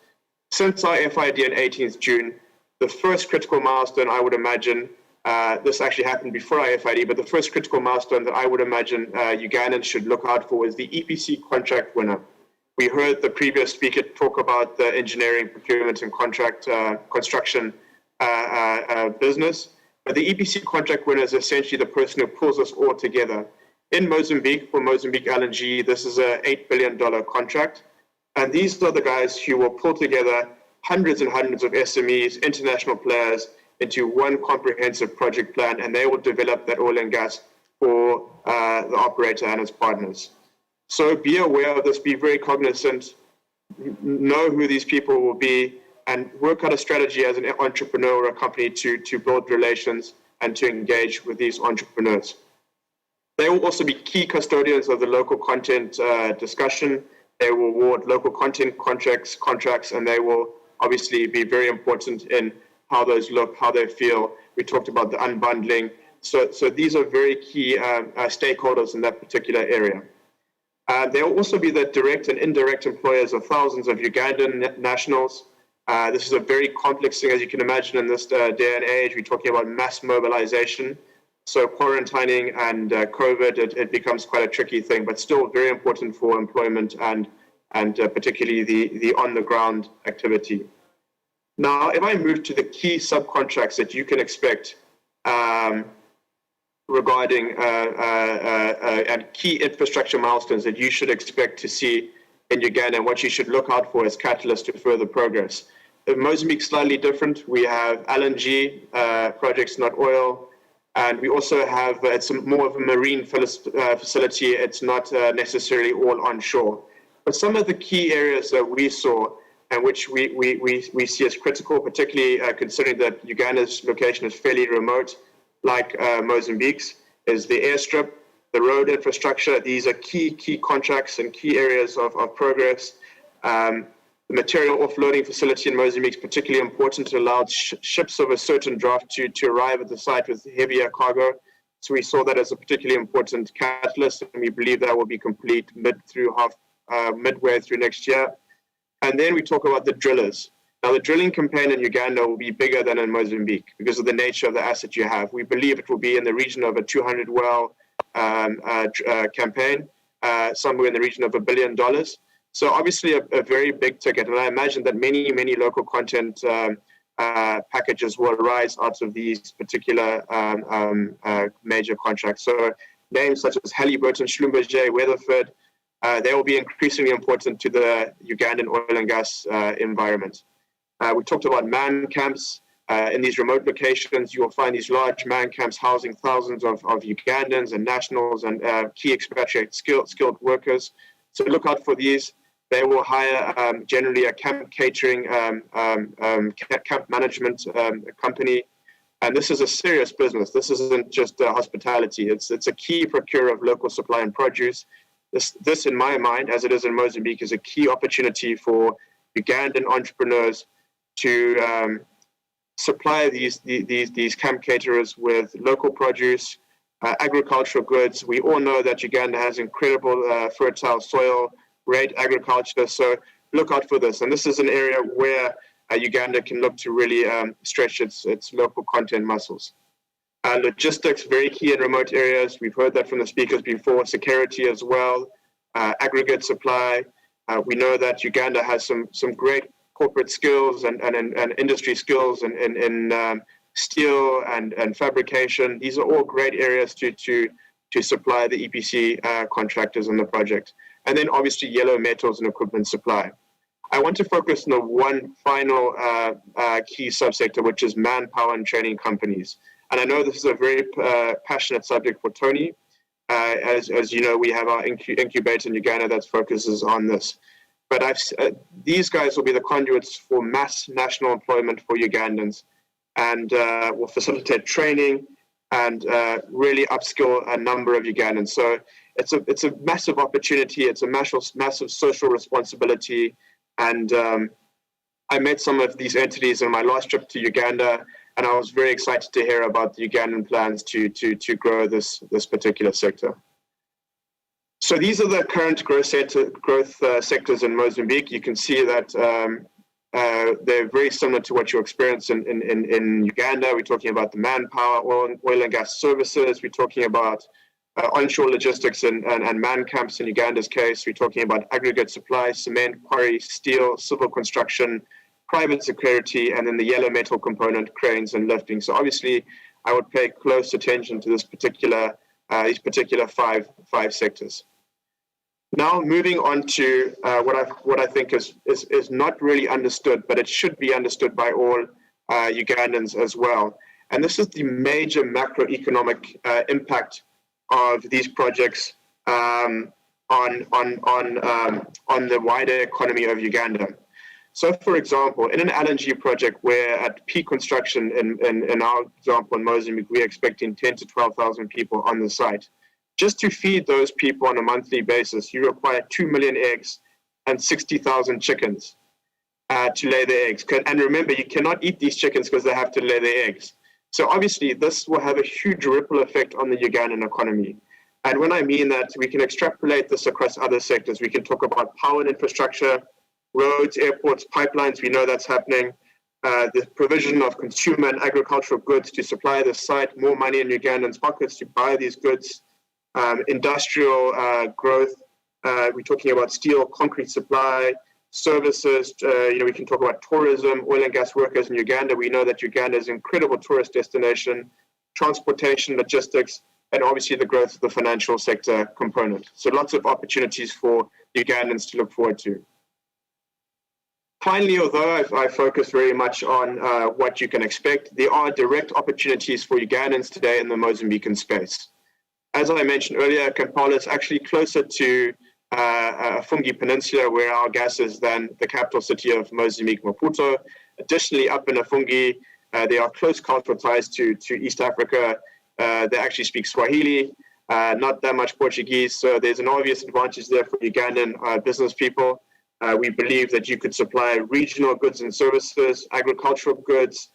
Since our FID on 18th June, the first critical milestone I would imagine, this actually happened before our FID, but the first critical milestone that I would imagine Ugandans should look out for is the EPC contract winner. We heard the previous speaker talk about the engineering, procurement, and contract construction business. But the EPC contract winner is essentially the person who pulls us all together. In Mozambique, for Mozambique LNG, this is an $8 billion contract. And these are the guys who will pull together hundreds and hundreds of SMEs, international players, into one comprehensive project plan, and they will develop that oil and gas for the operator and its partners. So be aware of this, be very cognizant, know who these people will be, and work out a strategy as an entrepreneur or a company to build relations and to engage with these entrepreneurs. They will also be key custodians of the local content discussion. They will award local content contracts, and they will obviously be very important in how those look, how they feel. We talked about the unbundling. So these are very key stakeholders in that particular area. They will also be the direct and indirect employers of thousands of Ugandan nationals. This is a very complex thing, as you can imagine, in this day and age. We're talking about mass mobilization. So quarantining and COVID, it becomes quite a tricky thing, but still very important for employment and particularly the on-the-ground activity. Now, if I move to the key subcontracts that you can expect regarding and key infrastructure milestones that you should expect to see in Uganda and what you should look out for as catalysts to further progress. Mozambique's slightly different. We have LNG projects, not oil. And we also have, it's more of a marine facility. It's not necessarily all onshore. But some of the key areas that we saw and which we see as critical, particularly considering that Uganda's location is fairly remote, like Mozambique's, is the airstrip, the road infrastructure. These are key contracts and key areas of progress. The material offloading facility in Mozambique is particularly important to allow ships of a certain draft to arrive at the site with heavier cargo. So we saw that as a particularly important catalyst, and we believe that will be complete midway through next year. And then we talk about the drillers. Now, the drilling campaign in Uganda will be bigger than in Mozambique because of the nature of the asset you have. We believe it will be in the region of a 200-well campaign, somewhere in the region of $1 billion. So obviously a very big ticket. And I imagine that many local content packages will arise out of these particular major contracts. So names such as Halliburton, Schlumberger, Weatherford, they will be increasingly important to the Ugandan oil and gas environment. We talked about man camps. In these remote locations, you will find these large man camps housing thousands of Ugandans and nationals and key expatriate skilled workers. So look out for these. They will hire generally a camp catering, camp management company. And this is a serious business. This isn't just hospitality. It's a key procurer of local supply and produce. This, in my mind, as it is in Mozambique, is a key opportunity for Ugandan entrepreneurs to supply these camp caterers with local produce, agricultural goods. We all know that Uganda has incredible fertile soil, great agriculture, so look out for this. And this is an area where Uganda can look to really stretch its local content muscles. Logistics, very key in remote areas. We've heard that from the speakers before. Security as well, aggregate supply. We know that Uganda has some great corporate skills and industry skills in steel and fabrication. These are all great areas to supply the EPC contractors on the project. And then obviously yellow metals and equipment supply. I want to focus on the one final key subsector, which is manpower and training companies. And I know this is a very passionate subject for Tony. As you know, we have our incubator in Uganda that focuses on this. But these guys will be the conduits for mass national employment for Ugandans and will facilitate training and really upskill a number of Ugandans. So it's a massive opportunity. It's a massive social responsibility. And I met some of these entities on my last trip to Uganda, and I was very excited to hear about the Ugandan plans to grow this particular sector. So these are the current growth sectors in Mozambique. You can see that they're very similar to what you experience in Uganda. We're talking about the manpower, oil and gas services. We're talking about onshore logistics and man camps in Uganda's case. We're talking about aggregate supply, cement, quarry, steel, civil construction, private security, and then the yellow metal component, cranes and lifting. So obviously, I would pay close attention to these particular five sectors. Now, moving on to what I think is not really understood, but it should be understood by all, Ugandans as well. And this is the major macroeconomic impact of these projects on the wider economy of Uganda. So, for example, in an LNG project where at peak construction, in our example in Mozambique, we're expecting 10 to 12,000 people on the site. Just to feed those people on a monthly basis, you require 2 million eggs and 60,000 chickens to lay their eggs. And remember, you cannot eat these chickens because they have to lay their eggs. So obviously, this will have a huge ripple effect on the Ugandan economy. And when I mean that, we can extrapolate this across other sectors. We can talk about power and infrastructure, roads, airports, pipelines. We know that's happening. The provision of consumer and agricultural goods to supply the site, more money in Ugandans' pockets to buy these goods. Industrial growth. We're talking about steel, concrete supply, services. We can talk about tourism, oil and gas workers in Uganda. We know that Uganda is an incredible tourist destination, transportation, logistics, and obviously the growth of the financial sector component. So lots of opportunities for Ugandans to look forward to. Finally, although I focus very much on what you can expect, there are direct opportunities for Ugandans today in the Mozambican space. As I mentioned earlier, Kampala is actually closer to Fungi Peninsula, where our gas is, than the capital city of Mozambique, Maputo. Additionally, up in Fungi, there are close cultural ties to East Africa. They actually speak Swahili, not that much Portuguese. So there's an obvious advantage there for Ugandan business people. We believe that you could supply regional goods and services, agricultural goods,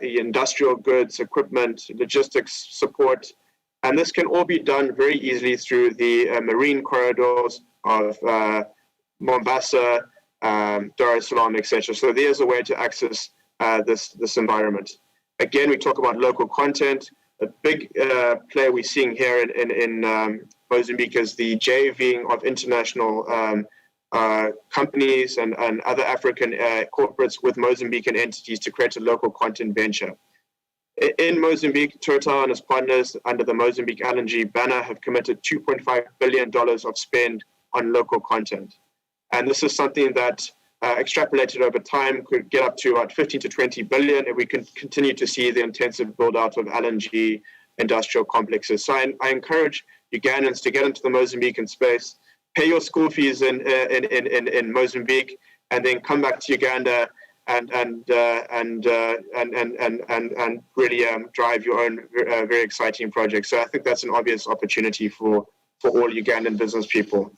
industrial goods, equipment, logistics support. And this can all be done very easily through the marine corridors of Mombasa, Dar es Salaam, etc. So there's a way to access this environment. Again, we talk about local content. A big play we're seeing here in Mozambique is the JVing of international companies and other African corporates with Mozambican entities to create a local content venture. In Mozambique, Total and its partners under the Mozambique LNG banner have committed $2.5 billion of spend on local content. And this is something that extrapolated over time could get up to about 15 to 20 billion if we can continue to see the intensive build out of LNG industrial complexes. So I encourage Ugandans to get into the Mozambican space, pay your school fees in Mozambique, and then come back to Uganda and really drive your own very exciting project. So I think that's an obvious opportunity for all Ugandan business people.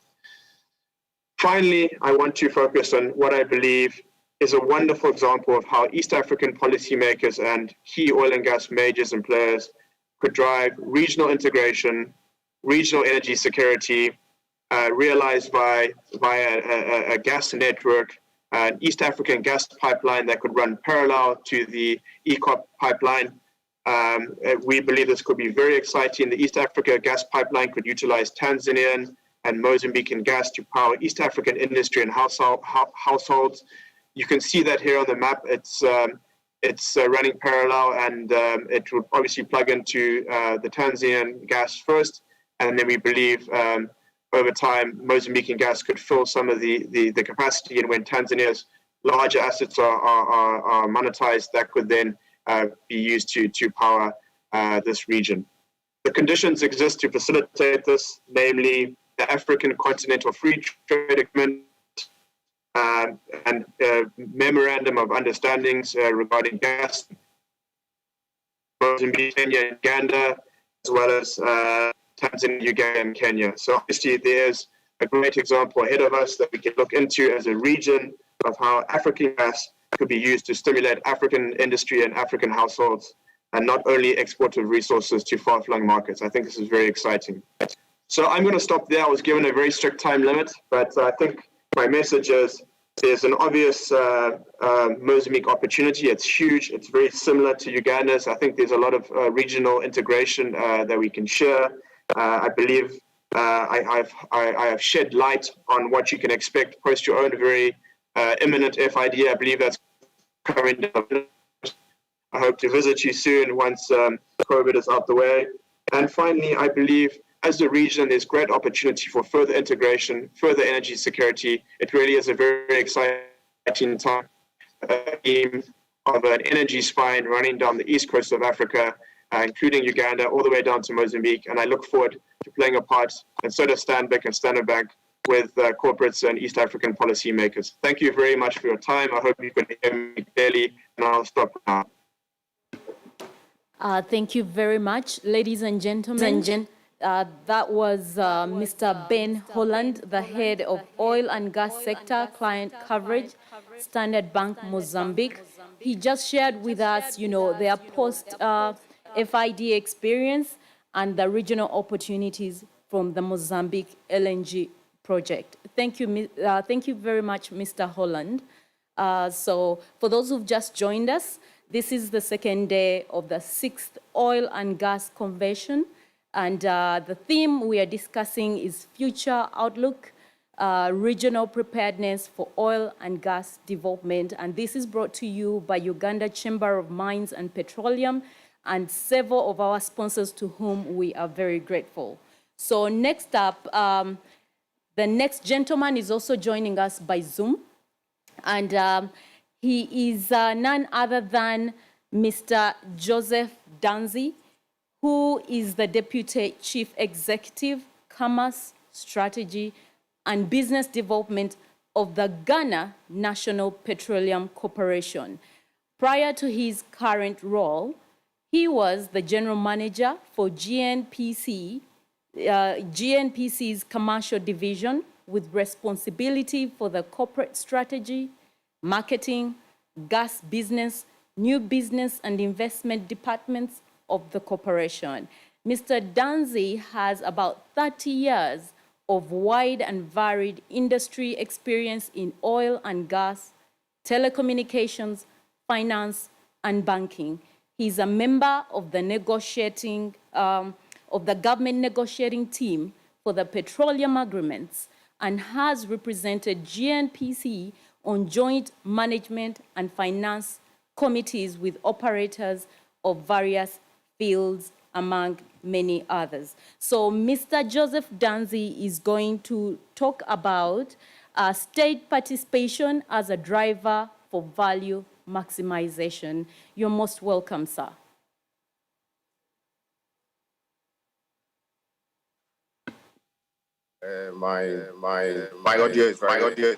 Finally, I want to focus on what I believe is a wonderful example of how East African policymakers and key oil and gas majors and players could drive regional integration, regional energy security, realized via a gas network, an East African gas pipeline that could run parallel to the ECOP pipeline. We believe this could be very exciting. The East Africa gas pipeline could utilize Tanzanian and Mozambican gas to power East African industry and households. You can see that here on the map. It's running parallel, and it would obviously plug into the Tanzanian gas first, and then we believe over time, Mozambican gas could fill some of the capacity, and when Tanzania's larger assets are monetized, that could then be used to power this region. The conditions exist to facilitate this, namely the African Continental Free Trade Agreement and Memorandum of Understandings regarding gas, Mozambique, Kenya, Uganda, as well as Tanzania, Uganda, and Kenya. So obviously there's a great example ahead of us that we can look into as a region of how African gas could be used to stimulate African industry and African households, and not only export of resources to far-flung markets. I think this is very exciting. So I'm going to stop there. I was given a very strict time limit, but I think my message is there's an obvious Mozambique opportunity. It's huge. It's very similar to Uganda's. I think there's a lot of regional integration that we can share. I believe I have shed light on what you can expect post your own very imminent FID. I believe that's coming down. I hope to visit you soon once COVID is out the way. And finally, I believe as a region, there's great opportunity for further integration, further energy security. It really is a very exciting time of an energy spine running down the east coast of Africa, including Uganda, all the way down to Mozambique. And I look forward to playing a part, and so does Stanbic and Standard Bank, with corporates and East African policymakers. Thank you very much for your time. I hope you can hear me clearly, and I'll stop now. Thank you very much, ladies and gentlemen. That was Mr. Ben Holland, the head of oil and gas sector client coverage, Standard Bank Mozambique. He just shared with us, their post-FID experience and the regional opportunities from the Mozambique LNG project. Thank you very much, Mr. Holland. So for those who've just joined us, this is the second day of the 6th Oil and Gas Convention. And the theme we are discussing is Future Outlook, Regional Preparedness for Oil and Gas Development. And this is brought to you by Uganda Chamber of Mines and Petroleum and several of our sponsors to whom we are very grateful. So next up, the next gentleman is also joining us by Zoom. And he is none other than Mr. Joseph Danzi, who is the Deputy Chief Executive, Commerce, Strategy, and Business Development of the Ghana National Petroleum Corporation. Prior to his current role, he was the General Manager for GNPC's Commercial Division, with responsibility for the corporate strategy, marketing, gas business, new business and investment departments of the corporation. Mr. Danzi has about 30 years of wide and varied industry experience in oil and gas, telecommunications, finance, and banking. He's a member of the government negotiating team for the petroleum agreements and has represented GNPC on joint management and finance committees with operators of various fields, among many others. So Mr. Joseph Danzi is going to talk about state participation as a driver for value maximization. You're most welcome, sir. My audio is very.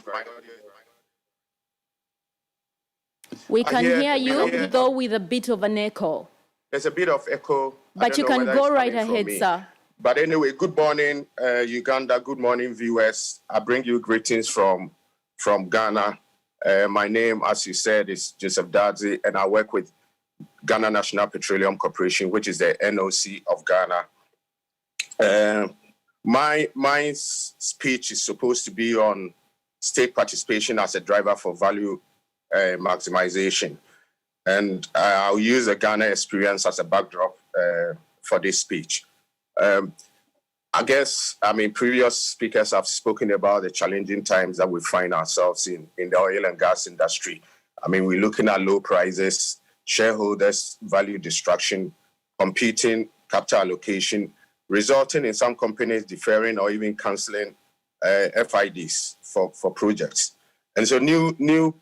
We can hear you, though with a bit of an echo. There's a bit of echo. But you can go right ahead, sir. But anyway, good morning, Uganda. Good morning, viewers. I bring you greetings from Ghana. My name, as you said, is Joseph Danzi, and I work with Ghana National Petroleum Corporation, which is the NOC of Ghana. My speech is supposed to be on state participation as a driver for value maximization. And I'll use the Ghana experience as a backdrop for this speech. Previous speakers have spoken about the challenging times that we find ourselves in the oil and gas industry. We're looking at low prices, shareholders' value destruction, competing capital allocation, resulting in some companies deferring or even canceling FIDs for projects. And so new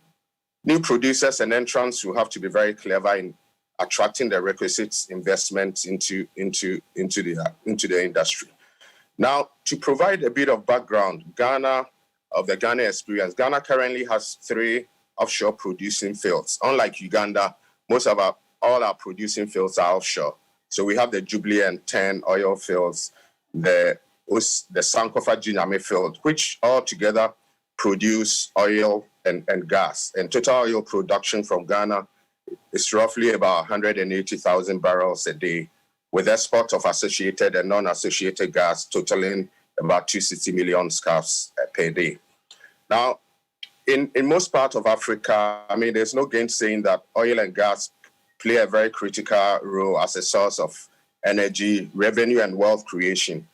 producers and entrants will have to be very clever in attracting the requisite investments into the industry. Now, to provide a bit of background, the Ghana experience, Ghana currently has 3 offshore producing fields. Unlike Uganda, all our producing fields are offshore. So we have the Jubilee and 10 oil fields, the Sankofa Jinyame field, which all together produce oil and gas. And total oil production from Ghana is roughly about 180,000 barrels a day, with export of associated and non-associated gas totaling about 260 million scarves per day. Now, in most parts of Africa, there's no gainsaying that oil and gas play a very critical role as a source of energy, revenue, and wealth creation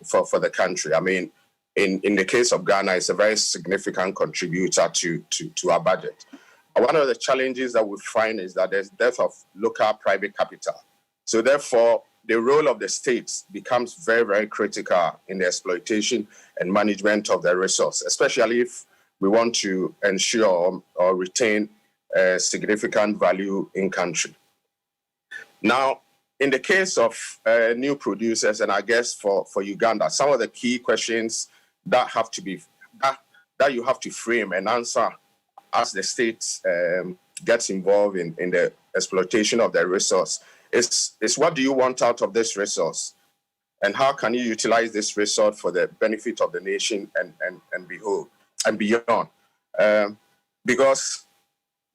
for the country. In the case of Ghana, it's a very significant contributor to our budget. One of the challenges that we find is that there's dearth of local private capital. So therefore, the role of the states becomes very, very critical in the exploitation and management of the resource, especially if we want to ensure or retain significant value in country. Now, in the case of new producers, and I guess for Uganda, some of the key questions that have to be that you have to frame and answer as the state gets involved in the exploitation of the resource is what do you want out of this resource? And how can you utilize this resource for the benefit of the nation and beyond? Because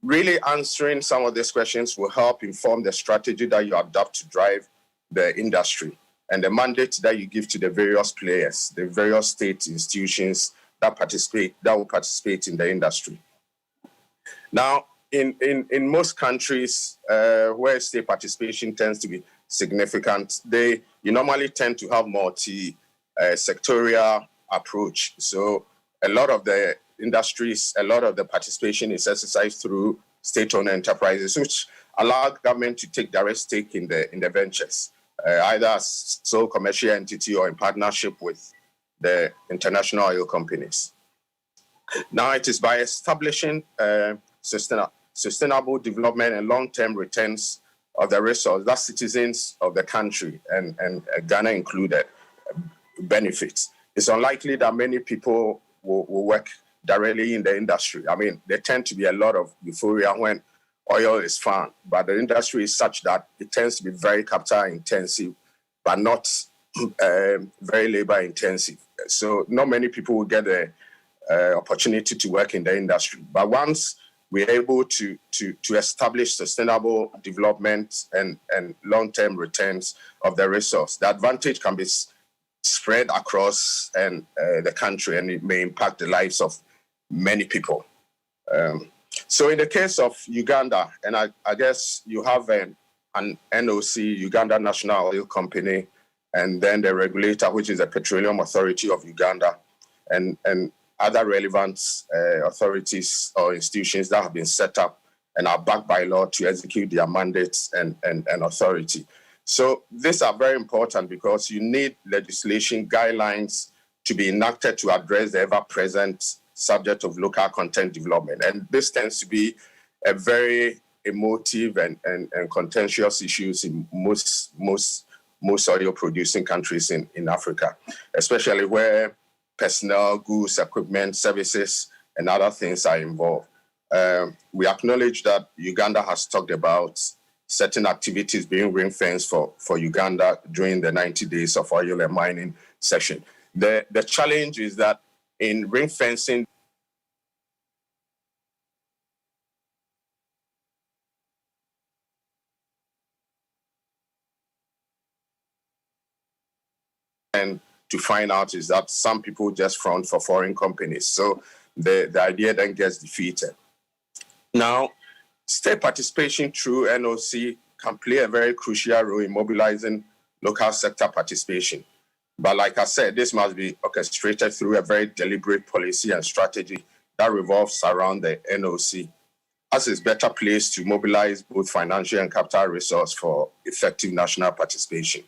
really answering some of these questions will help inform the strategy that you adopt to drive the industry and the mandate that you give to the various players, the various state institutions that will participate in the industry. Now, in most countries where state participation tends to be significant, you normally tend to have multi-sectorial approach. So a lot of the industries, a lot of the participation is exercised through state-owned enterprises, which allow government to take direct stake in the ventures, either as sole commercial entity or in partnership with the international oil companies. Now, it is by establishing sustainable development and long-term returns of the resource that citizens of the country, and Ghana included, benefits. It's unlikely that many people will work directly in the industry. I mean, there tend to be a lot of euphoria when oil is found, but the industry is such that it tends to be very capital intensive, but not very labor intensive. So not many people will get the opportunity to work in the industry. But once we're able to establish sustainable development and long-term returns of the resource, the advantage can be spread across the country, and it may impact the lives of many people. So in the case of Uganda, and I guess you have an NOC, Uganda National Oil Company, and then the regulator, which is the Petroleum Authority of Uganda, and other relevant authorities or institutions that have been set up and are backed by law to execute their mandates and authority. So these are very important because you need legislation guidelines to be enacted to address the ever-present subject of local content development. And this tends to be a very emotive and contentious issues in most oil-producing countries in Africa, especially where personnel, goods, equipment, services, and other things are involved. We acknowledge that Uganda has talked about certain activities being ring-fenced for Uganda during the 90 days of oil and mining session. The challenge is that in ring-fencing, and to find out is that some people just front for foreign companies. So the idea then gets defeated. Now, state participation through NOC can play a very crucial role in mobilizing local sector participation. But like I said, this must be orchestrated through a very deliberate policy and strategy that revolves around the NOC, as is better placed to mobilize both financial and capital resource for effective national participation.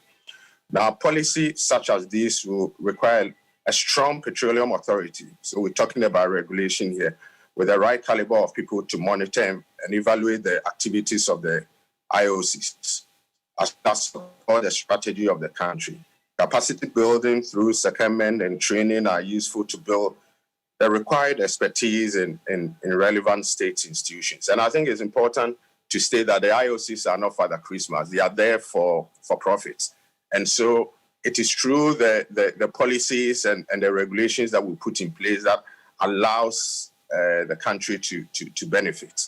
Now, policy such as this will require a strong petroleum authority. So we're talking about regulation here, with the right caliber of people to monitor and evaluate the activities of the IOCs, as that's all the strategy of the country. Capacity building through secondment and training are useful to build the required expertise in relevant state institutions. And I think it's important to state that the IOCs are not Father Christmas. They are there for profits. And so it is through the policies and the regulations that we put in place that allows the country to benefit.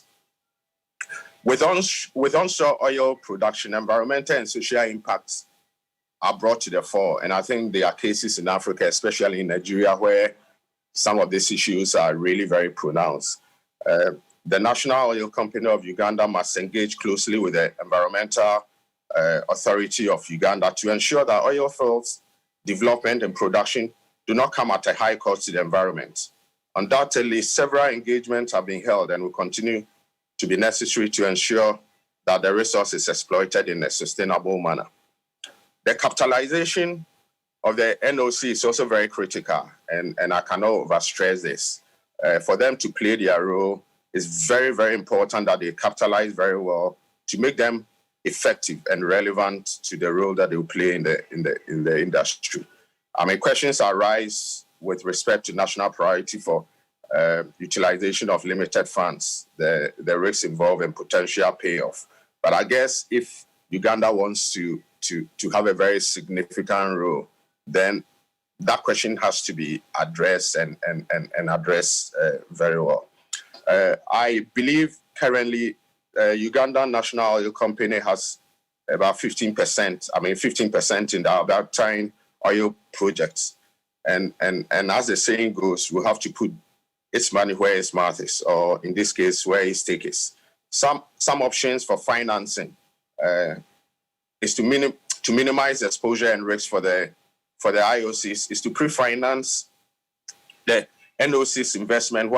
With onshore oil production, environmental and social impacts are brought to the fore. And I think there are cases in Africa, especially in Nigeria, where some of these issues are really very pronounced. The National Oil Company of Uganda must engage closely with the Environmental Authority of Uganda to ensure that oil fields development and production do not come at a high cost to the environment. Undoubtedly, several engagements have been held and will continue to be necessary to ensure that the resource is exploited in a sustainable manner. The capitalization of the NOC is also very critical, and I cannot overstress this. For them to play their role, it's very, very important that they capitalize very well to make them effective and relevant to the role that they will play in the industry. I mean, questions arise with respect to national priority for utilization of limited funds, the risks involved and potential payoff. But I guess if Uganda wants to have a very significant role, then that question has to be addressed and addressed very well. I believe currently Uganda National Oil Company has about 15% in the Albertine oil projects. And as the saying goes, we have to put its money where its mouth is, or in this case, where its stake is. Some options for financing is to minimize exposure and risk for the IOCs, is to pre-finance the NOC's investment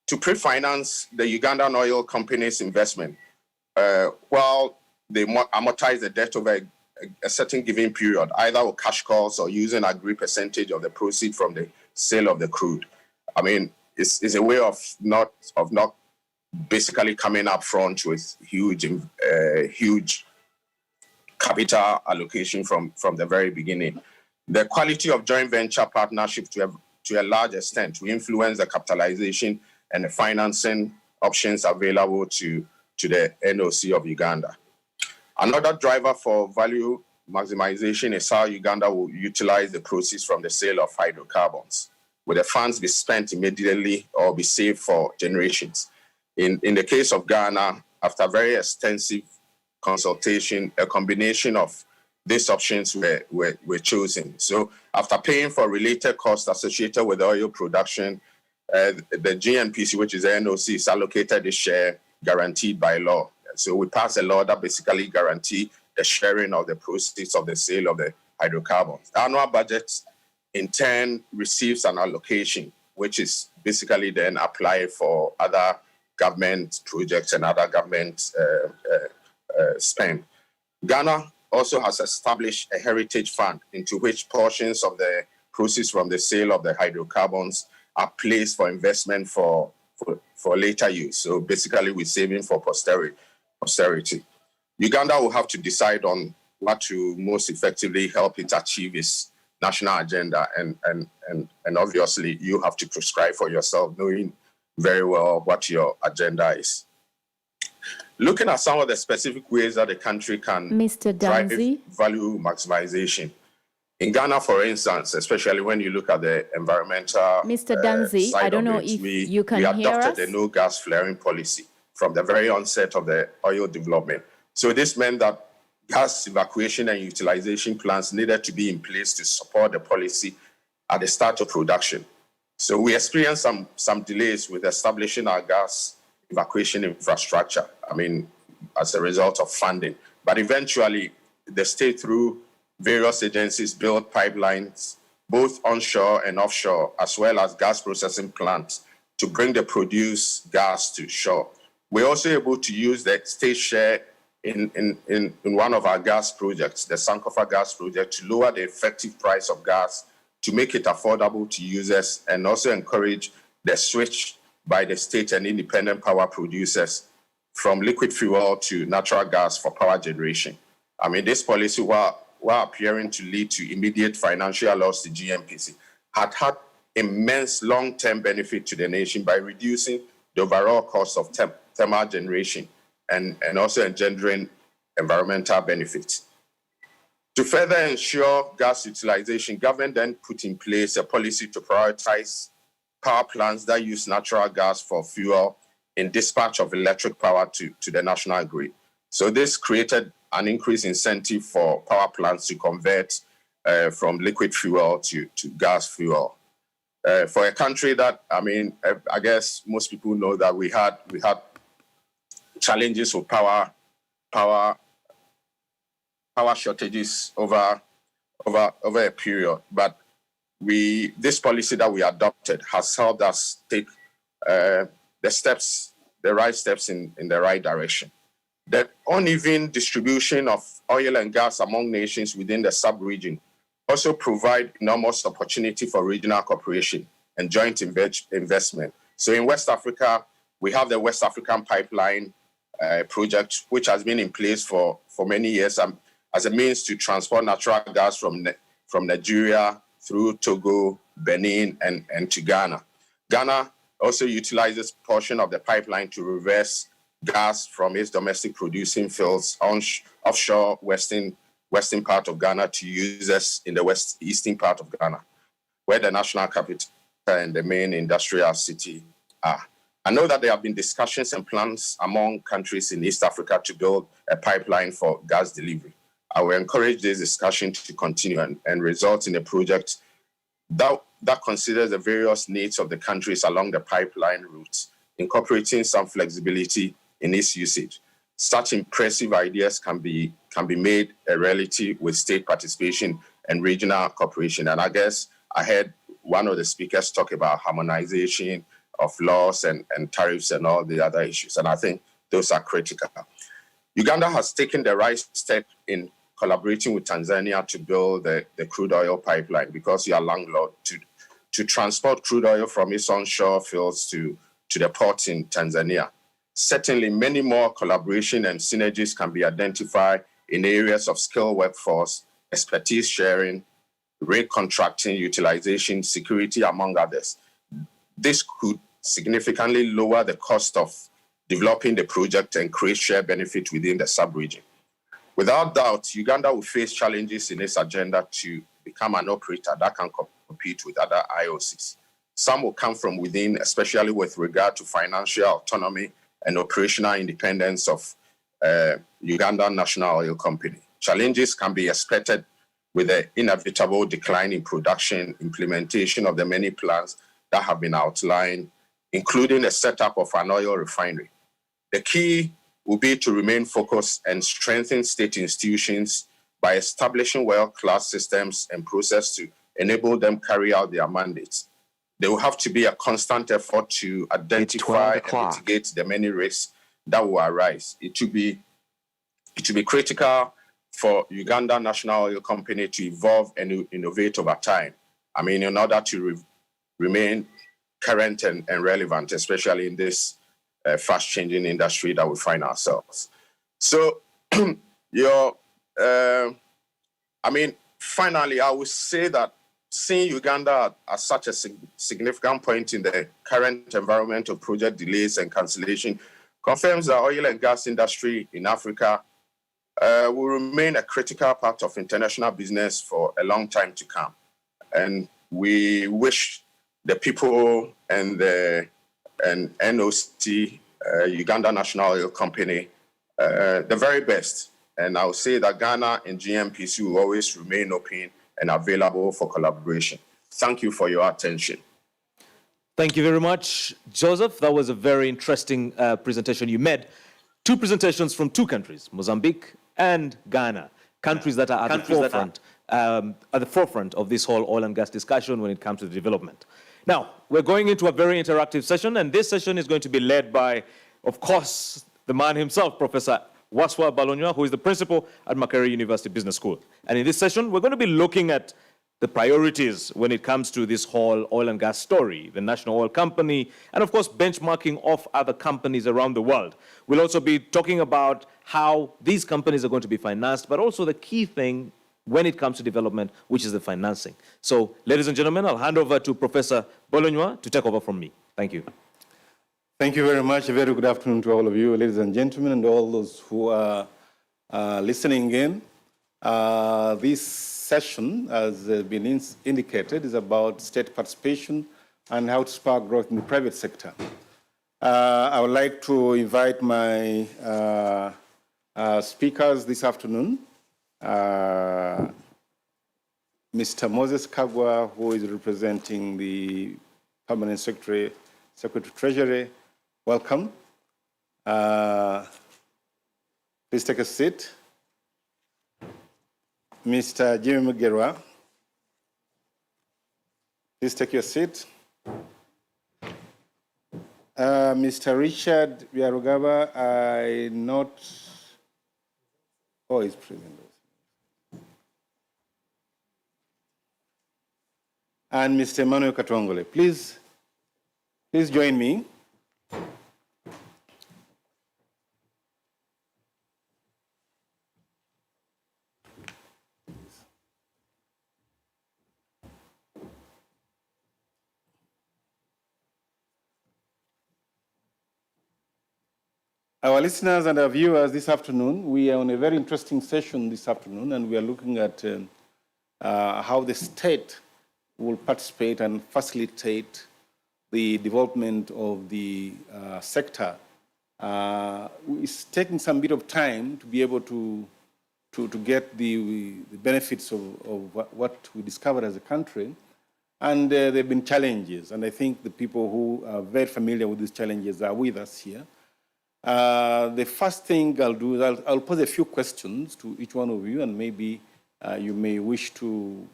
to pre-finance the Ugandan oil company's investment while they amortize the debt over a certain given period, either with cash calls or using agreed percentage of the proceeds from the sale of the crude. I mean, it's a way of not basically coming up front with huge capital allocation from the very beginning. The quality of joint venture partnership to a large extent to influence the capitalization and the financing options available to the NOC of Uganda. Another driver for value maximization is how Uganda will utilize the proceeds from the sale of hydrocarbons. Will the funds be spent immediately or be saved for generations? In the case of Ghana, after very extensive consultation, a combination of these options were chosen. So after paying for related costs associated with oil production, the GNPC, which is the NOC, is allocated a share guaranteed by law. So we passed a law that basically guarantees the sharing of the proceeds of the sale of the hydrocarbons. The annual budget, in turn, receives an allocation, which is basically then applied for other government projects and other government spend. Ghana also has established a heritage fund into which portions of the proceeds from the sale of the hydrocarbons are placed for investment for later use. So basically, we're saving for posterity. Uganda will have to decide on what to most effectively help it achieve its national agenda, and obviously, you have to prescribe for yourself, knowing very well what your agenda is. Looking at some of the specific ways that the country can drive value maximization. In Ghana, for instance, especially when you look at the environmental Mr. Danzi, side I don't know of it, if you can hear us. We adopted the no gas flaring policy from the very onset of the oil development. So this meant that gas evacuation and utilization plans needed to be in place to support the policy at the start of production. So we experienced some delays with establishing our gas evacuation infrastructure, I mean, as a result of funding. But eventually, the state, through various agencies, built pipelines, both onshore and offshore, as well as gas processing plants, to bring the produced gas to shore. We're also able to use the state share in one of our gas projects, the Sankofa gas project, to lower the effective price of gas, to make it affordable to users, and also encourage the switch by the state and independent power producers from liquid fuel to natural gas for power generation. I mean, this policy, while appearing to lead to immediate financial loss to GNPC, had immense long-term benefit to the nation by reducing the overall cost of thermal generation and also engendering environmental benefits. To further ensure gas utilization, government then put in place a policy to prioritize power plants that use natural gas for fuel in dispatch of electric power to the national grid. So this created an increased incentive for power plants to convert from liquid fuel to gas fuel. For a country that, I mean, I guess most people know that we had challenges with power shortages over a period, but this policy that we adopted has helped us take the right steps in the right direction. The uneven distribution of oil and gas among nations within the sub-region also provide enormous opportunity for regional cooperation. and joint investment. So in West Africa, we have the West African Pipeline project, which has been in place for many years as a means to transport natural gas from Nigeria through Togo, Benin, and to Ghana. Ghana also utilizes portion of the pipeline to reverse gas from its domestic producing fields offshore western part of Ghana to users in the eastern part of Ghana, where the national capital and the main industrial city are. I know that there have been discussions and plans among countries in East Africa to build a pipeline for gas delivery. I will encourage this discussion to continue and result in a project that considers the various needs of the countries along the pipeline routes, incorporating some flexibility in its usage. Such impressive ideas can be made a reality with state participation and regional cooperation. And I guess I heard one of the speakers talk about harmonization of laws and tariffs and all the other issues. And I think those are critical. Uganda has taken the right step in collaborating with Tanzania to build the crude oil pipeline because you are landlocked to transport crude oil from its onshore fields to the port in Tanzania. Certainly, many more collaboration and synergies can be identified in areas of skilled workforce, expertise sharing, rate contracting, utilization, security, among others. This could significantly lower the cost of developing the project and create shared benefit within the sub-region. Without doubt, Uganda will face challenges in its agenda to become an operator that can compete with other IOCs. Some will come from within, especially with regard to financial autonomy and operational independence of Uganda National Oil Company. Challenges can be expected with the inevitable decline in production, implementation of the many plans that have been outlined, including the setup of an oil refinery. The key will be to remain focused and strengthen state institutions by establishing world-class systems and processes to enable them carry out their mandates. There will have to be a constant effort to identify and mitigate the many risks that will arise. It will be critical for Uganda National Oil Company to evolve and innovate over time. I mean, in order to remain current and relevant, especially in this fast-changing industry that we find ourselves. So, finally, I would say that seeing Uganda at such a significant point in the current environment of project delays and cancellation confirms the oil and gas industry in Africa will remain a critical part of international business for a long time to come. And we wish the people and NOC, Uganda National Oil Company, the very best. And I will say that Ghana and GNPC will always remain open and available for collaboration. Thank you for your attention. Thank you very much, Joseph. That was a very interesting presentation you made. Two presentations from two countries, Mozambique and Ghana, countries that are at the forefront of this whole oil and gas discussion when it comes to development. Now, we're going into a very interactive session, and this session is going to be led by, of course, the man himself, Professor Waswa Balonywa, who is the principal at Makerere University Business School. And in this session, we're going to be looking at the priorities when it comes to this whole oil and gas story, the National Oil Company, and of course, benchmarking of other companies around the world. We'll also be talking about how these companies are going to be financed, but also the key thing when it comes to development, which is the financing. So, ladies and gentlemen, I'll hand over to Professor Balonywa to take over from me. Thank you. Thank you very much. A very good afternoon to all of you, ladies and gentlemen, and all those who are listening in. This session, as has been indicated, is about state participation and how to spark growth in the private sector. I would like to invite my speakers this afternoon, Mr. Moses Kagwa, who is representing the Permanent Secretary Treasury. Welcome. Please take a seat. Mr. Jimmy Mugerwa, please take your seat. Mr. Richard Byarugaba, he's present. and Mr. Emmanuel Katongole. Please join me. Our listeners and our viewers this afternoon, we are on a very interesting session this afternoon, and we are looking at how the state will participate and facilitate the development of the sector. It's taking some bit of time to be able to get the benefits of what we discovered as a country. And there have been challenges, and I think the people who are very familiar with these challenges are with us here. The first thing I'll do is I'll pose a few questions to each one of you, and maybe you may wish to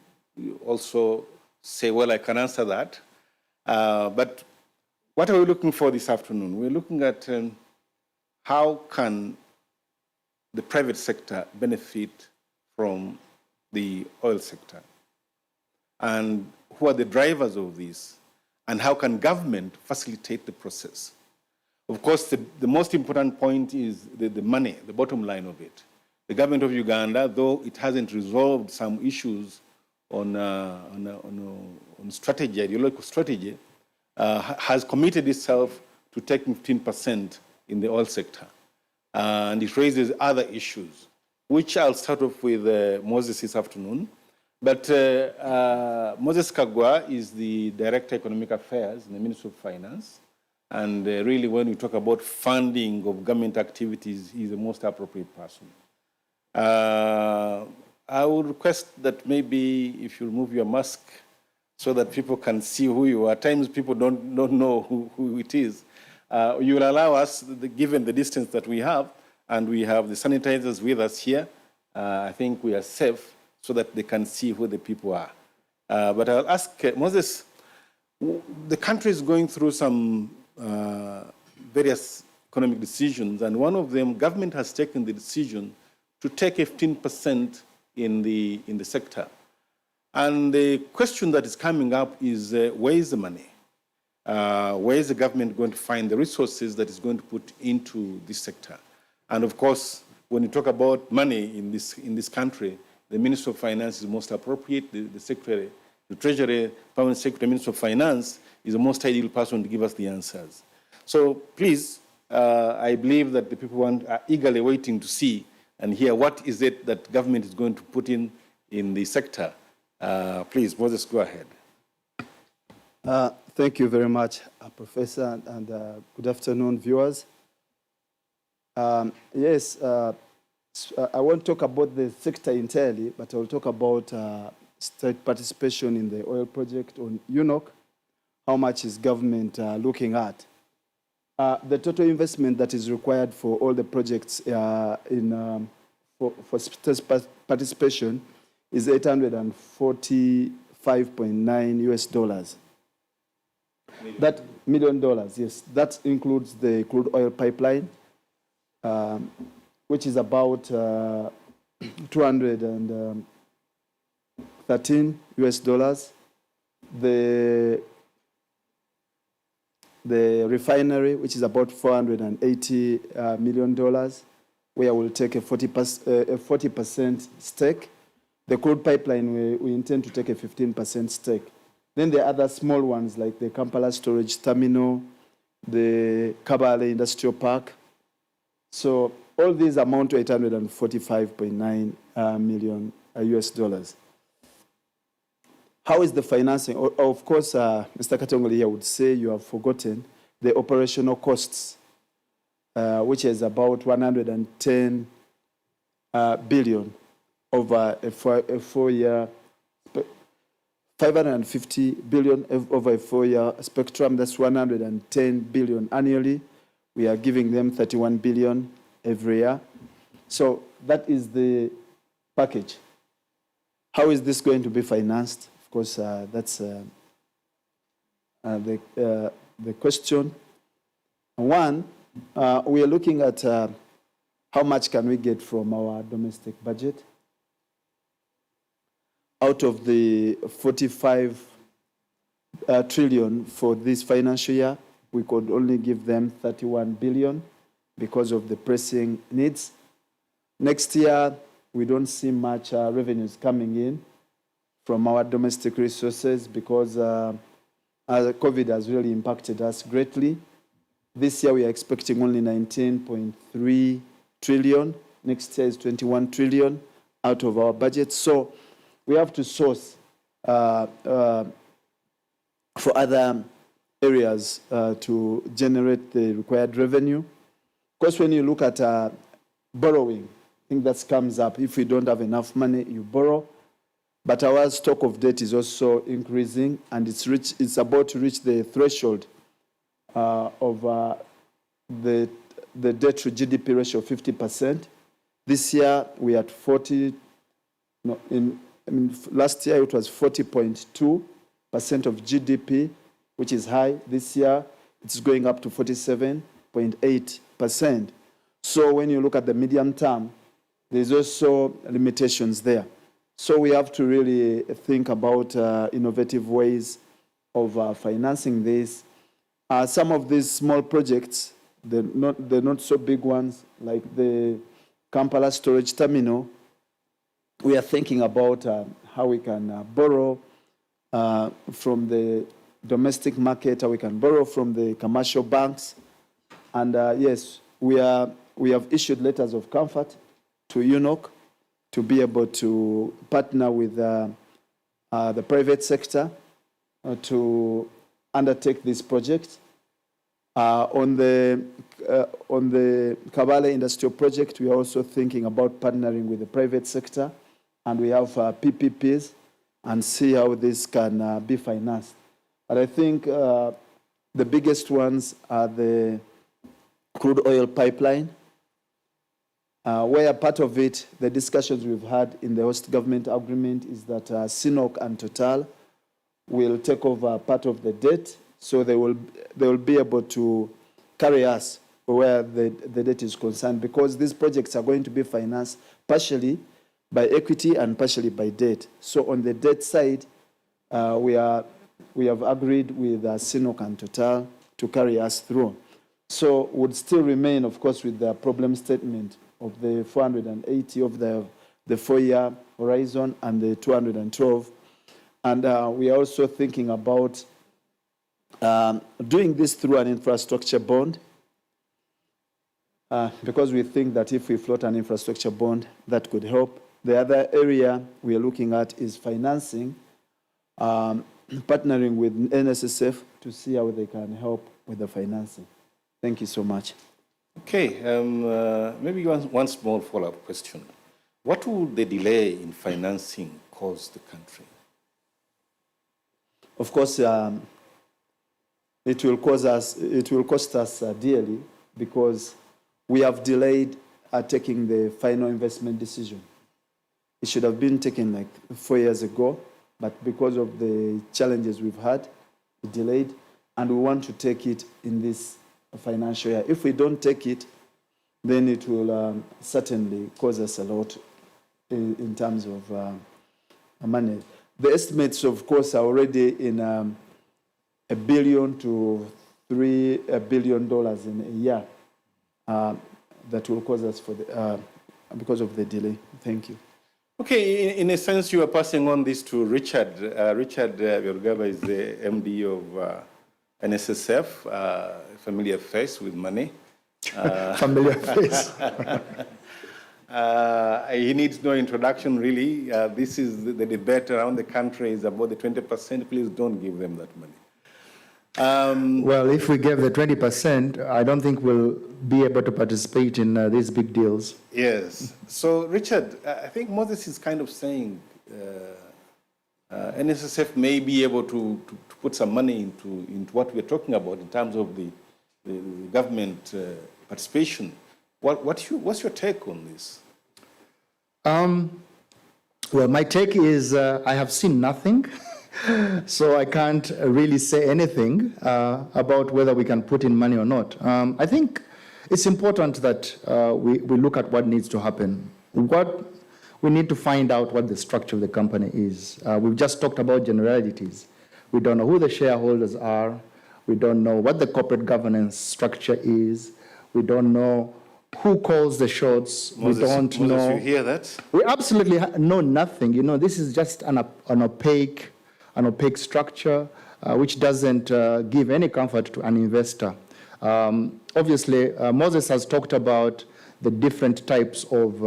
also say, well, I can answer that. But what are we looking for this afternoon? We're looking at how can the private sector benefit from the oil sector? And who are the drivers of this? And how can government facilitate the process? Of course, the most important point is the money, the bottom line of it. The government of Uganda, though it hasn't resolved some issues on strategy, ideological strategy, has committed itself to taking 15% in the oil sector. And it raises other issues, which I'll start off with Moses this afternoon. But Moses Kagwa is the Director of Economic Affairs in the Ministry of Finance. And really, when we talk about funding of government activities, he's the most appropriate person. I would request that maybe if you remove your mask so that people can see who you are. At times, people don't know who it is. You will allow us, given the distance that we have, and we have the sanitizers with us here, I think we are safe so that they can see who the people are. But I'll ask Moses, the country is going through some various economic decisions, and one of them, government has taken the decision to take 15% in the sector. And the question that is coming up is, where is the money? Where is the government going to find the resources that is going to put into this sector? And of course, when you talk about money in this country, the Minister of Finance is most appropriate. The Secretary, the Treasury, Permanent Secretary, Minister of Finance is the most ideal person to give us the answers. So please, I believe that the people are eagerly waiting to see and hear what is it that government is going to put in the sector. Please, Moses, go ahead. Thank you very much, Professor, and good afternoon, viewers. Yes, I won't talk about the sector entirely, but I'll talk about state participation in the oil project on UNOC. How much is government looking at? The total investment that is required for all the projects for state participation is $845.9 US. That $1 million, yes. That includes the crude oil pipeline, which is about 213 US dollars. The refinery, which is about $480 million, where we'll take a 40% stake. The crude pipeline, we intend to take a 15% stake. Then there are other small ones like the Kampala Storage Terminal, the Kabale Industrial Park. So all these amount to $845.9 million US dollars. How is the financing? Of course, Mr. Katongole here would say you have forgotten the operational costs, which is about 110 billion over a 4-year, 550 billion over a 4-year spectrum. That's 110 billion annually. We are giving them 31 billion every year. So that is the package. How is this going to be financed? Of course, that's the question. One, we are looking at how much can we get from our domestic budget. Out of the 45 trillion for this financial year. We could only give them 31 billion because of the pressing needs. Next year, we don't see much revenues coming in from our domestic resources because COVID has really impacted us greatly. This year, we are expecting only 19.3 trillion. Next year is 21 trillion out of our budget. So we have to source for other areas to generate the required revenue. Of course, when you look at borrowing, I think that comes up. If we don't have enough money, you borrow. But our stock of debt is also increasing, and it's about to reach the threshold of the debt to GDP ratio of 50%. This year, we are at 40. Last year, it was 40.2% of GDP, which is high. This year, it's going up to 47.8%. So when you look at the medium term, there's also limitations there. So we have to really think about innovative ways of financing this. Some of these small projects, the not so big ones, like the Kampala storage terminal, we are thinking about how we can borrow from the domestic market, how we can borrow from the commercial banks. And yes, we have issued letters of comfort to UNOC to be able to partner with the private sector to undertake this project. On the Kabale Industrial Project, we are also thinking about partnering with the private sector, and we have PPPs and see how this can be financed. But I think the biggest ones are the crude oil pipeline, where part of it, the discussions we've had in the host government agreement is that CNOOC and Total will take over part of the debt, so they will be able to carry us where the debt is concerned, because these projects are going to be financed partially by equity and partially by debt. So on the debt side, we have agreed with CNOOC and Total to carry us through. So would still remain, of course, with the problem statement of the 480 of the 4-year horizon and the 212. And we are also thinking about doing this through an infrastructure bond, because we think that if we float an infrastructure bond, that could help. The other area we are looking at is financing, partnering with NSSF to see how they can help with the financing. Thank you so much. Okay, maybe one small follow-up question. What will the delay in financing cost the country? Of course, it will cost us dearly, because we have delayed taking the final investment decision. It should have been taken like 4 years ago, but because of the challenges we've had, it delayed, and we want to take it in this financial year. If we don't take it, then it will certainly cause us a lot in terms of money. The estimates, of course, are already in $1 billion to $3 billion in a year that will cause us because of the delay. Thank you. Okay, in a sense, you are passing on this to Richard. Richard Biorgaba is the MD of NSSF, familiar face with money. Familiar face. He needs no introduction, really. This is the debate around the country is about the 20%. Please don't give them that money. Well, if we gave the 20%, I don't think we'll be able to participate in these big deals. Yes. So, Richard, I think Moses is kind of saying NSSF may be able to put some money into what we're talking about in terms of the government participation. What's your take on this? Well, my take is I have seen nothing. So I can't really say anything about whether we can put in money or not. I think it's important that we look at what needs to happen. We need to find out what the structure of the company is. We've just talked about generalities, We don't know who the shareholders are. We don't know what the corporate governance structure is. We don't know who calls the shots. Moses, we don't know. You hear that? We absolutely know nothing. You know, this is just an opaque structure which doesn't give any comfort to an investor. Obviously, Moses has talked about the different types of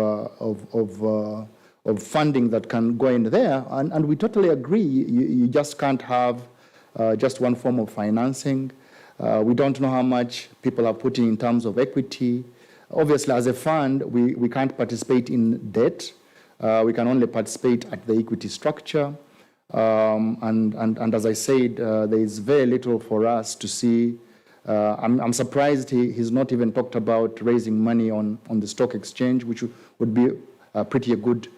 funding that can go in there, and we totally agree. You just can't have just one form of financing. We don't know how much people are putting in terms of equity. Obviously, as a fund, we can't participate in debt. We can only participate at the equity structure. And as I said, there is very little for us to see. I'm surprised he's not even talked about raising money on the stock exchange, which would be a good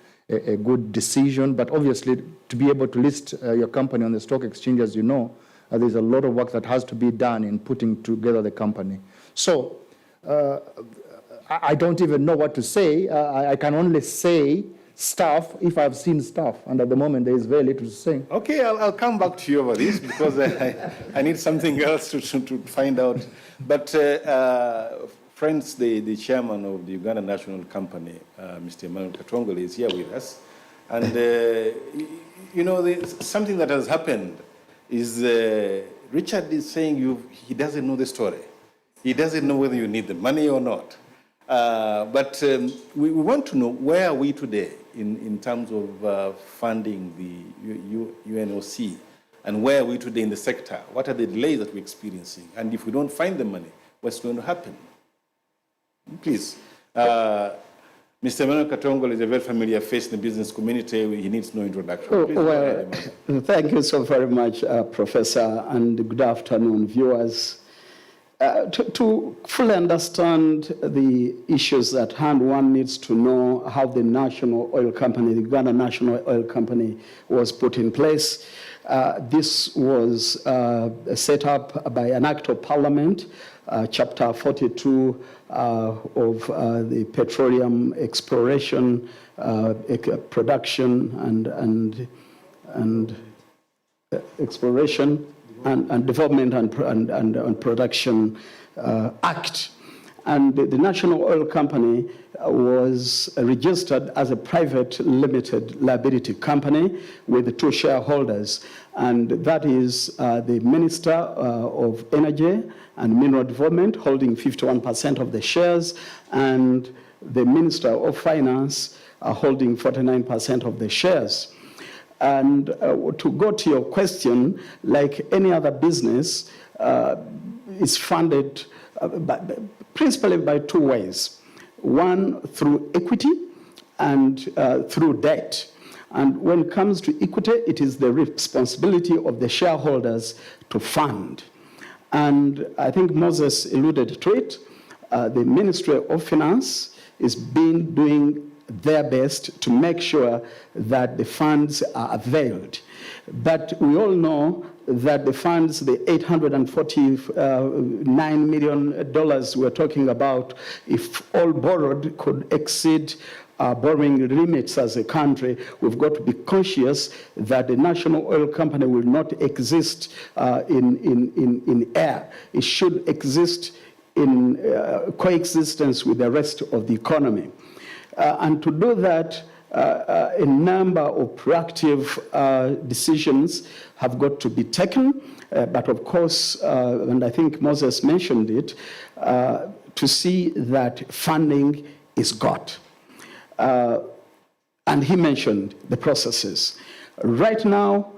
decision. But obviously, to be able to list your company on the stock exchange, as you know, there's a lot of work that has to be done in putting together the company. So I don't even know what to say. I can only say stuff if I've seen stuff, and at the moment there is very little to say. Okay, I'll come back to you over this because I need something else to find out. But friends, the chairman of the Uganda National Company, Mr. Emmanuel Katongole, is here with us. And, you know, something that has happened is Richard is saying he doesn't know the story. He doesn't know whether you need the money or not. But we want to know, where are we today in terms of funding the UNOC, and where are we today in the sector? What are the delays that we're experiencing? And if we don't find the money, what's going to happen? Please. Mr. Emmanuel Katongole is a very familiar face in the business community. He needs no introduction. Please, well, thank you so very much, Professor, and good afternoon, viewers. To fully understand the issues at hand, one needs to know how the national oil company, the Uganda National Oil Company, was put in place. This was set up by an act of parliament, chapter 42 of the Petroleum exploration, production and exploration and Development and Production Act. And the National Oil Company was registered as a private limited liability company with 2 shareholders. And that is the Minister of Energy and Mineral Development holding 51% of the shares, and the Minister of Finance holding 49% of the shares. And to go to your question, like any other business, is funded principally by 2 ways. One, through equity, and through debt. And when it comes to equity, it is the responsibility of the shareholders to fund. And I think Moses alluded to it. The Ministry of Finance is doing their best to make sure that the funds are availed. But we all know that the funds, the $849 million we're talking about, if all borrowed, could exceed borrowing limits as a country. We've got to be conscious that the National Oil Company will not exist in air. It should exist in coexistence with the rest of the economy. And to do that, a number of proactive decisions have got to be taken. But of course, and I think Moses mentioned it, to see that funding is got. And he mentioned the processes. Right now,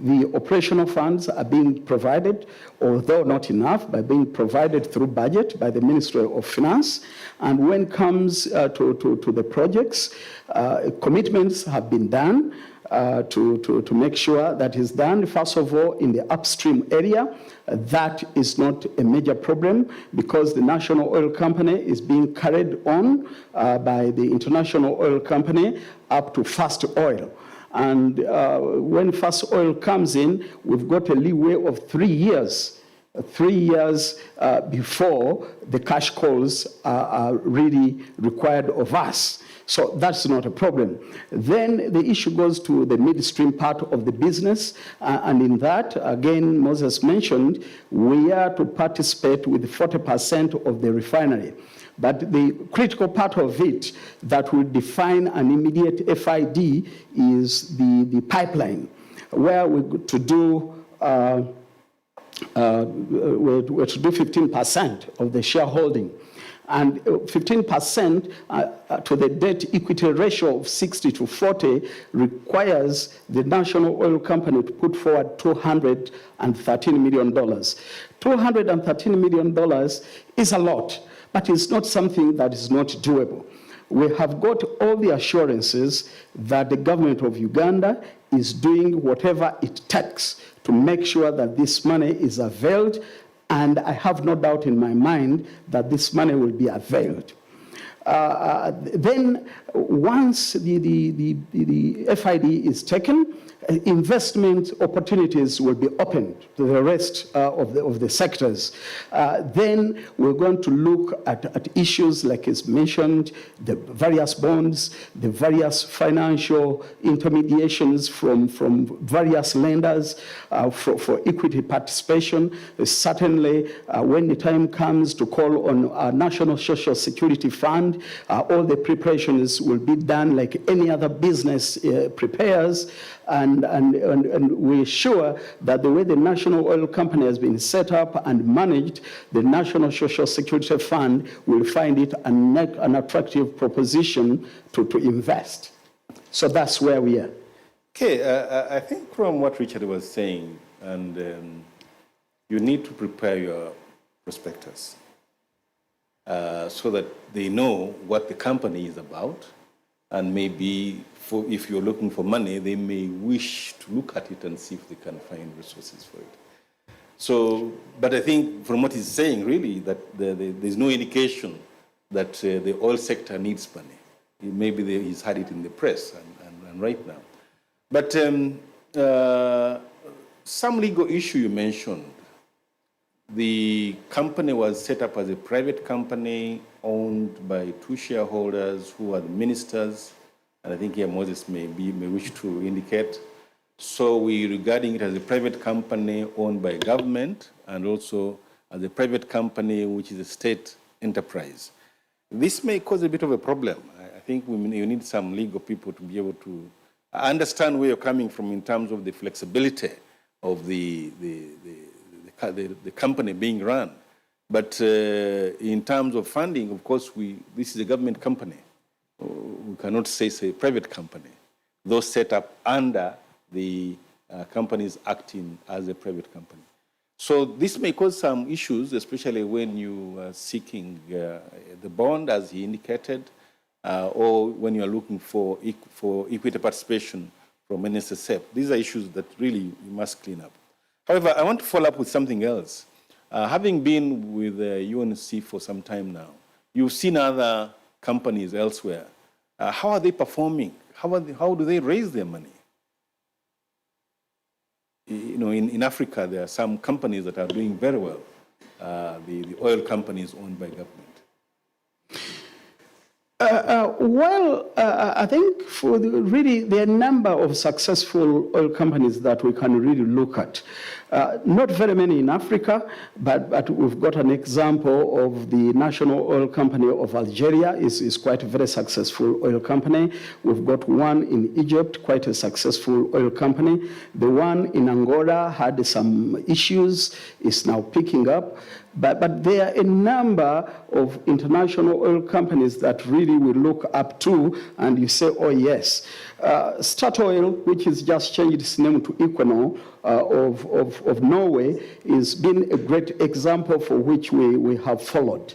the operational funds are being provided, although not enough, but being provided through budget by the Ministry of Finance. And when it comes to the projects, commitments have been done to make sure that is done. First of all, in the upstream area, that is not a major problem because the National Oil Company is being carried on by the International Oil Company up to First Oil. And when First Oil comes in, we've got a leeway of 3 years. 3 years before the cash calls are really required of us. So that's not a problem. Then the issue goes to the midstream part of the business. And in that, again, Moses mentioned, we are to participate with 40% of the refinery. But the critical part of it that will define an immediate FID is the pipeline, where we're to do 15% of the shareholding. And 15% to the debt equity ratio of 60-40 requires the national oil company to put forward $213 million. $213 million is a lot, but it's not something that is not doable. We have got all the assurances that the government of Uganda is doing whatever it takes to make sure that this money is availed, and I have no doubt in my mind that this money will be availed. Then, once the FID is taken, investment opportunities will be opened to the rest of the sectors. Then we're going to look at issues like is mentioned, the various bonds, the various financial intermediations from various lenders for equity participation. Certainly, when the time comes to call on our National Social Security Fund, all the preparations will be done like any other business prepares. And we're sure that the way the National Oil Company has been set up and managed, the National Social Security Fund will find it an attractive proposition to invest. So that's where we are. Okay, I think from what Richard was saying, and you need to prepare your prospectus so that they know what the company is about, and maybe if you're looking for money, they may wish to look at it and see if they can find resources for it. So, but I think from what he's saying, really, that there's no indication that the oil sector needs money. Maybe he's had it in the press and right now. But some legal issue you mentioned. The company was set up as a private company owned by two shareholders who are the ministers, and I think here Moses may wish to indicate. So we're regarding it as a private company owned by government and also as a private company which is a state enterprise. This may cause a bit of a problem. I think you need some legal people to be able to understand where you're coming from in terms of the flexibility of the company being run. But in terms of funding, of course, this is a government company. We cannot say it's a private company. Those set up under the companies acting as a private company. So this may cause some issues, especially when you are seeking the bond, as he indicated, or when you are looking for equity participation from NSSF. These are issues that really you must clean up. However, I want to follow up with something else. Having been with UNC for some time now, you've seen other companies elsewhere. How are they performing? How do they raise their money? You know, in Africa, there are some companies that are doing very well. The oil companies owned by government. I think really there are a number of successful oil companies that we can really look at. Not very many in Africa, but we've got an example of the National Oil Company of Algeria is quite a very successful oil company. We've got one in Egypt, quite a successful oil company. The one in Angola had some issues, is now picking up. But there are a number of international oil companies that really we look up to, and you say, oh yes. Statoil, which has just changed its name to Ekinu of Norway, has been a great example for which we have followed.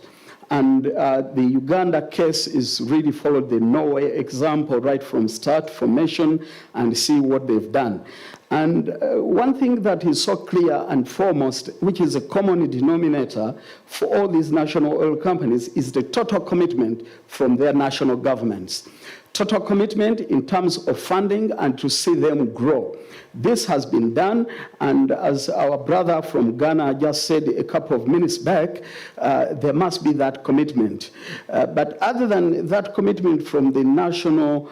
And the Uganda case is really followed the Norway example right from start, formation, and see what they've done. And one thing that is so clear and foremost, which is a common denominator for all these national oil companies, is the total commitment from their national governments total commitment in terms of funding and to see them grow. This has been done, and as our brother from Ghana just said a couple of minutes back, there must be that commitment. But other than that commitment from the national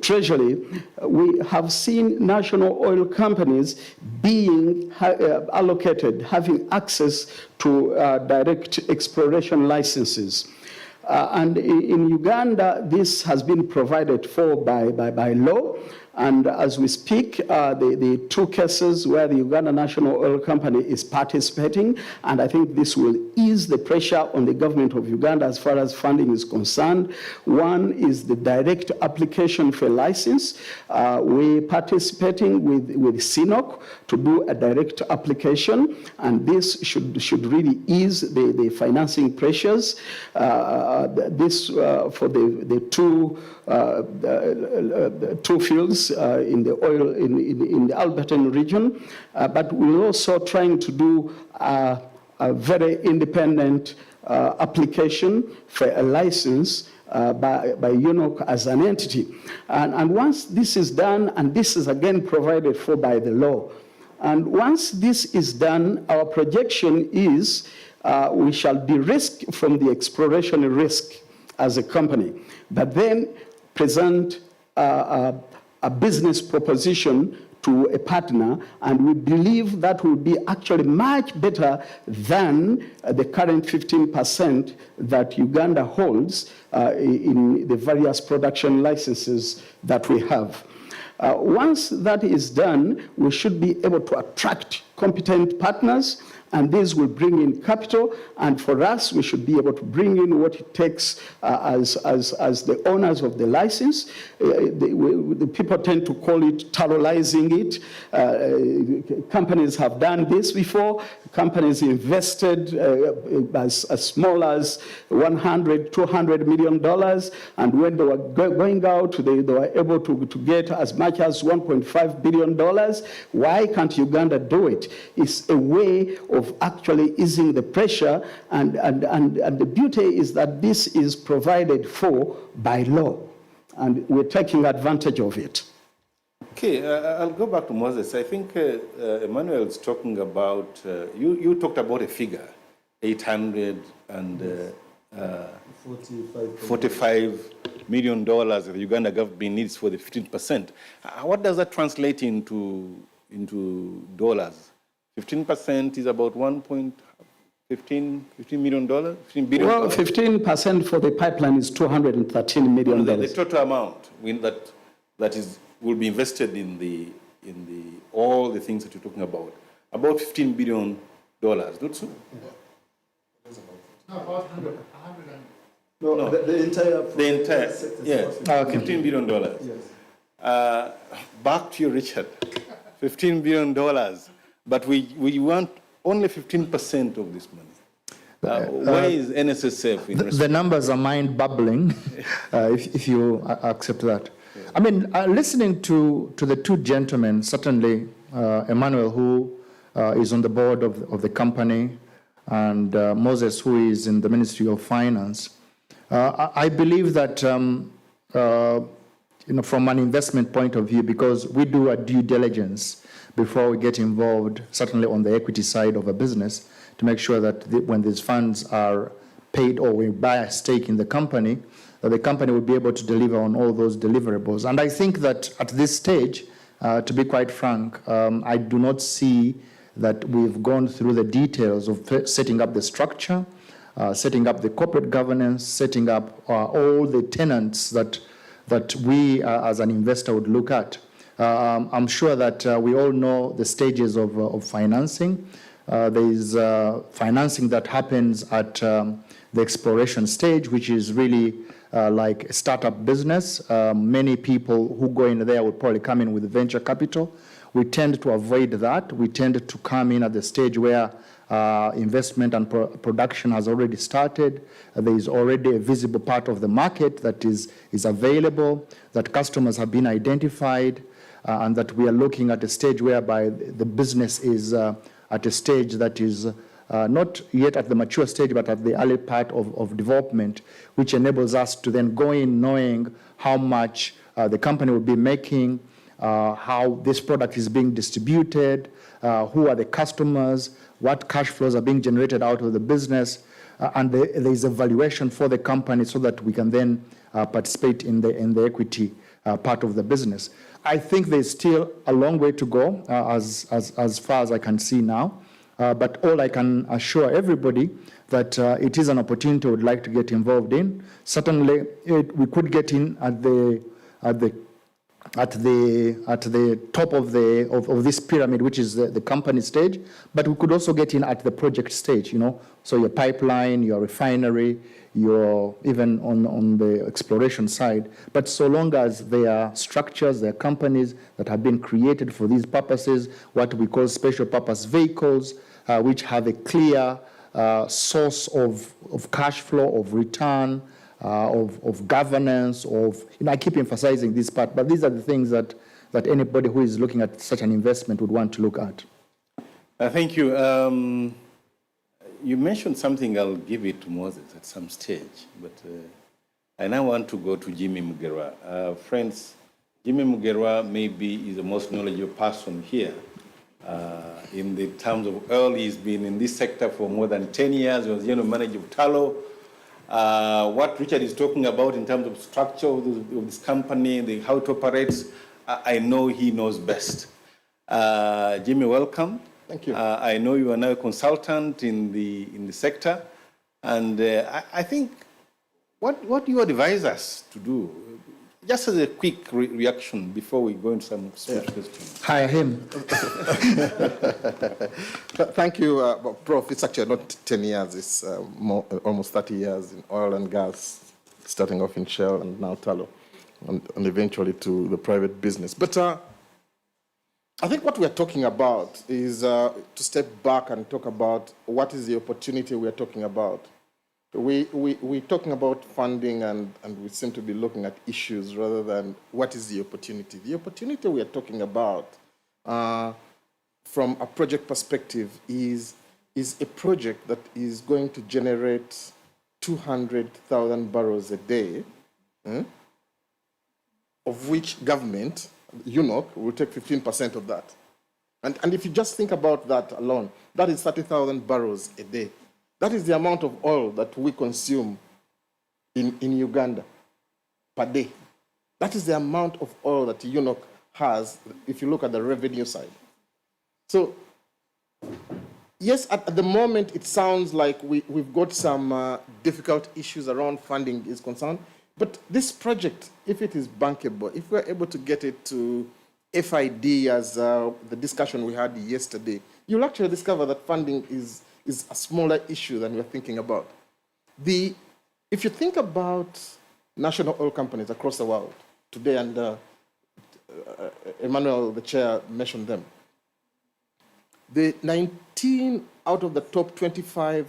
treasury, we have seen national oil companies being allocated, having access to direct exploration licenses. And in Uganda, this has been provided for by law. And as we speak, the two cases where the Uganda National Oil Company is participating, and I think this will ease the pressure on the government of Uganda as far as funding is concerned. One is the direct application for a license. We're participating with CNOC to do a direct application, and this should really ease the financing pressures. This for the two fields in the oil in the Albertine region, but we're also trying to do a very independent application for a license by UNOC as an entity. And once this is done, and this is again provided for by the law, and once this is done, our projection is we shall de-risk from the exploration risk as a company, but then present a business proposition to a partner, and we believe that will be actually much better than the current 15% that Uganda holds in the various production licenses that we have. Once that is done, we should be able to attract competent partners, and these will bring in capital, and for us, we should be able to bring in what it takes as the owners of the license. The people tend to call it terrorizing it. Companies have done this before. Companies invested as small as $100, $200 million, and when they were going out, they were able to get as much as $1.5 billion. Why can't Uganda do it? It's a way of actually easing the pressure, and the beauty is that this is provided for by law, and we're taking advantage of it. Okay, I'll go back to Moses. I think Emmanuel is talking about, you talked about a figure, 845 million dollars the Uganda government needs for the 15%. What does that translate into dollars? 15% is about $15 million, $15 billion. Well, 15% for the pipeline is $213 million. The total amount that will be invested in all the things that you're talking about $15 billion, not so? No, about 100. No, the entire sector. Yes, $15 billion. Yes. Back to you, Richard. $15 billion, but we want only 15% of this money. Why is NSSF in the numbers are mind-boggling, if you accept that. Yeah. I mean, listening to the two gentlemen, certainly Emmanuel, who is on the board of the company, and Moses, who is in the Ministry of Finance, I believe that from an investment point of view, because we do a due diligence before we get involved, certainly on the equity side of a business, to make sure that when these funds are paid or we buy a stake in the company, that the company will be able to deliver on all those deliverables. And I think that at this stage, to be quite frank, I do not see that we've gone through the details of setting up the structure, setting up the corporate governance, setting up all the tenants that we as an investor would look at. I'm sure that we all know the stages of financing. There is financing that happens at the exploration stage, which is really like a startup business. Many people who go in there will probably come in with venture capital. We tend to avoid that. We tend to come in at the stage where investment and production has already started. There is already a visible part of the market that is available, that customers have been identified, and that we are looking at a stage whereby the business is at a stage that is not yet at the mature stage, but at the early part of development, which enables us to then go in knowing how much the company will be making, how this product is being distributed, who are the customers, what cash flows are being generated out of the business, and there is a valuation for the company so that we can then participate in the equity part of the business. I think there's still a long way to go as far as I can see now, but all I can assure everybody that it is an opportunity I would like to get involved in. Certainly, we could get in at the top of this pyramid, which is the company stage, but we could also get in at the project stage, so your pipeline, your refinery, your even on the exploration side. But so long as there are structures, there are companies that have been created for these purposes, what we call special purpose vehicles, which have a clear source of cash flow, of return, of governance, I keep emphasizing this part, but these are the things that anybody who is looking at such an investment would want to look at. Thank you. You mentioned something, I'll give it to Moses at some stage, but I now want to go to Jimmy Mugerwa. Friends, Jimmy Mugerwa maybe is the most knowledgeable person here. In the terms of oil, he's been in this sector for more than 10 years. He was general manager of Tullow. What Richard is talking about in terms of structure of this company, how it operates, I know he knows best. Jimmy, welcome. Thank you. I know you are now a consultant in the sector, and I think what do you advise us to do? Just as a quick reaction before we go into some questions. Hire him. Thank you, Prof. It's actually not 10 years, it's almost 30 years in oil and gas, starting off in Shell and now Tullow, and eventually to the private business. But I think what we're talking about is to step back and talk about what is the opportunity we're talking about. We're talking about funding and we seem to be looking at issues rather than what is the opportunity. The opportunity we are talking about from a project perspective is a project that is going to generate 200,000 barrels a day, of which government, UNOC, will take 15% of that. And if you just think about that alone, that is 30,000 barrels a day. That is the amount of oil that we consume in Uganda per day. That is the amount of oil that UNOC has if you look at the revenue side. So, yes, at the moment it sounds like we've got some difficult issues around funding is concerned, but this project, if it is bankable, if we're able to get it to FID as the discussion we had yesterday, you'll actually discover that funding is a smaller issue than we're thinking about. If you think about national oil companies across the world today, and Emmanuel, the chair, mentioned them, the 19 out of the top 25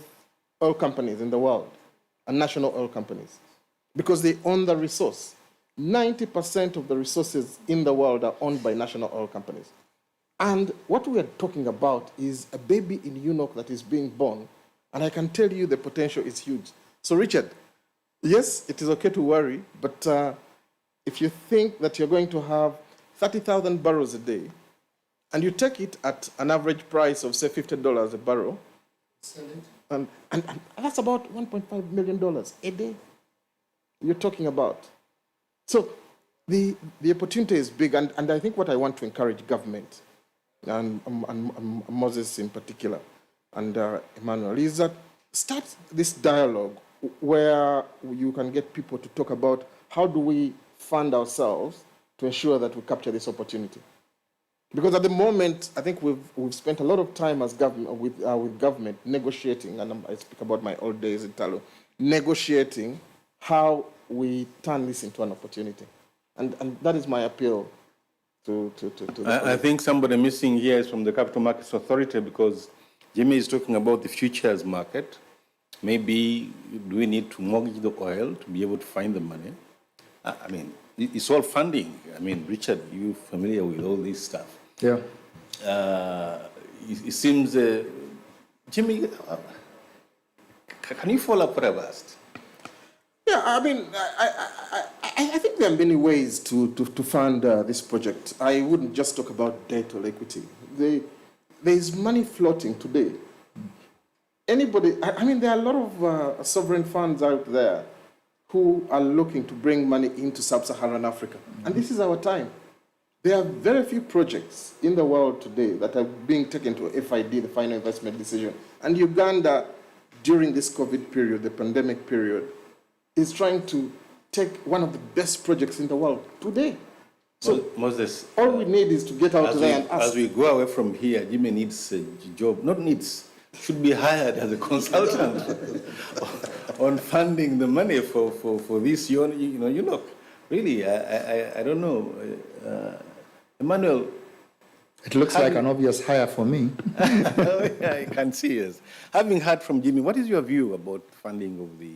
oil companies in the world are national oil companies because they own the resource. 90% of the resources in the world are owned by national oil companies. And what we are talking about is a baby in UNOC that is being born, and I can tell you the potential is huge. So Richard, yes, it is okay to worry, but if you think that you're going to have 30,000 barrels a day, and you take it at an average price of, say, $50 a barrel, and that's about $1.5 million a day you're talking about. So the opportunity is big, and I think what I want to encourage government, and Moses in particular, and Emmanuel, is that start this dialogue where you can get people to talk about how do we fund ourselves to ensure that we capture this opportunity. Because at the moment, I think we've spent a lot of time as government with government negotiating, and I speak about my old days in Tullow, negotiating how we turn this into an opportunity. And that is my appeal to I think somebody missing here is from the Capital Markets Authority, because Jimmy is talking about the futures market. Maybe do we need to mortgage the oil to be able to find the money? I mean, it's all funding. I mean, Richard, you're familiar with all this stuff. Yeah. It seems Jimmy, can you follow up what I've asked? Yeah, I mean, I think there are many ways to fund this project. I wouldn't just talk about debt or equity. There is money floating today. Anybody, I mean, there are a lot of sovereign funds out there who are looking to bring money into sub-Saharan Africa. And this is our time. There are very few projects in the world today that are being taken to FID, the final investment decision. And Uganda, during this COVID period, the pandemic period, is trying to take one of the best projects in the world today. So Moses, all we need is to get out there and ask. As we go away from here, Jimmy needs a job, not needs, should be hired as a consultant on funding the money for this. You know, really, I don't know. Emmanuel. It looks like an obvious hire for me. I can see, yes. Having heard from Jimmy, what is your view about funding of the...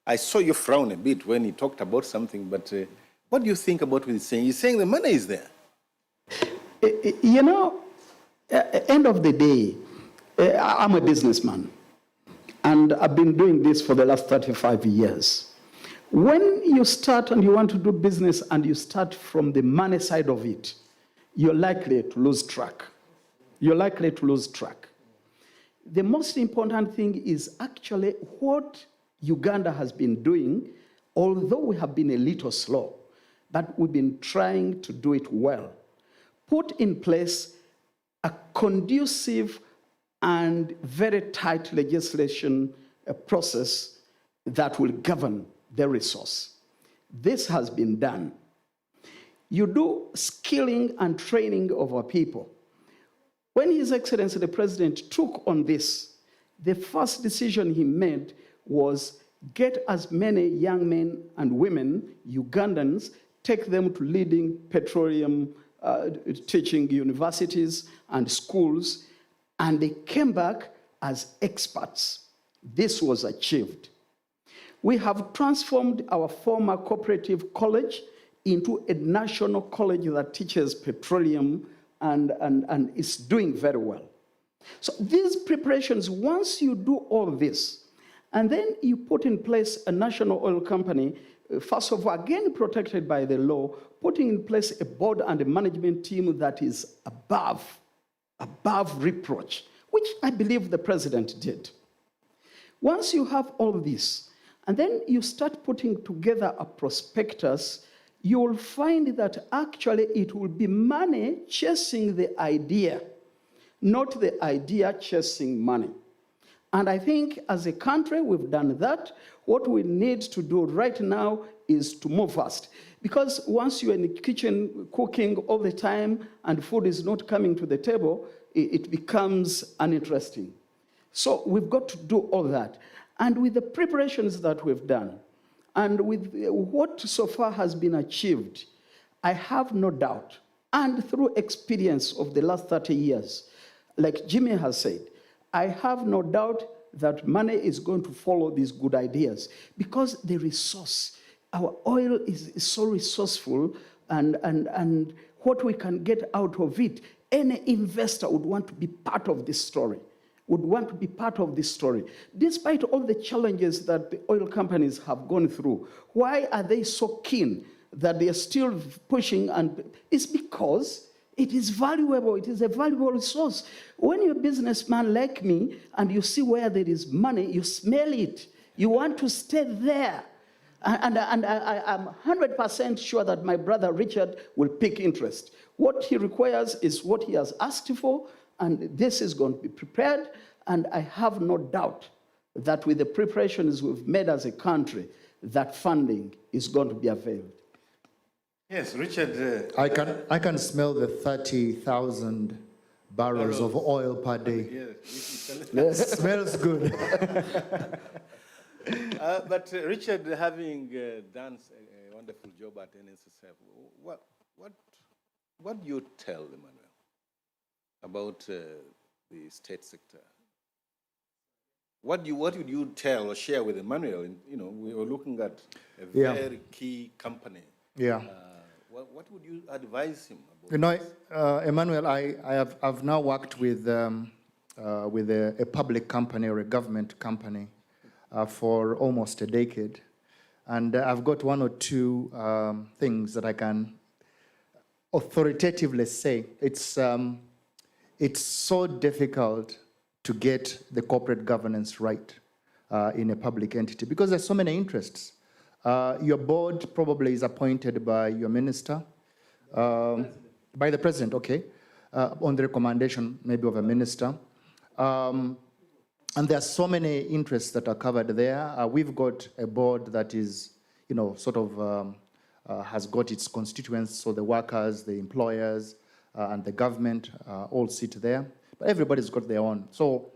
I saw you frown a bit when he talked about something, but what do you think about what he's saying? He's saying the money is there. You know, at the end of the day, I'm a businessman, and I've been doing this for the last 35 years. When you start and you want to do business and you start from the money side of it, you're likely to lose track. You're likely to lose track. The most important thing is actually what Uganda has been doing, although we have been a little slow, but we've been trying to do it well. Put in place a conducive and very tight legislation process that will govern the resource. This has been done. You do skilling and training of our people. When His Excellency the President took on this, the first decision he made was get as many young men and women, Ugandans, take them to leading petroleum teaching universities and schools, and they came back as experts. This was achieved. We have transformed our former cooperative college into a national college that teaches petroleum and is doing very well. So these preparations, once you do all this, and then you put in place a national oil company, first of all, again protected by the law, putting in place a board and a management team that is above reproach, which I believe the president did. Once you have all this, and then you start putting together a prospectus, you will find that actually it will be money chasing the idea, not the idea chasing money. And I think as a country, we've done that. What we need to do right now is to move fast. Because once you're in the kitchen cooking all the time and food is not coming to the table, it becomes uninteresting. So we've got to do all that. And with the preparations that we've done, and with what so far has been achieved, I have no doubt, and through experience of the last 30 years, like Jimmy has said, I have no doubt that money is going to follow these good ideas because the resource, our oil is so resourceful, and what we can get out of it, any investor would want to be part of this story, Despite all the challenges that the oil companies have gone through, why are they so keen that they are still pushing? And it's because it is valuable. It is a valuable resource. When you're a businessman like me and you see where there is money, you smell it. You want to stay there. And I'm 100% sure that my brother Richard will pick interest. What he requires is what he has asked for, and this is going to be prepared. And I have no doubt that with the preparations we've made as a country, that funding is going to be availed. Yes, Richard. I can smell the 30,000 barrels of oil per day. Yes. Smells good. But Richard, having done a wonderful job at NSSF, what do you tell Emmanuel about the state sector? What would you tell or share with Emmanuel? You know, we were looking at a very key company. Yeah. What would you advise him about? You know, Emmanuel, I've now worked with with a public company or a government company for almost a decade. And I've got one or two things that I can authoritatively say. It's so difficult to get the corporate governance right in a public entity because there's so many interests. Your board probably is appointed by your minister, by the president, okay, on the recommendation maybe of a minister. And there are so many interests that are covered there. We've got a board that is, sort of has got its constituents, so the workers, the employers, and the government all sit there. But everybody's got their own. So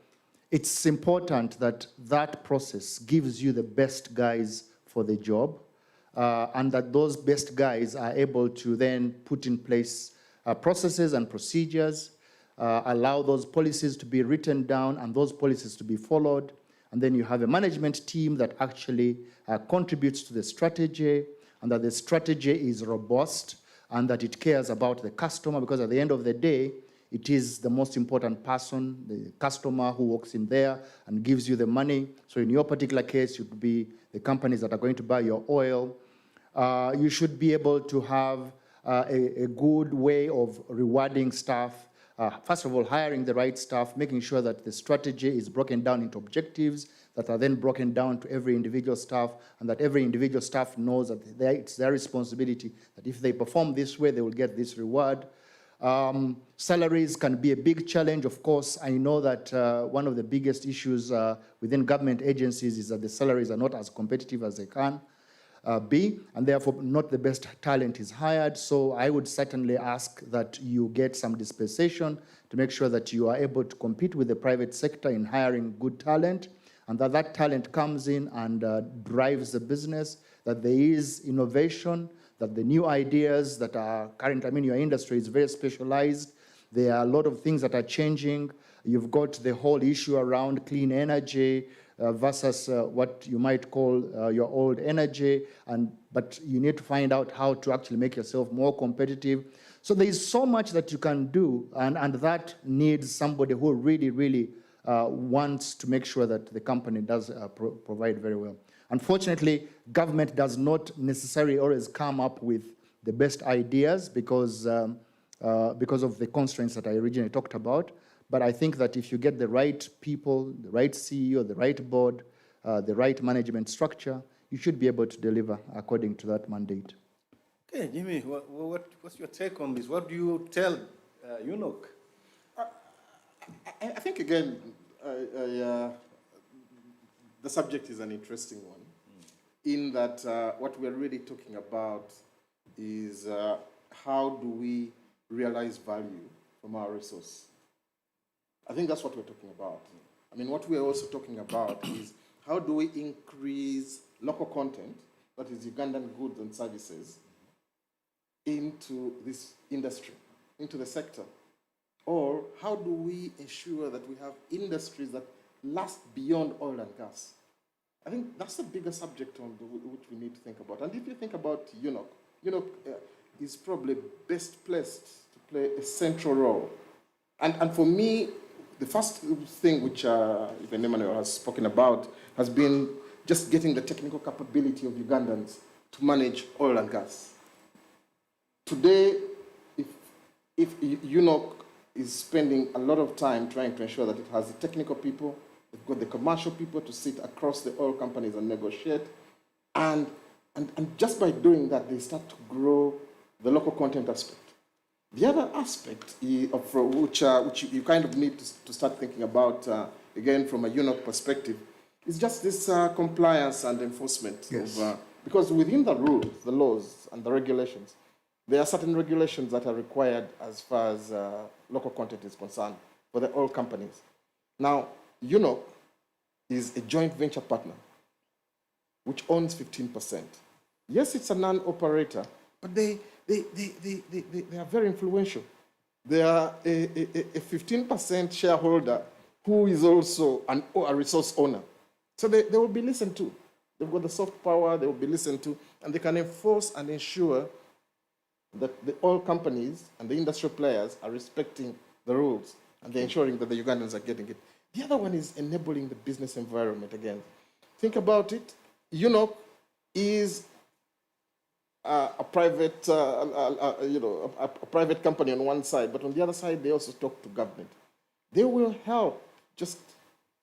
it's important that that process gives you the best guys for the job, and that those best guys are able to then put in place processes and procedures, allow those policies to be written down and those policies to be followed. And then you have a management team that actually contributes to the strategy, and that the strategy is robust and that it cares about the customer, because at the end of the day, it is the most important person, the customer, who walks in there and gives you the money. So in your particular case, it would be the companies that are going to buy your oil. You should be able to have a good way of rewarding staff. First of all, hiring the right staff, making sure that the strategy is broken down into objectives that are then broken down to every individual staff, and that every individual staff knows that it's their responsibility, that if they perform this way, they will get this reward. Salaries can be a big challenge. Of course, I know that one of the biggest issues within government agencies is that the salaries are not as competitive as they can be, and therefore not the best talent is hired. So I would certainly ask that you get some dispensation to make sure that you are able to compete with the private sector in hiring good talent, and that that talent comes in and drives the business, that there is innovation, that the new ideas that are current, your industry is very specialized. There are a lot of things that are changing. You've got the whole issue around clean energy versus what you might call your old energy, but you need to find out how to actually make yourself more competitive. So there is so much that you can do, and that needs somebody who really wants to make sure that the company does provide very well. Unfortunately, government does not necessarily always come up with the best ideas because of the constraints that I originally talked about. But I think that if you get the right people, the right CEO, the right board, the right management structure, you should be able to deliver according to that mandate. Okay, Jimmy, what's your take on this? What do you tell UNOC? I think, again, the subject is an interesting one, in that what we're really talking about is how do we realize value from our resource. I think that's what we're talking about. What we're also talking about is how do we increase local content, that is Ugandan goods and services, into this industry, into the sector? Or how do we ensure that we have industries that last beyond oil and gas? I think that's the bigger subject on which we need to think about. And if you think about UNOC is probably best placed to play a central role. And for me, the first thing which even Emmanuel has spoken about has been just getting the technical capability of Ugandans to manage oil and gas. Today, if UNOC is spending a lot of time trying to ensure that it has the technical people, they've got the commercial people to sit across the oil companies and negotiate, and just by doing that, they start to grow the local content aspect. The other aspect of which you kind of need to start thinking about, again, from a UNOC perspective, is just this compliance and enforcement. Yes. Because within the rules, the laws, and the regulations, there are certain regulations that are required as far as local content is concerned for the oil companies. Now, UNOC is a joint venture partner, which owns 15%. Yes, it's a non-operator, but they are very influential. They are a 15% shareholder who is also a resource owner. So they will be listened to. They've got the soft power, they will be listened to, and they can enforce and ensure that the oil companies and the industrial players are respecting the rules. and they're ensuring that the Ugandans are getting it. The other one is enabling the business environment again. Think about it. UNOC is a private, a private company on one side, but on the other side, they also talk to government. They will help, just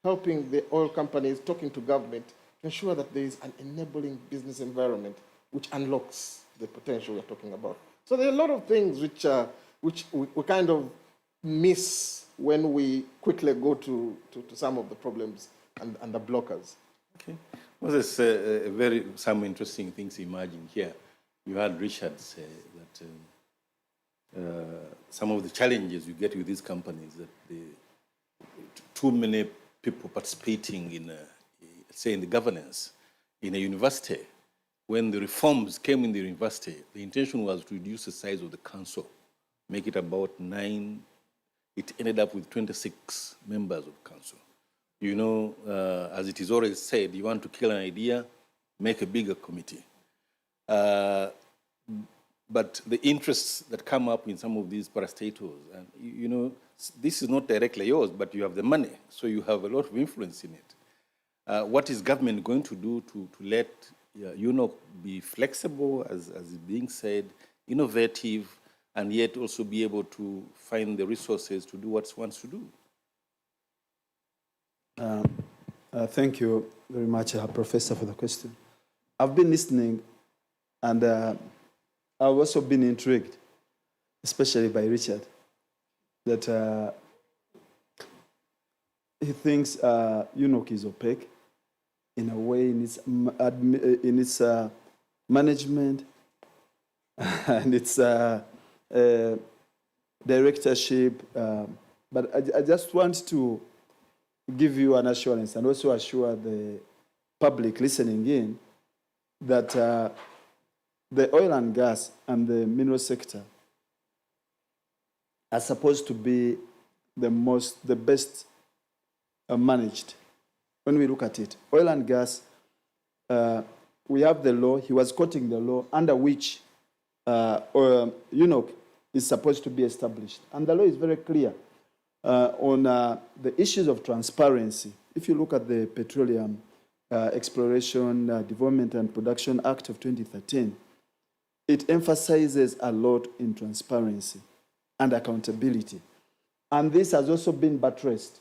helping the oil companies, talking to government, to ensure that there is an enabling business environment which unlocks the potential we're talking about. So there are a lot of things which we kind of miss when we quickly go to some of the problems and the blockers. Okay. Well, there's some interesting things emerging here. You heard Richard say that some of the challenges you get with these companies, that too many people participating in, say, in the governance in a university. When the reforms came in the university, the intention was to reduce the size of the council, make it about 9. It ended up with 26 members of council. You know, as it is always said, you want to kill an idea, make a bigger committee. But the interests that come up in some of these parastatals, and you know, this is not directly yours, but you have the money, so you have a lot of influence in it. What is government going to do to let UNOC be flexible, as is being said, innovative, and yet also be able to find the resources to do what it wants to do? Thank you very much, Professor, for the question. I've been listening, and I've also been intrigued, especially by Richard, that he thinks UNOC is opaque in a way in its management and its directorship. But I just want to give you an assurance and also assure the public listening in that the oil and gas and the mineral sector are supposed to be the best managed. When we look at it, oil and gas, we have the law. He was quoting the law under which UNOC is supposed to be established. And the law is very clear on the issues of transparency. If you look at the Petroleum Exploration, Development and Production Act of 2013, it emphasizes a lot in transparency and accountability. And this has also been buttressed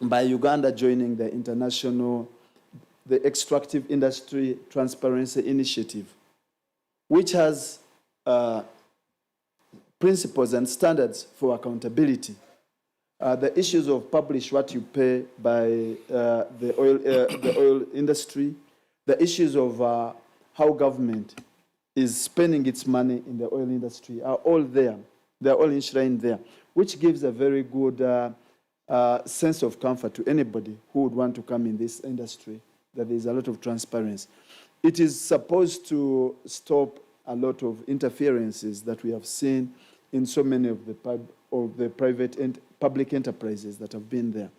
by Uganda joining the the Extractive Industry Transparency Initiative, which has principles and standards for accountability. The issues of publish what you pay by the oil industry, the issues of how government is spending its money in the oil industry are all there. They're all enshrined there, which gives a very good sense of comfort to anybody who would want to come in this industry, that there's a lot of transparency. It is supposed to stop a lot of interferences that we have seen in so many of the private and public enterprises that have been there.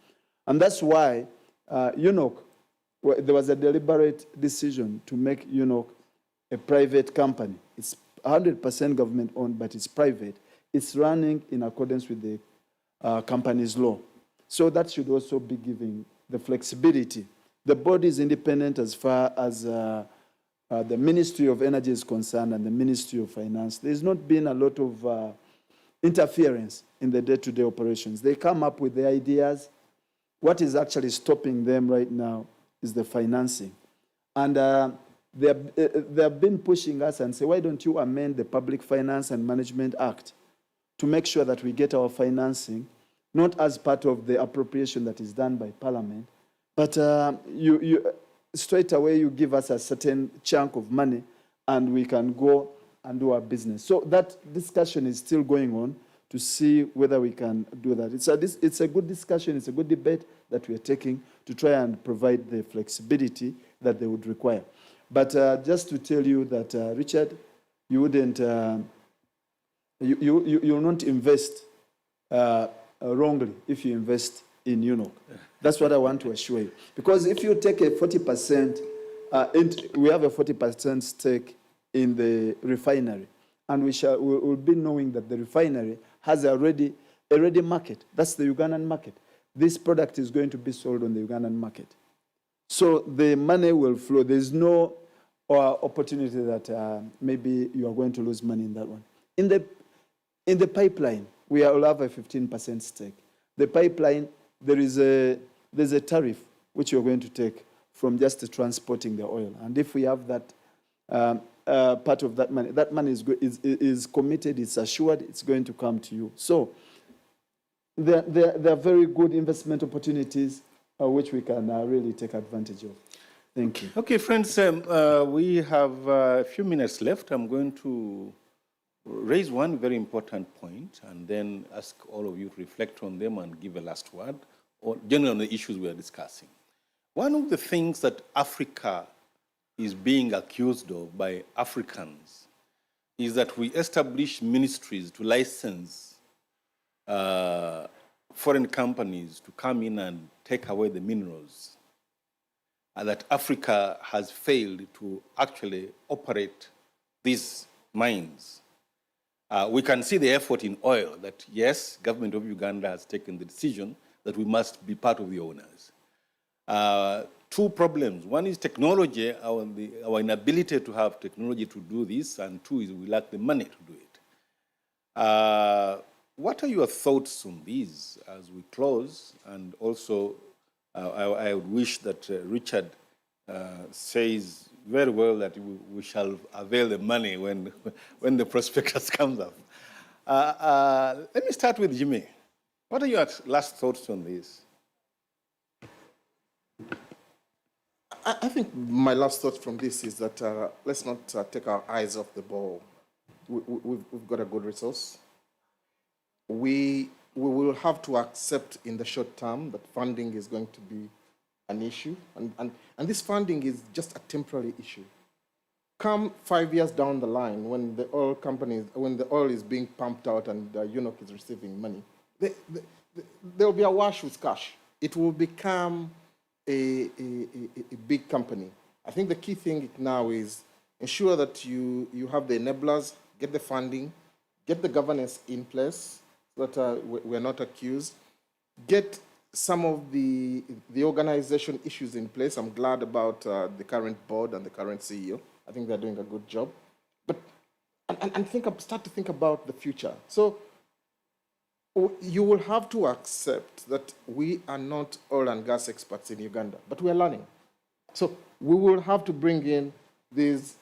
And that's why UNOC, there was a deliberate decision to make UNOC a private company. It's 100% government owned, but it's private. It's running in accordance with the company's law. So that should also be giving the flexibility. The board is independent as far as the Ministry of Energy is concerned and the Ministry of Finance. There's not been a lot of interference in the day-to-day operations. They come up with the ideas. What is actually stopping them right now is the financing. And they have been pushing us and say, why don't you amend the Public Finance and Management Act to make sure that we get our financing, not as part of the appropriation that is done by Parliament, but you straight away you give us a certain chunk of money and we can go and do our business. So that discussion is still going on to see whether we can do that. It's a good discussion, it's a good debate that we are taking to try and provide the flexibility that they would require. But just to tell you that, Richard, you wouldn't, you will not invest wrongly if you invest in UNOC. That's what I want to assure you. Because if you take a 40%, we have a 40% stake in the refinery, and we'll be knowing that the refinery has already a ready market. That's the Ugandan market. This product is going to be sold on the Ugandan market. So the money will flow. There's no opportunity that maybe you are going to lose money in that one. In the pipeline, we will have a 15% stake. The pipeline, there's a tariff which you're going to take from just transporting the oil. And if we have that part of that money is committed, it's assured, it's going to come to you. So there are very good investment opportunities which we can really take advantage of. Thank you. Okay, friends, we have a few minutes left. I'm going to raise one very important point and then ask all of you to reflect on them and give a last word, or generally on the issues we are discussing. One of the things that Africa is being accused of by Africans is that we establish ministries to license foreign companies to come in and take away the minerals, and that Africa has failed to actually operate these mines. We can see the effort in oil that, yes, government of Uganda has taken the decision that we must be part of the owners. Two problems. One is technology, our inability to have technology to do this, and two is we lack the money to do it. What are your thoughts on these as we close? And also, I would wish that Richard says very well that we shall avail the money when the prospectus comes up. Let me start with Jimmy. What are your last thoughts on this? I think my last thought from this is that let's not take our eyes off the ball. We've got a good resource. We will have to accept in the short term that funding is going to be an issue, and this funding is just a temporary issue. Come 5 years down the line, when the oil companies, when the oil is being pumped out and UNOC is receiving money, there will be a wash with cash. It will become a big company. I think the key thing now is ensure that you have the enablers, get the funding, get the governance in place so that we're not accused, get some of the organization issues in place. I'm glad about the current board and the current CEO. I think they're doing a good job. But start to think about the future. So you will have to accept that we are not oil and gas experts in Uganda, but we are learning. So we will have to bring in these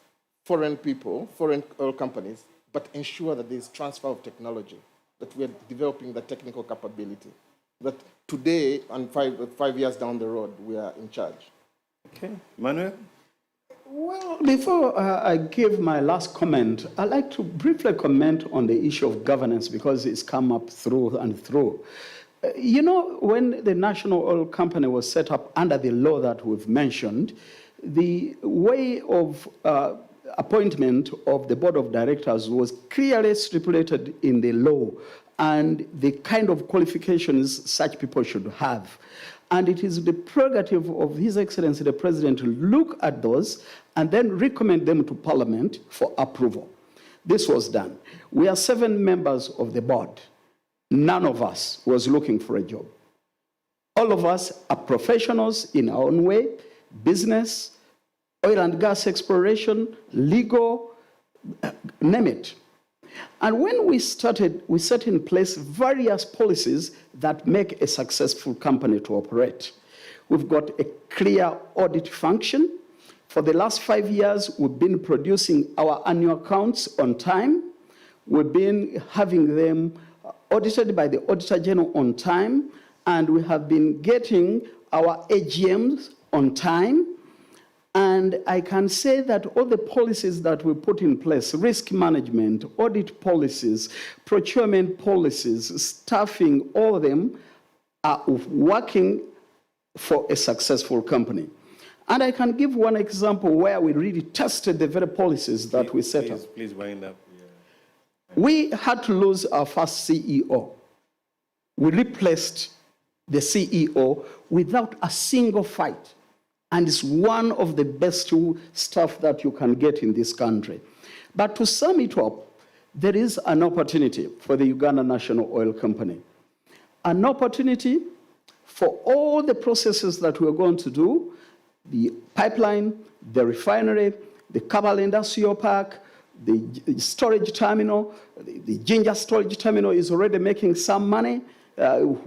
foreign people, foreign oil companies, but ensure that there's transfer of technology, that we are developing the technical capability, that today and five years down the road, we are in charge. Okay, Manuel? Well, before I give my last comment, I'd like to briefly comment on the issue of governance because it's come up through and through. You know, when the National Oil Company was set up under the law that we've mentioned, the way of appointment of the board of directors was clearly stipulated in the law and the kind of qualifications such people should have. And it is the prerogative of His Excellency the President to look at those and then recommend them to Parliament for approval. This was done. We are 7 members of the board. None of us was looking for a job. All of us are professionals in our own way, business, oil and gas exploration, legal, name it. And when we started, we set in place various policies that make a successful company to operate. We've got a clear audit function. For the last 5 years, we've been producing our annual accounts on time. We've been having them audited by the Auditor General on time, and we have been getting our AGMs on time. And I can say that all the policies that we put in place, risk management, audit policies, procurement policies, staffing, all of them are working for a successful company. And I can give one example where we really tested the very policies that we set up. Please wind up. Yeah. We had to lose our first CEO. We replaced the CEO without a single fight. And it's one of the best stuff that you can get in this country. But to sum it up, there is an opportunity for the Uganda National Oil Company an opportunity for all the processes that we're going to do, the pipeline, the refinery, the Kabale Industrial Park, the storage terminal, the Ginger storage terminal is already making some money.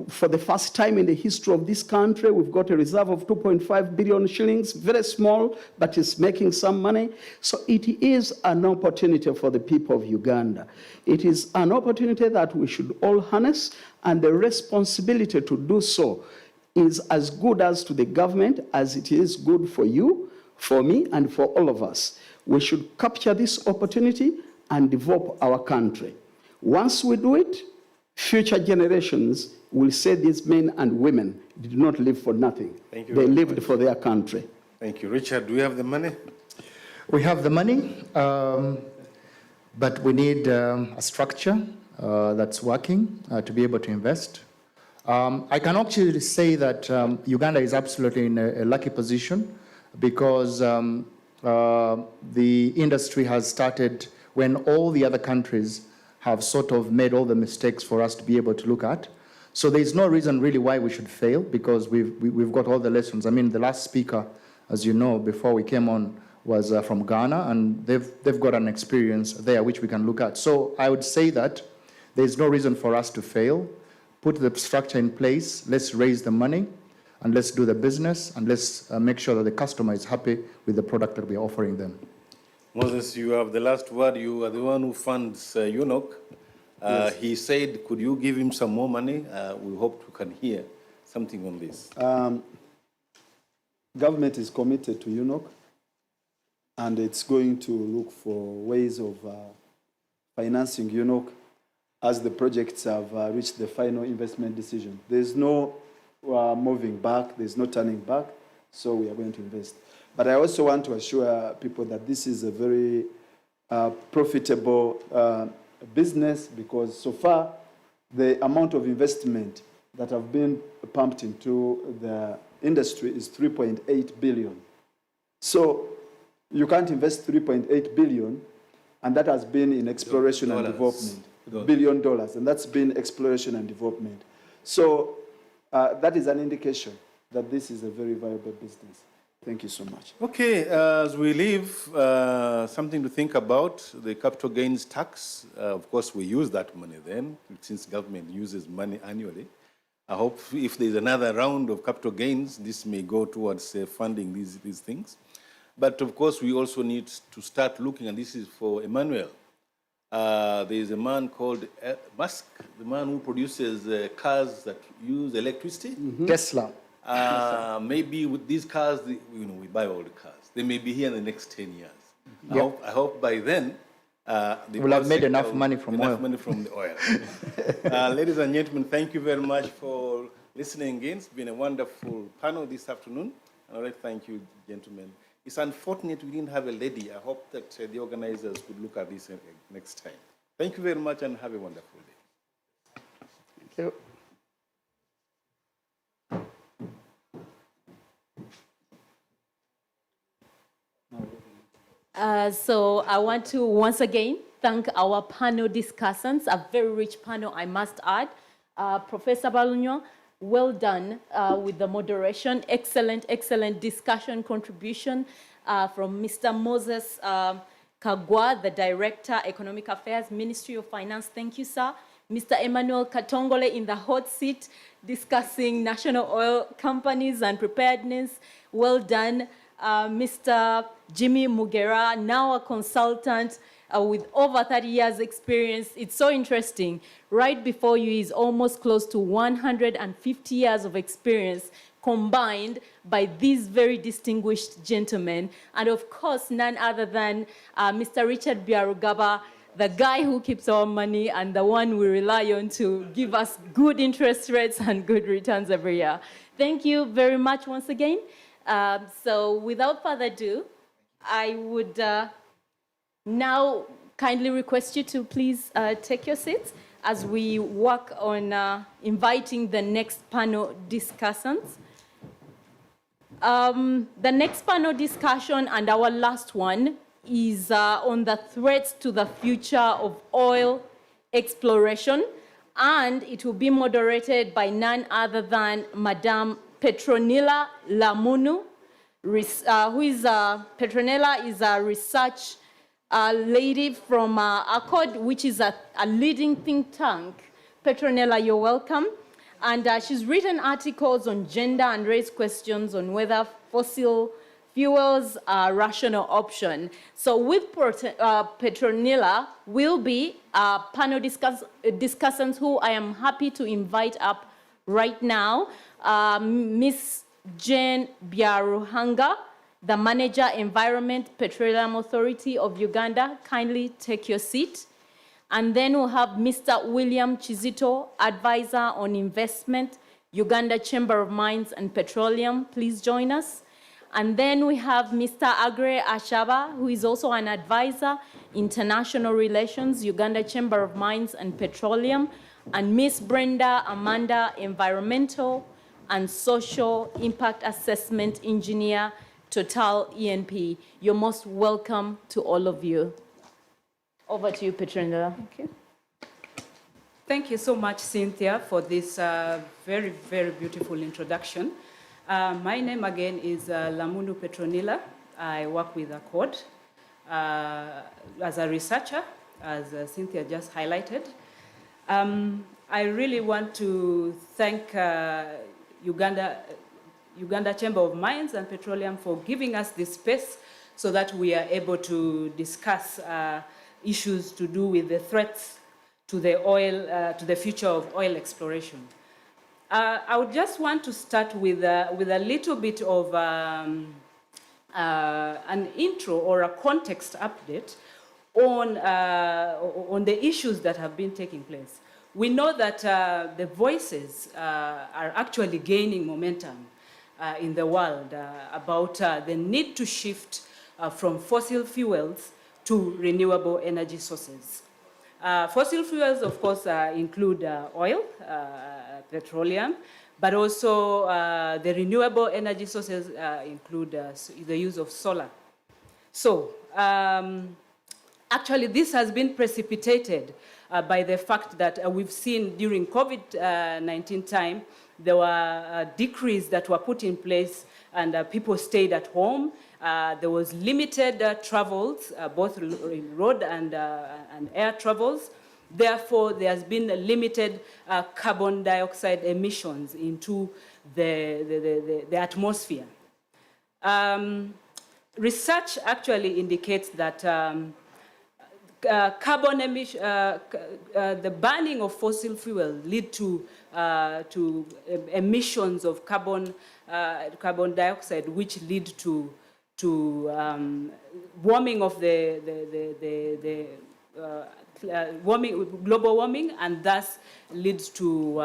For the first time in the history of this country, we've got a reserve of 2.5 billion shillings, very small, but it's making some money. So it is an opportunity for the people of Uganda. It is an opportunity that we should all harness, and the responsibility to do so is as good as to the government as it is good for you, for me, and for all of us. We should capture this opportunity and develop our country. Once we do it, future generations will say these men and women did not live for nothing. Thank you. They lived for their country. Thank you. Richard, do we have the money? We have the money, but we need a structure that's working to be able to invest. I can actually say that Uganda is absolutely in a lucky position because the industry has started when all the other countries have sort of made all the mistakes for us to be able to look at. So there's no reason really why we should fail because we've got all the lessons. I mean, the last speaker, as you know, before we came on was from Ghana, and they've got an experience there which we can look at. So I would say that there's no reason for us to fail. Put the structure in place, let's raise the money, and let's do the business, and let's make sure that the customer is happy with the product that we are offering them. Moses, you have the last word. You are the one who funds UNOC. Yes. He said, could you give him some more money? We hope we can hear something on this. Government is committed to UNOC, and it's going to look for ways of financing UNOC as the projects have reached the final investment decision. There's no moving back, there's no turning back, so we are going to invest. But I also want to assure people that this is a very profitable business because so far the amount of investment that have been pumped into the industry is 3.8 billion. So you can't invest 3.8 billion, and that has been in exploration and development. $1 billion, and that's been exploration and development. So that is an indication that this is a very viable business. Thank you so much. Okay, as we leave, something to think about, the capital gains tax. Of course, we use that money then, since government uses money annually. I hope if there's another round of capital gains, this may go towards funding these things. But of course, we also need to start looking, and this is for Emmanuel. There's a man called Musk, the man who produces cars that use electricity. Mm-hmm. Tesla. Maybe with these cars, we buy all the cars. They may be here in the next 10 years. Yep. I hope by then, we'll have made enough money from oil. Enough money from the oil. Ladies and gentlemen, thank you very much for listening in. It's been a wonderful panel this afternoon. And I'd like to thank you, gentlemen. It's unfortunate we didn't have a lady. I hope that the organizers could look at this next time. Thank you very much and have a wonderful day. Thank you. So I want to once again thank our panel discussants, a very rich panel, I must add. Professor Balunyo, well done with the moderation. Excellent, excellent discussion contribution from Mr. Moses Kagwa, the Director, Economic Affairs, Ministry of Finance. Thank you, sir. Mr. Emmanuel Katongole in the hot seat discussing national oil companies and preparedness. Well done. Mr. Jimmy Mugera, now a consultant with over 30 years experience. It's so interesting. Right before you is almost close to 150 years of experience combined by these very distinguished gentlemen. And of course, none other than Mr. Richard Byarugaba, the guy who keeps our money and the one we rely on to give us good interest rates and good returns every year. Thank you very much once again. So without further ado, I would now kindly request you to please take your seats as we work on inviting the next panel discussants. The next panel discussion and our last one is on the threats to the future of oil exploration. and it will be moderated by none other than Madame Petronilla Lamunu, who is Petronilla is a research lady from ACOD, which is a leading think tank. Petronilla, you're welcome. And she's written articles on gender and race questions on whether fossil fuels are a rational option. So with Petronilla will be panel discussants who I am happy to invite up right now. Ms. Jane Karuhanga, the Manager, Environment, Petroleum Authority of Uganda. Kindly take your seat. And then we'll have Mr. William Chizito, Advisor on Investment, Uganda Chamber of Mines and Petroleum. Please join us. And then we have Mr. Agre Ashaba, who is also an advisor, International Relations, Uganda Chamber of Mines and Petroleum, and Ms. Brenda Amanda, Environmental and Social Impact Assessment Engineer, Total ENP. You're most welcome to all of you. Over to you, Petronilla. Thank you. Thank you so much, Cynthia, for this very, very beautiful introduction. My name again is Lamunu Petronilla. I work with ACOD as a researcher, as Cynthia just highlighted. I really want to thank Uganda Chamber of Mines and Petroleum for giving us this space so that we are able to discuss issues to do with the threats to the oil, to the future of oil exploration. I would just want to start with a little bit of an intro or a context update on the issues that have been taking place. We know that the voices are actually gaining momentum in the world about the need to shift from fossil fuels to renewable energy sources. Fossil fuels, of course, include oil, petroleum, but also the renewable energy sources include the use of solar. So, actually, this has been precipitated by the fact that we've seen during COVID-19 time, there were decrees that were put in place and people stayed at home. There was limited travels, both road and air travels. Therefore, there has been limited carbon dioxide emissions into the atmosphere. Research actually indicates that carbon emission, the burning of fossil fuel lead to emissions of carbon dioxide, which lead to warming of global warming, and thus leads to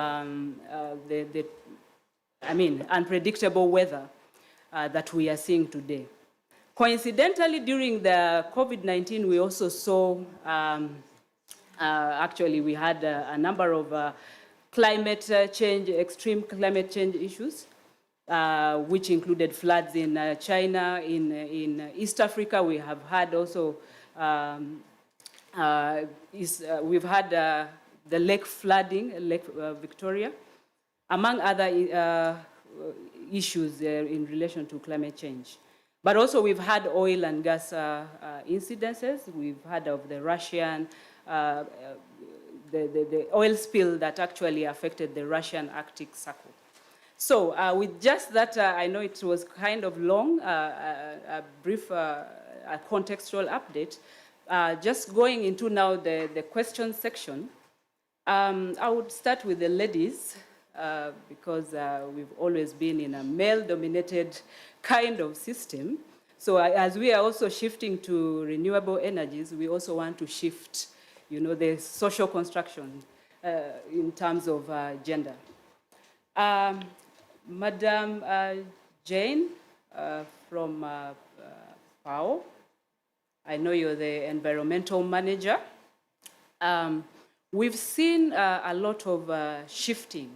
unpredictable weather that we are seeing today. Coincidentally, during the COVID-19, we also saw, actually, we had a number of climate change, extreme climate change issues, which included floods in China, in East Africa. We have had also, we've had the lake flooding, Lake Victoria, among other issues in relation to climate change. But also we've had oil and gas incidences. We've had of the Russian, the oil spill that actually affected the Russian Arctic Circle. So with just that, I know it was kind of long, a brief contextual update. Just going into now the question section, I would start with the ladies because we've always been in a male-dominated kind of system. So as we are also shifting to renewable energies, we also want to shift, the social construction in terms of gender. Madam Jane from PAO, I know you're the environmental manager. We've seen a lot of shifting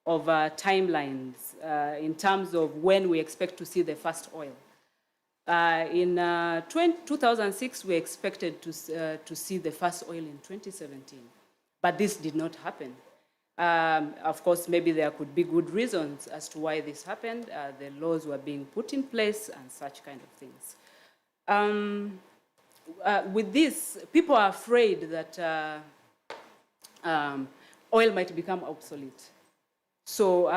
of timelines in terms of when we expect to see the first oil. In 2006, we expected to see the first oil in 2017, but this did not happen. Of course, maybe there could be good reasons as to why this happened. The laws were being put in place and such kind of things. With this, people are afraid that oil might become obsolete. So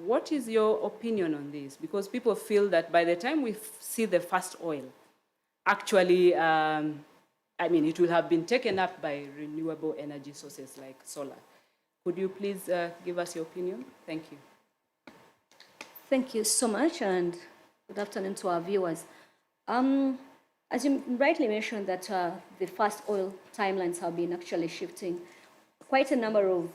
what is your opinion on this? Because people feel that by the time we see the first oil, actually, I mean, it will have been taken up by renewable energy sources like solar. Could you please give us your opinion? Thank you. Thank you so much, and good afternoon to our viewers. As you rightly mentioned that the first oil timelines have been actually shifting, quite a number of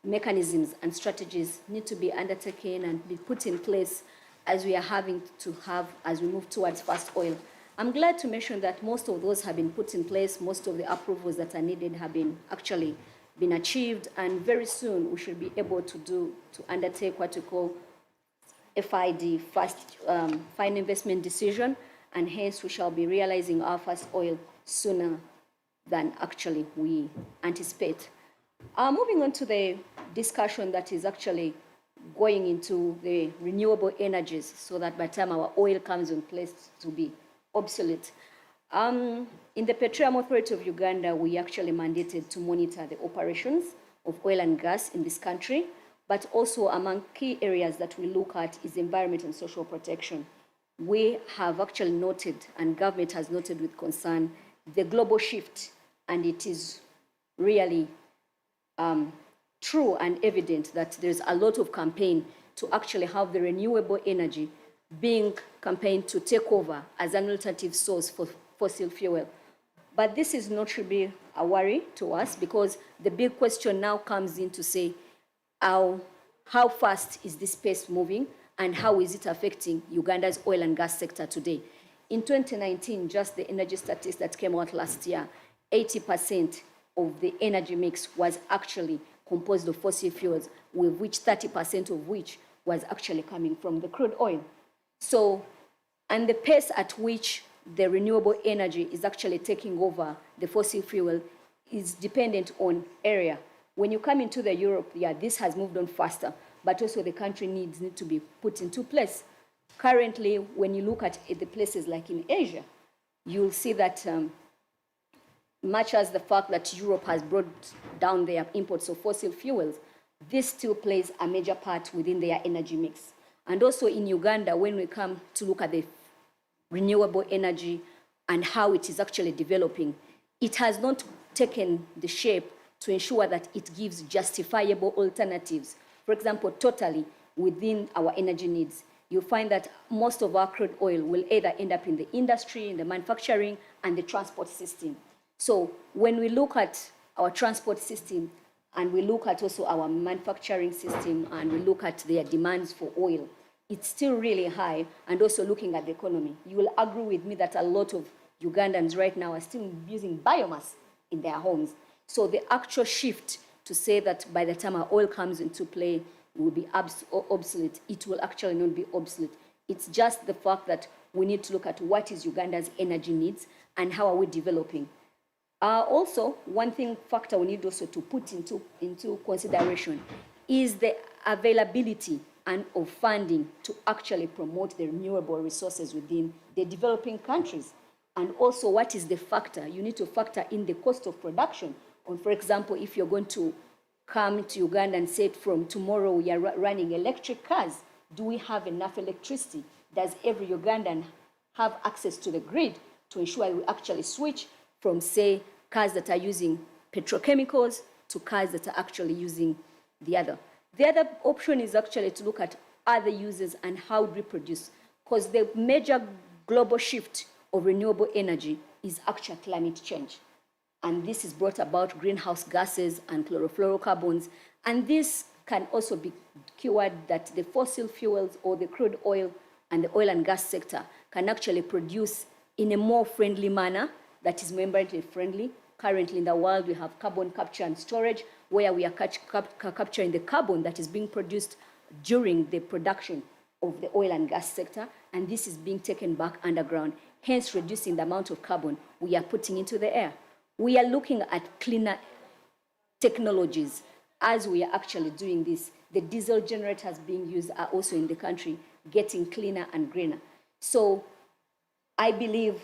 mechanisms and strategies need to be undertaken and be put in place as we are having to have as we move towards first oil. I'm glad to mention that most of those have been put in place, most of the approvals that are needed have been actually been achieved, and very soon we should be able to undertake what we call FID, first final investment decision, and hence we shall be realizing our first oil sooner than actually we anticipate. Moving on to the discussion that is actually going into the renewable energies so that by the time our oil comes in place to be obsolete. In the Petroleum Authority of Uganda, we actually mandated to monitor the operations of oil and gas in this country, but also among key areas that we look at is environment and social protection. We have actually noted, and government has noted with concern, the global shift, and it is really true and evident that there's a lot of campaign to actually have the renewable energy being campaigned to take over as an alternative source for fossil fuel. But this is not really a worry to us, because the big question now comes in to say, how fast is this space moving and how is it affecting Uganda's oil and gas sector today? In 2019, just the energy statistics that came out last year, 80% of the energy mix was actually composed of fossil fuels, with which 30% of which was actually coming from the crude oil. So, and the pace at which the renewable energy is actually taking over the fossil fuel is dependent on area. When you come into the Europe, yeah, this has moved on faster, but also the country needs need to be put into place. Currently, when you look at the places like in Asia, you'll see that much as the fact that Europe has brought down their imports of fossil fuels, this still plays a major part within their energy mix. And also in Uganda, when we come to look at the renewable energy and how it is actually developing, it has not taken the shape to ensure that it gives justifiable alternatives. For example, totally within our energy needs, you'll find that most of our crude oil will either end up in the industry, in the manufacturing, and the transport system. So when we look at our transport system, and we look at also our manufacturing system, and we look at their demands for oil, it's still really high. And also looking at the economy, you will agree with me that a lot of Ugandans right now are still using biomass in their homes. So the actual shift to say that by the time our oil comes into play, it will be obsolete, it will actually not be obsolete. It's just the fact that we need to look at what is Uganda's energy needs and how are we developing. Also, one factor we need also to put into consideration is the availability and of funding to actually promote the renewable resources within the developing countries. And also, what is the factor? You need to factor in the cost of production. On, for example, if you're going to come to Uganda and say from tomorrow we are running electric cars, do we have enough electricity? Does every Ugandan have access to the grid to ensure we actually switch from, say, cars that are using petrochemicals to cars that are actually using the other? The other option is actually to look at other uses and how we produce, because the major global shift of renewable energy is actual climate change. And this is brought about greenhouse gases and chlorofluorocarbons. And this can also be cured that the fossil fuels or the crude oil and the oil and gas sector can actually produce in a more friendly manner that is environmentally friendly. Currently in the world, we have carbon capture and storage, where we are capturing the carbon that is being produced during the production of the oil and gas sector, and this is being taken back underground, hence reducing the amount of carbon we are putting into the air. We are looking at cleaner technologies as we are actually doing this, the diesel generators being used are also in the country getting cleaner and greener. So I believe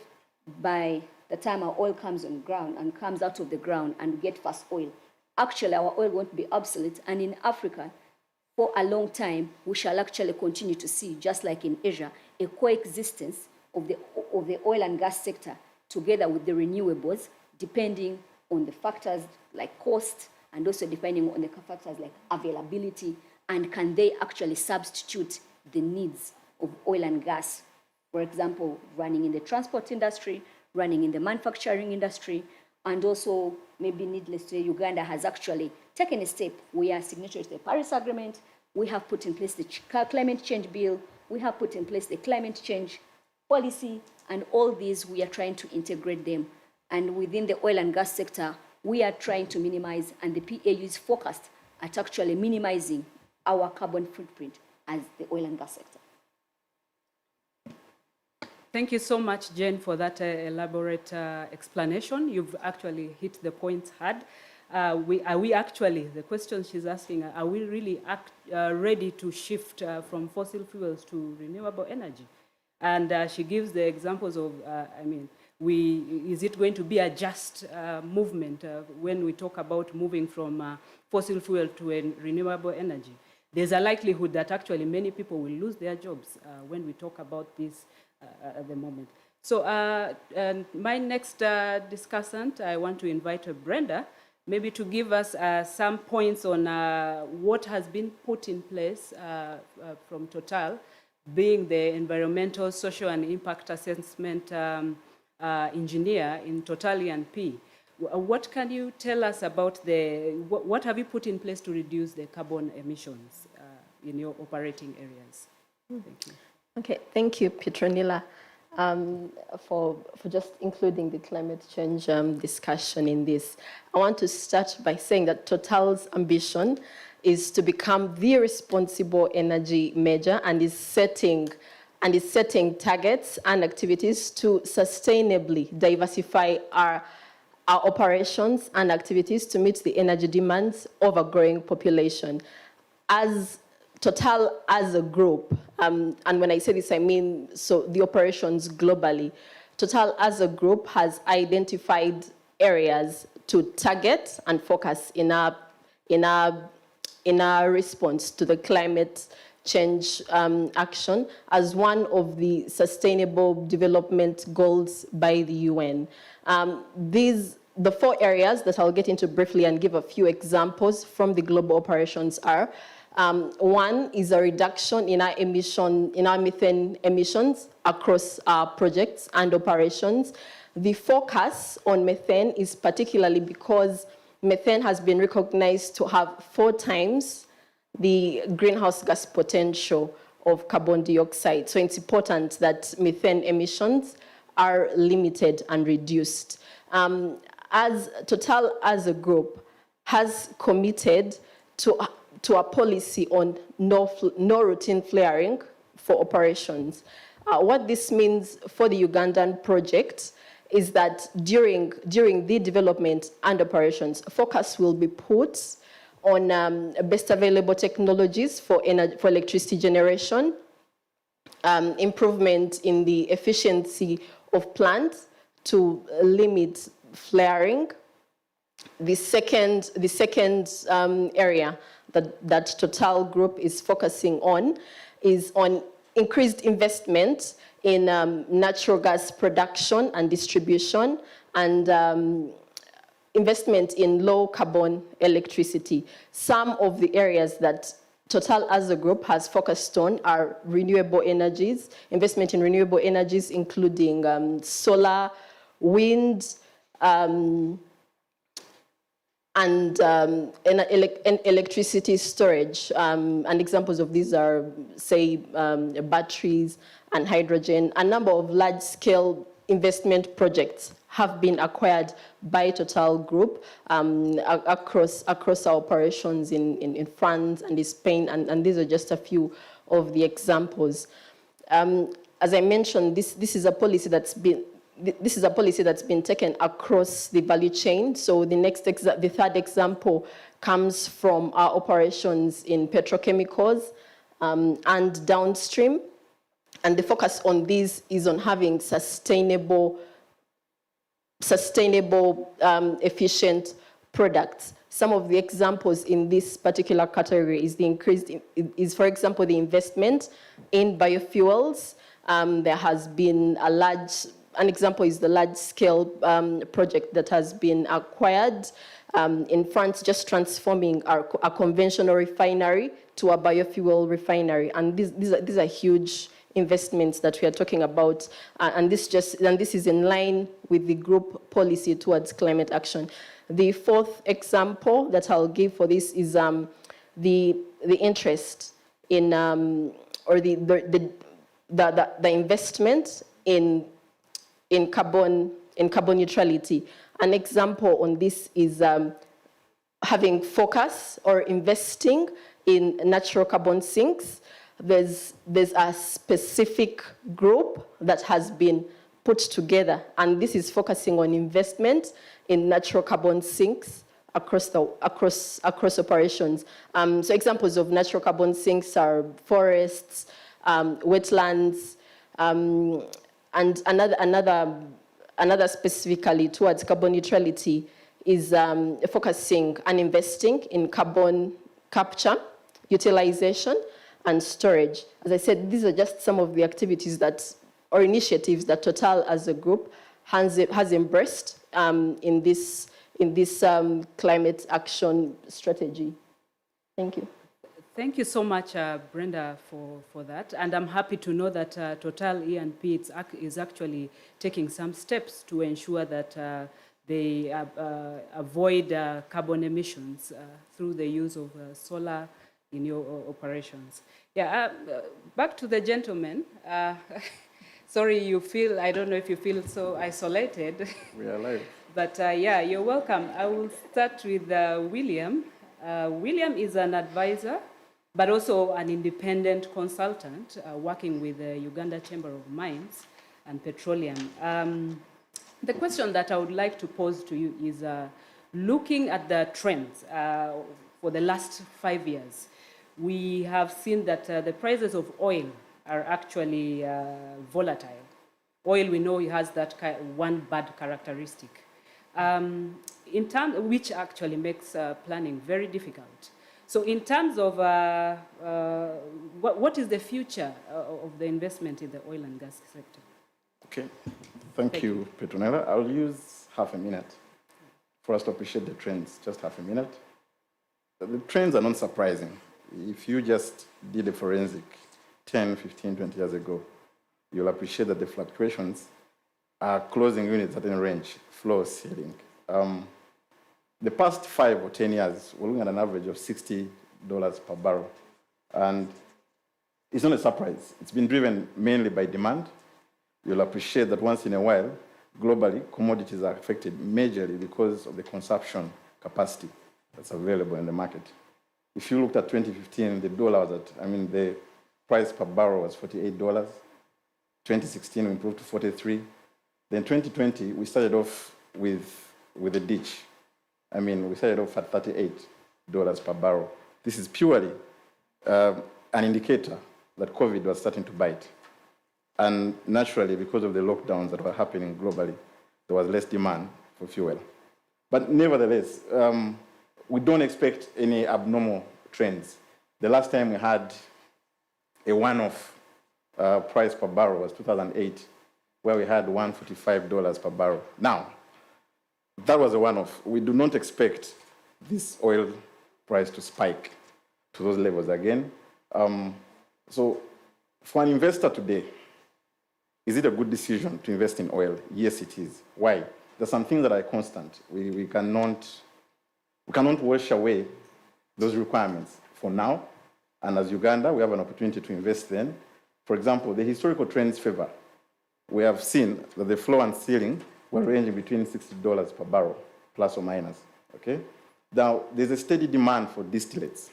by the time our oil comes on ground and comes out of the ground and we get fast oil, actually our oil won't be obsolete. And in Africa, for a long time, we shall actually continue to see, just like in Asia, a coexistence of the oil and gas sector together with the renewables, depending on the factors like cost and also depending on the factors like availability, and can they actually substitute the needs of oil and gas, for example, running in the transport industry, running in the manufacturing industry, and also maybe needless to say, Uganda has actually taken a step. We are signatory to the Paris Agreement. We have put in place the climate change bill. We have put in place the climate change policy, and all these we are trying to integrate them. And within the oil and gas sector, we are trying to minimize, and the PAU is focused at actually minimizing our carbon footprint as the oil and gas sector. Thank you so much, Jane, for that elaborate explanation. You've actually hit the points hard. The question she's asking, are we really ready to shift from fossil fuels to renewable energy? And she gives the examples of, is it going to be a just movement when we talk about moving from fossil fuel to a renewable energy? There's a likelihood that actually many people will lose their jobs when we talk about this at the moment. So my next discussant, I want to invite Brenda, maybe to give us some points on what has been put in place from Total, being the environmental, social, and impact assessment engineer in Total E&P. What can you tell us about what have you put in place to reduce the carbon emissions in your operating areas? Thank you. Okay, thank you, Petronila, for just including the climate change discussion in this. I want to start by saying that Total's ambition is to become the responsible energy major and is setting targets and activities to sustainably diversify our operations and activities to meet the energy demands of a growing population. As Total as a group, and when I say this, I mean so the operations globally, Total as a group has identified areas to target and focus in our response to the climate change action as one of the sustainable development goals by the UN. The 4 areas that I'll get into briefly and give a few examples from the global operations are, 1 is a reduction in our methane emissions across our projects and operations. The focus on methane is particularly because methane has been recognized to have 4 times the greenhouse gas potential of carbon dioxide. So it's important that methane emissions are limited and reduced. As Total as a group has committed to a policy on no routine flaring for operations. What this means for the Ugandan project is that during the development and operations, focus will be put on best available technologies for electricity generation, improvement in the efficiency of plants to limit flaring. The second area that Total Group is focusing on is on increased investment in natural gas production and distribution, and investment in low carbon electricity. Some of the areas that Total as a group has focused on are renewable energies, investment in renewable energies, including solar, wind, and electricity storage. And examples of these are, say, batteries and hydrogen. A number of large-scale investment projects have been acquired by Total Group across our operations in France and in Spain, and these are just a few of the examples. As I mentioned, this is a policy that's been this is a policy that's been taken across the value chain. So the third example comes from our operations in petrochemicals and downstream. And the focus on these is on having sustainable, efficient products. Some of the examples in this particular category is for example, the investment in biofuels. There has been an example is the large-scale project that has been acquired in France, just transforming a conventional refinery to a biofuel refinery. And these are huge investments that we are talking about, and this is in line with the group policy towards climate action. The fourth example that I'll give for this is the interest in or the investment in carbon neutrality. An example on this is having focus or investing in natural carbon sinks. There's a specific group that has been put together, and this is focusing on investment in natural carbon sinks across operations. So examples of natural carbon sinks are forests, wetlands, and another specifically towards carbon neutrality is focusing and investing in carbon capture, utilization, and storage. As I said, these are just some of the activities or initiatives that Total as a group has embraced in this climate action strategy. Thank you. Thank you so much, Brenda, for that. And I'm happy to know that Total E&P is actually taking some steps to ensure that they avoid carbon emissions through the use of solar in your operations. Yeah, back to the gentleman. Sorry, I don't know if you feel so isolated. We are live. But yeah, you're welcome. I will start with William. William is an advisor, but also an independent consultant working with the Uganda Chamber of Mines and Petroleum. The question that I would like to pose to you is looking at the trends for the last 5 years. We have seen that the prices of oil are actually volatile. Oil, we know, it has that one bad characteristic, which actually makes planning very difficult. So in terms of what is the future of the investment in the oil and gas sector? Okay, thank you, Petronella. I'll use half a minute for us to appreciate the trends, just half a minute. The trends are not surprising. If you just did a forensic 10, 15, 20 years ago, you'll appreciate that the fluctuations are closing in a certain range, floor ceiling. The past 5 or 10 years, we're looking at an average of $60 per barrel. And it's not a surprise. It's been driven mainly by demand. You'll appreciate that once in a while, globally, commodities are affected majorly because of the consumption capacity that's available in the market. If you looked at 2015, the dollar was the price per barrel was $48. 2016, we improved to 43. Then 2020, we started off with a ditch. We started off at $38 per barrel. This is purely an indicator that COVID was starting to bite. And naturally, because of the lockdowns that were happening globally, there was less demand for fuel. But nevertheless, we don't expect any abnormal trends. The last time we had a one-off price per barrel was 2008, where we had $145 per barrel. Now, that was a one-off. We do not expect this oil price to spike to those levels again. So for an investor today, is it a good decision to invest in oil? Yes, it is. Why? There's some things that are constant. We cannot wash away those requirements for now. And as Uganda, we have an opportunity to invest then. For example, the historical trends favor. We have seen that the floor and ceiling were ranging between $60 per barrel, plus or minus, okay? Now, there's a steady demand for distillates.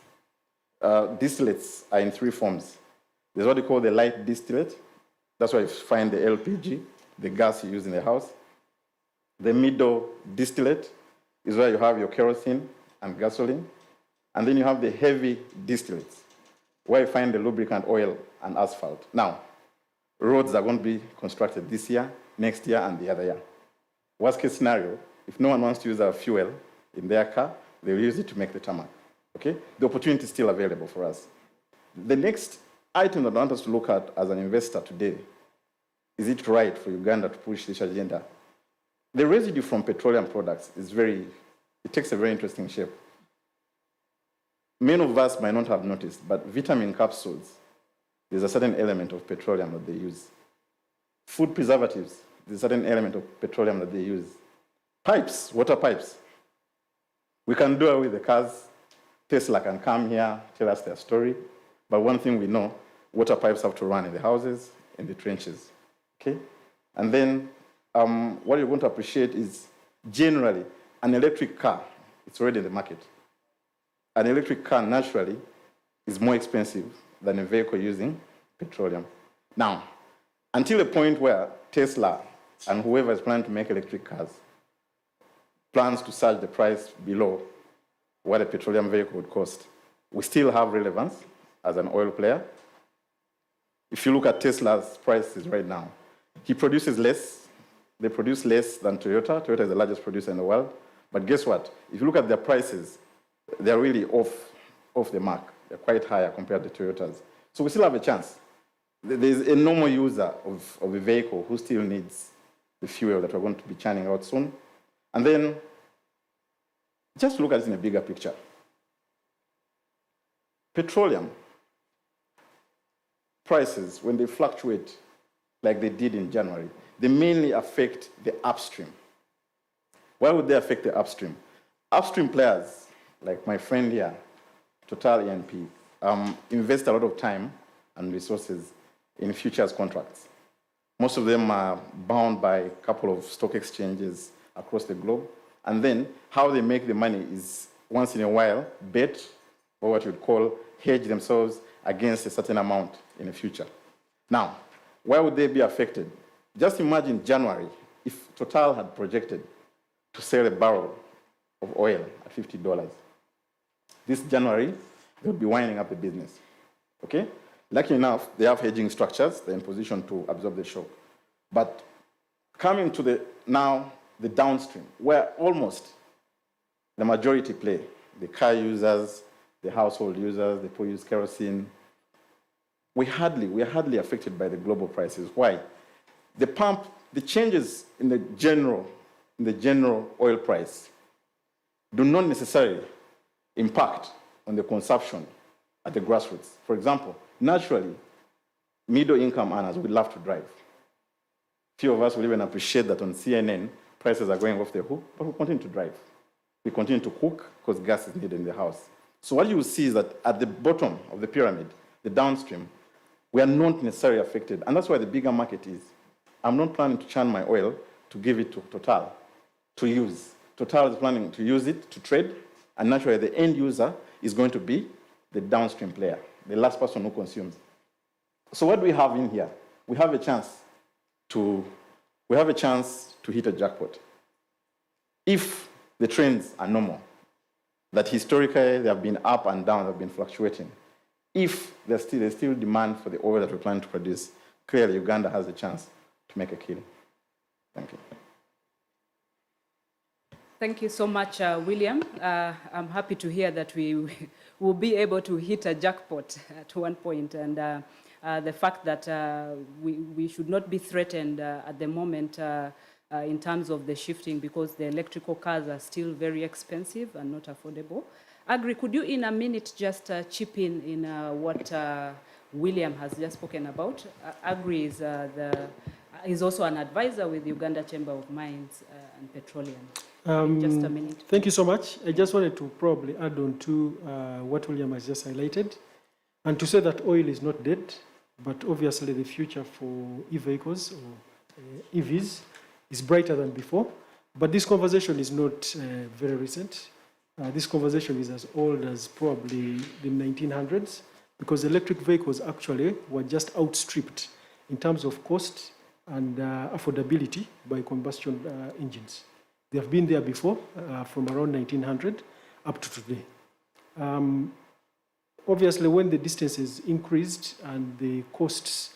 Distillates are in 3 forms. There's what they call the light distillate. That's why you find the LPG. the gas you use in the house. The middle distillate is where you have your kerosene and gasoline. And then you have the heavy distillates, where you find the lubricant oil and asphalt. Now, roads are going to be constructed this year, next year, and the other year. Worst case scenario, if no one wants to use our fuel in their car, they will use it to make the tarmac. Okay? The opportunity is still available for us. The next item that I want us to look at as an investor today, is it right for Uganda to push this agenda? The residue from petroleum products is it takes a very interesting shape. Many of us might not have noticed, but vitamin capsules, there's a certain element of petroleum that they use. Food preservatives, there's a certain element of petroleum that they use. Pipes, water pipes. We can do it with the cars. Tesla can come here, tell us their story. But one thing we know, water pipes have to run in the houses, in the trenches. Okay? And then what you're going to appreciate is generally an electric car, it's already in the market. An electric car naturally is more expensive than a vehicle using petroleum. Now, until a point where Tesla and whoever is planning to make electric cars plans to surge the price below what a petroleum vehicle would cost, we still have relevance as an oil player. If you look at Tesla's prices right now, he produces less, they produce less than Toyota. Toyota is the largest producer in the world. But guess what? If you look at their prices, they're really off the mark. They're quite higher compared to Toyotas. So we still have a chance. There's a normal user of a vehicle who still needs the fuel that we're going to be churning out soon. And then just look at it in a bigger picture. Petroleum prices, when they fluctuate like they did in January, they mainly affect the upstream. Why would they affect the upstream? Upstream players, like my friend here, Total E&P, invest a lot of time and resources in futures contracts. Most of them are bound by a couple of stock exchanges across the globe. And then how they make the money is once in a while bet, or what you'd call hedge themselves against a certain amount in the future. Now, why would they be affected? Just imagine January, if Total had projected to sell a barrel of oil at $50. This January, they'll be winding up the business, okay? Lucky enough, they have hedging structures, they're in position to absorb the shock. But coming to the downstream, where almost the majority play, the car users, the household users, the people who use kerosene, we're hardly affected by the global prices. Why? The changes in the general oil price do not necessarily impact on the consumption at the grassroots. For example, naturally, middle-income earners would love to drive. Few of us will even appreciate that on CNN, prices are going off the hook, but we continue to drive. We continue to cook because gas is needed in the house. So what you will see is that at the bottom of the pyramid, the downstream, we are not necessarily affected. And that's why the bigger market is. I'm not planning to churn my oil to give it to Total to use. Total is planning to use it to trade, and naturally the end user is going to be the downstream player, the last person who consumes. So what do we have in here? We have a chance to hit a jackpot. If the trends are normal, that historically they have been up and down, they have been fluctuating. If there's still demand for the oil that we plan to produce, clearly Uganda has a chance to make a killing. Thank you. Thank you so much, William. I'm happy to hear that we will be able to hit a jackpot at one point, and the fact that we should not be threatened at the moment in terms of the shifting, because the electrical cars are still very expensive and not affordable. Agri, could you in a minute just chip in what William has just spoken about? Agri is also an advisor with the Uganda Chamber of Mines and Petroleum. Just a minute. Thank you so much. I just wanted to probably add on to what William has just highlighted, and to say that oil is not dead, but obviously the future for e-vehicles or EVs is brighter than before. But this conversation is not very recent. This conversation is as old as probably the 1900s, because electric vehicles actually were just outstripped in terms of cost and affordability by combustion engines. They have been there before, from around 1900 up to today. Obviously, when the distances increased and the costs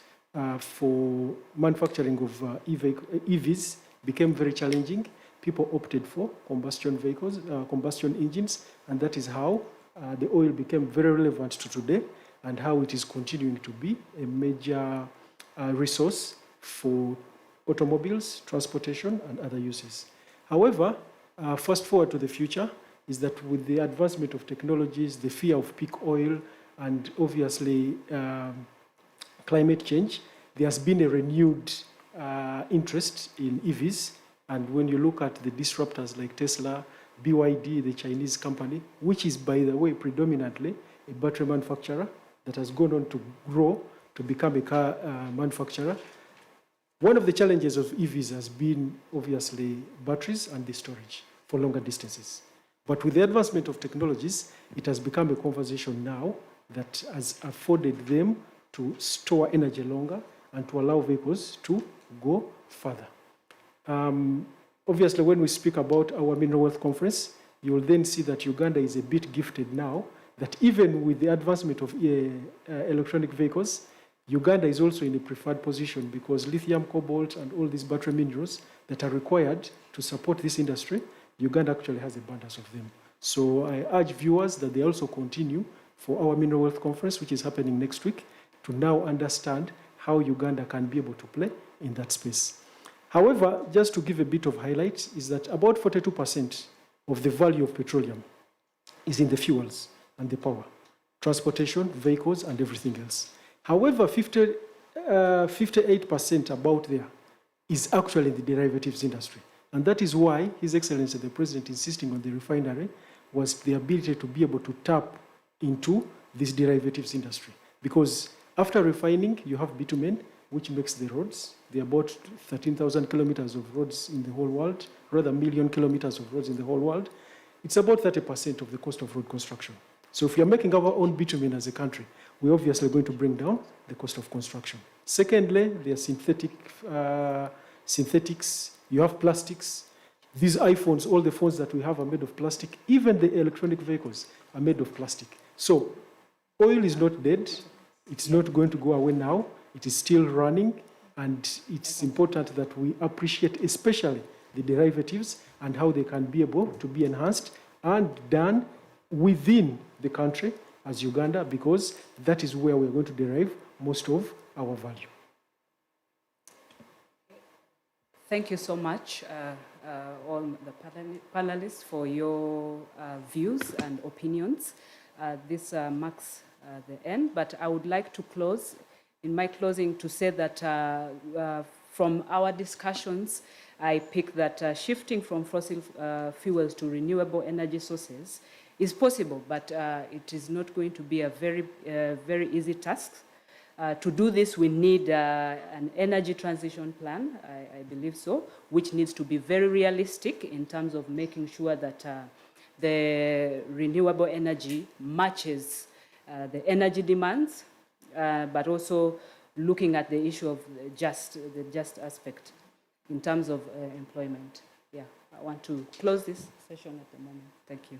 for manufacturing of EVs became very challenging, people opted for combustion vehicles, combustion engines, and that is how the oil became very relevant to today and how it is continuing to be a major resource for automobiles, transportation, and other uses. However, fast forward to the future is that with the advancement of technologies, the fear of peak oil, and obviously climate change, there has been a renewed interest in EVs. And when you look at the disruptors like Tesla, BYD, the Chinese company, which is, by the way, predominantly a battery manufacturer that has gone on to grow to become a car manufacturer. One of the challenges of EVs has been, obviously, batteries and the storage for longer distances. But with the advancement of technologies, it has become a conversation now that has afforded them to store energy longer and to allow vehicles to go further. Obviously, when we speak about our Mineral Wealth Conference, you will then see that Uganda is a bit gifted now, that even with the advancement of electronic vehicles, Uganda is also in a preferred position because lithium, cobalt, and all these battery minerals that are required to support this industry, Uganda actually has abundance of them. So I urge viewers that they also continue for our Mineral Wealth Conference, which is happening next week, to now understand how Uganda can be able to play in that space. However, just to give a bit of highlight, is that about 42% of the value of petroleum is in the fuels and the power, transportation, vehicles, and everything else. However, 58% about there is actually in the derivatives industry. And that is why His Excellency the President insisting on the refinery was the ability to be able to tap into this derivatives industry. Because after refining, you have bitumen, which makes the roads. There are about 13,000 kilometers of roads in the whole world, rather million kilometers of roads in the whole world. It's about 30% of the cost of road construction. So if we are making our own bitumen as a country, we're obviously going to bring down the cost of construction. Secondly, there are synthetics, you have plastics. These iPhones, all the phones that we have are made of plastic. Even the electronic vehicles are made of plastic. So oil is not dead. It's not going to go away now. It is still running. And it's important that we appreciate especially the derivatives and how they can be able to be enhanced and done within the country as Uganda, because that is where we're going to derive most of our value. Thank you so much, all the panelists, for your views and opinions. This marks the end, but I would like to close, in my closing, to say that from our discussions, I picked that shifting from fossil fuels to renewable energy sources is possible, but it is not going to be a very easy task. To do this, we need an energy transition plan, I believe so, which needs to be very realistic in terms of making sure that the renewable energy matches the energy demands, but also looking at the issue of the just aspect in terms of employment. Yeah, I want to close this session at the moment. Thank you.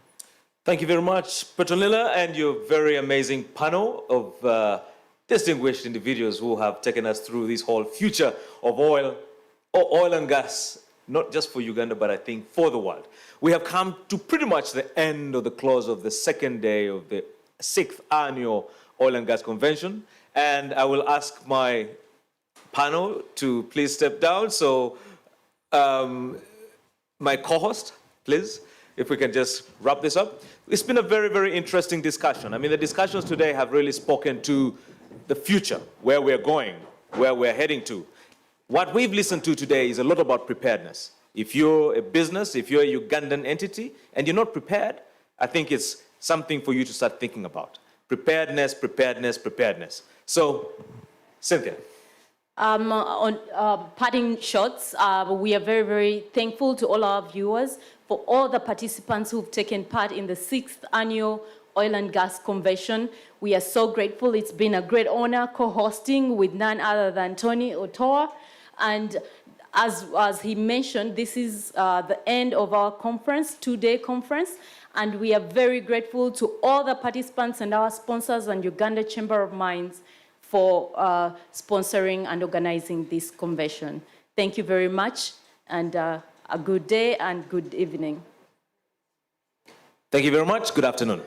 Thank you very much, Petronilla, and your very amazing panel of distinguished individuals who have taken us through this whole future of oil and gas, not just for Uganda, but I think for the world. We have come to pretty much the end of the close of the second day of the 6th Annual Oil and Gas Convention, and I will ask my panel to please step down. So my co-host, please, if we can just wrap this up. It's been a very, very interesting discussion. I mean, the discussions today have really spoken to the future, where we're going, where we're heading to. What we've listened to today is a lot about preparedness. If you're a business, if you're a Ugandan entity, and you're not prepared, I think it's something for you to start thinking about. Preparedness, preparedness, preparedness. So, Cynthia. On parting shots, we are very, very thankful to all our viewers for all the participants who've taken part in the 6th Annual Oil and Gas Convention. We are so grateful. It's been a great honor co-hosting with none other than Tony Otoa. And as he mentioned, this is the end of our conference, two-day conference, and we are very grateful to all the participants and our sponsors and Uganda Chamber of Mines for sponsoring and organizing this convention. Thank you very much, and a good day and good evening. Thank you very much. Good afternoon.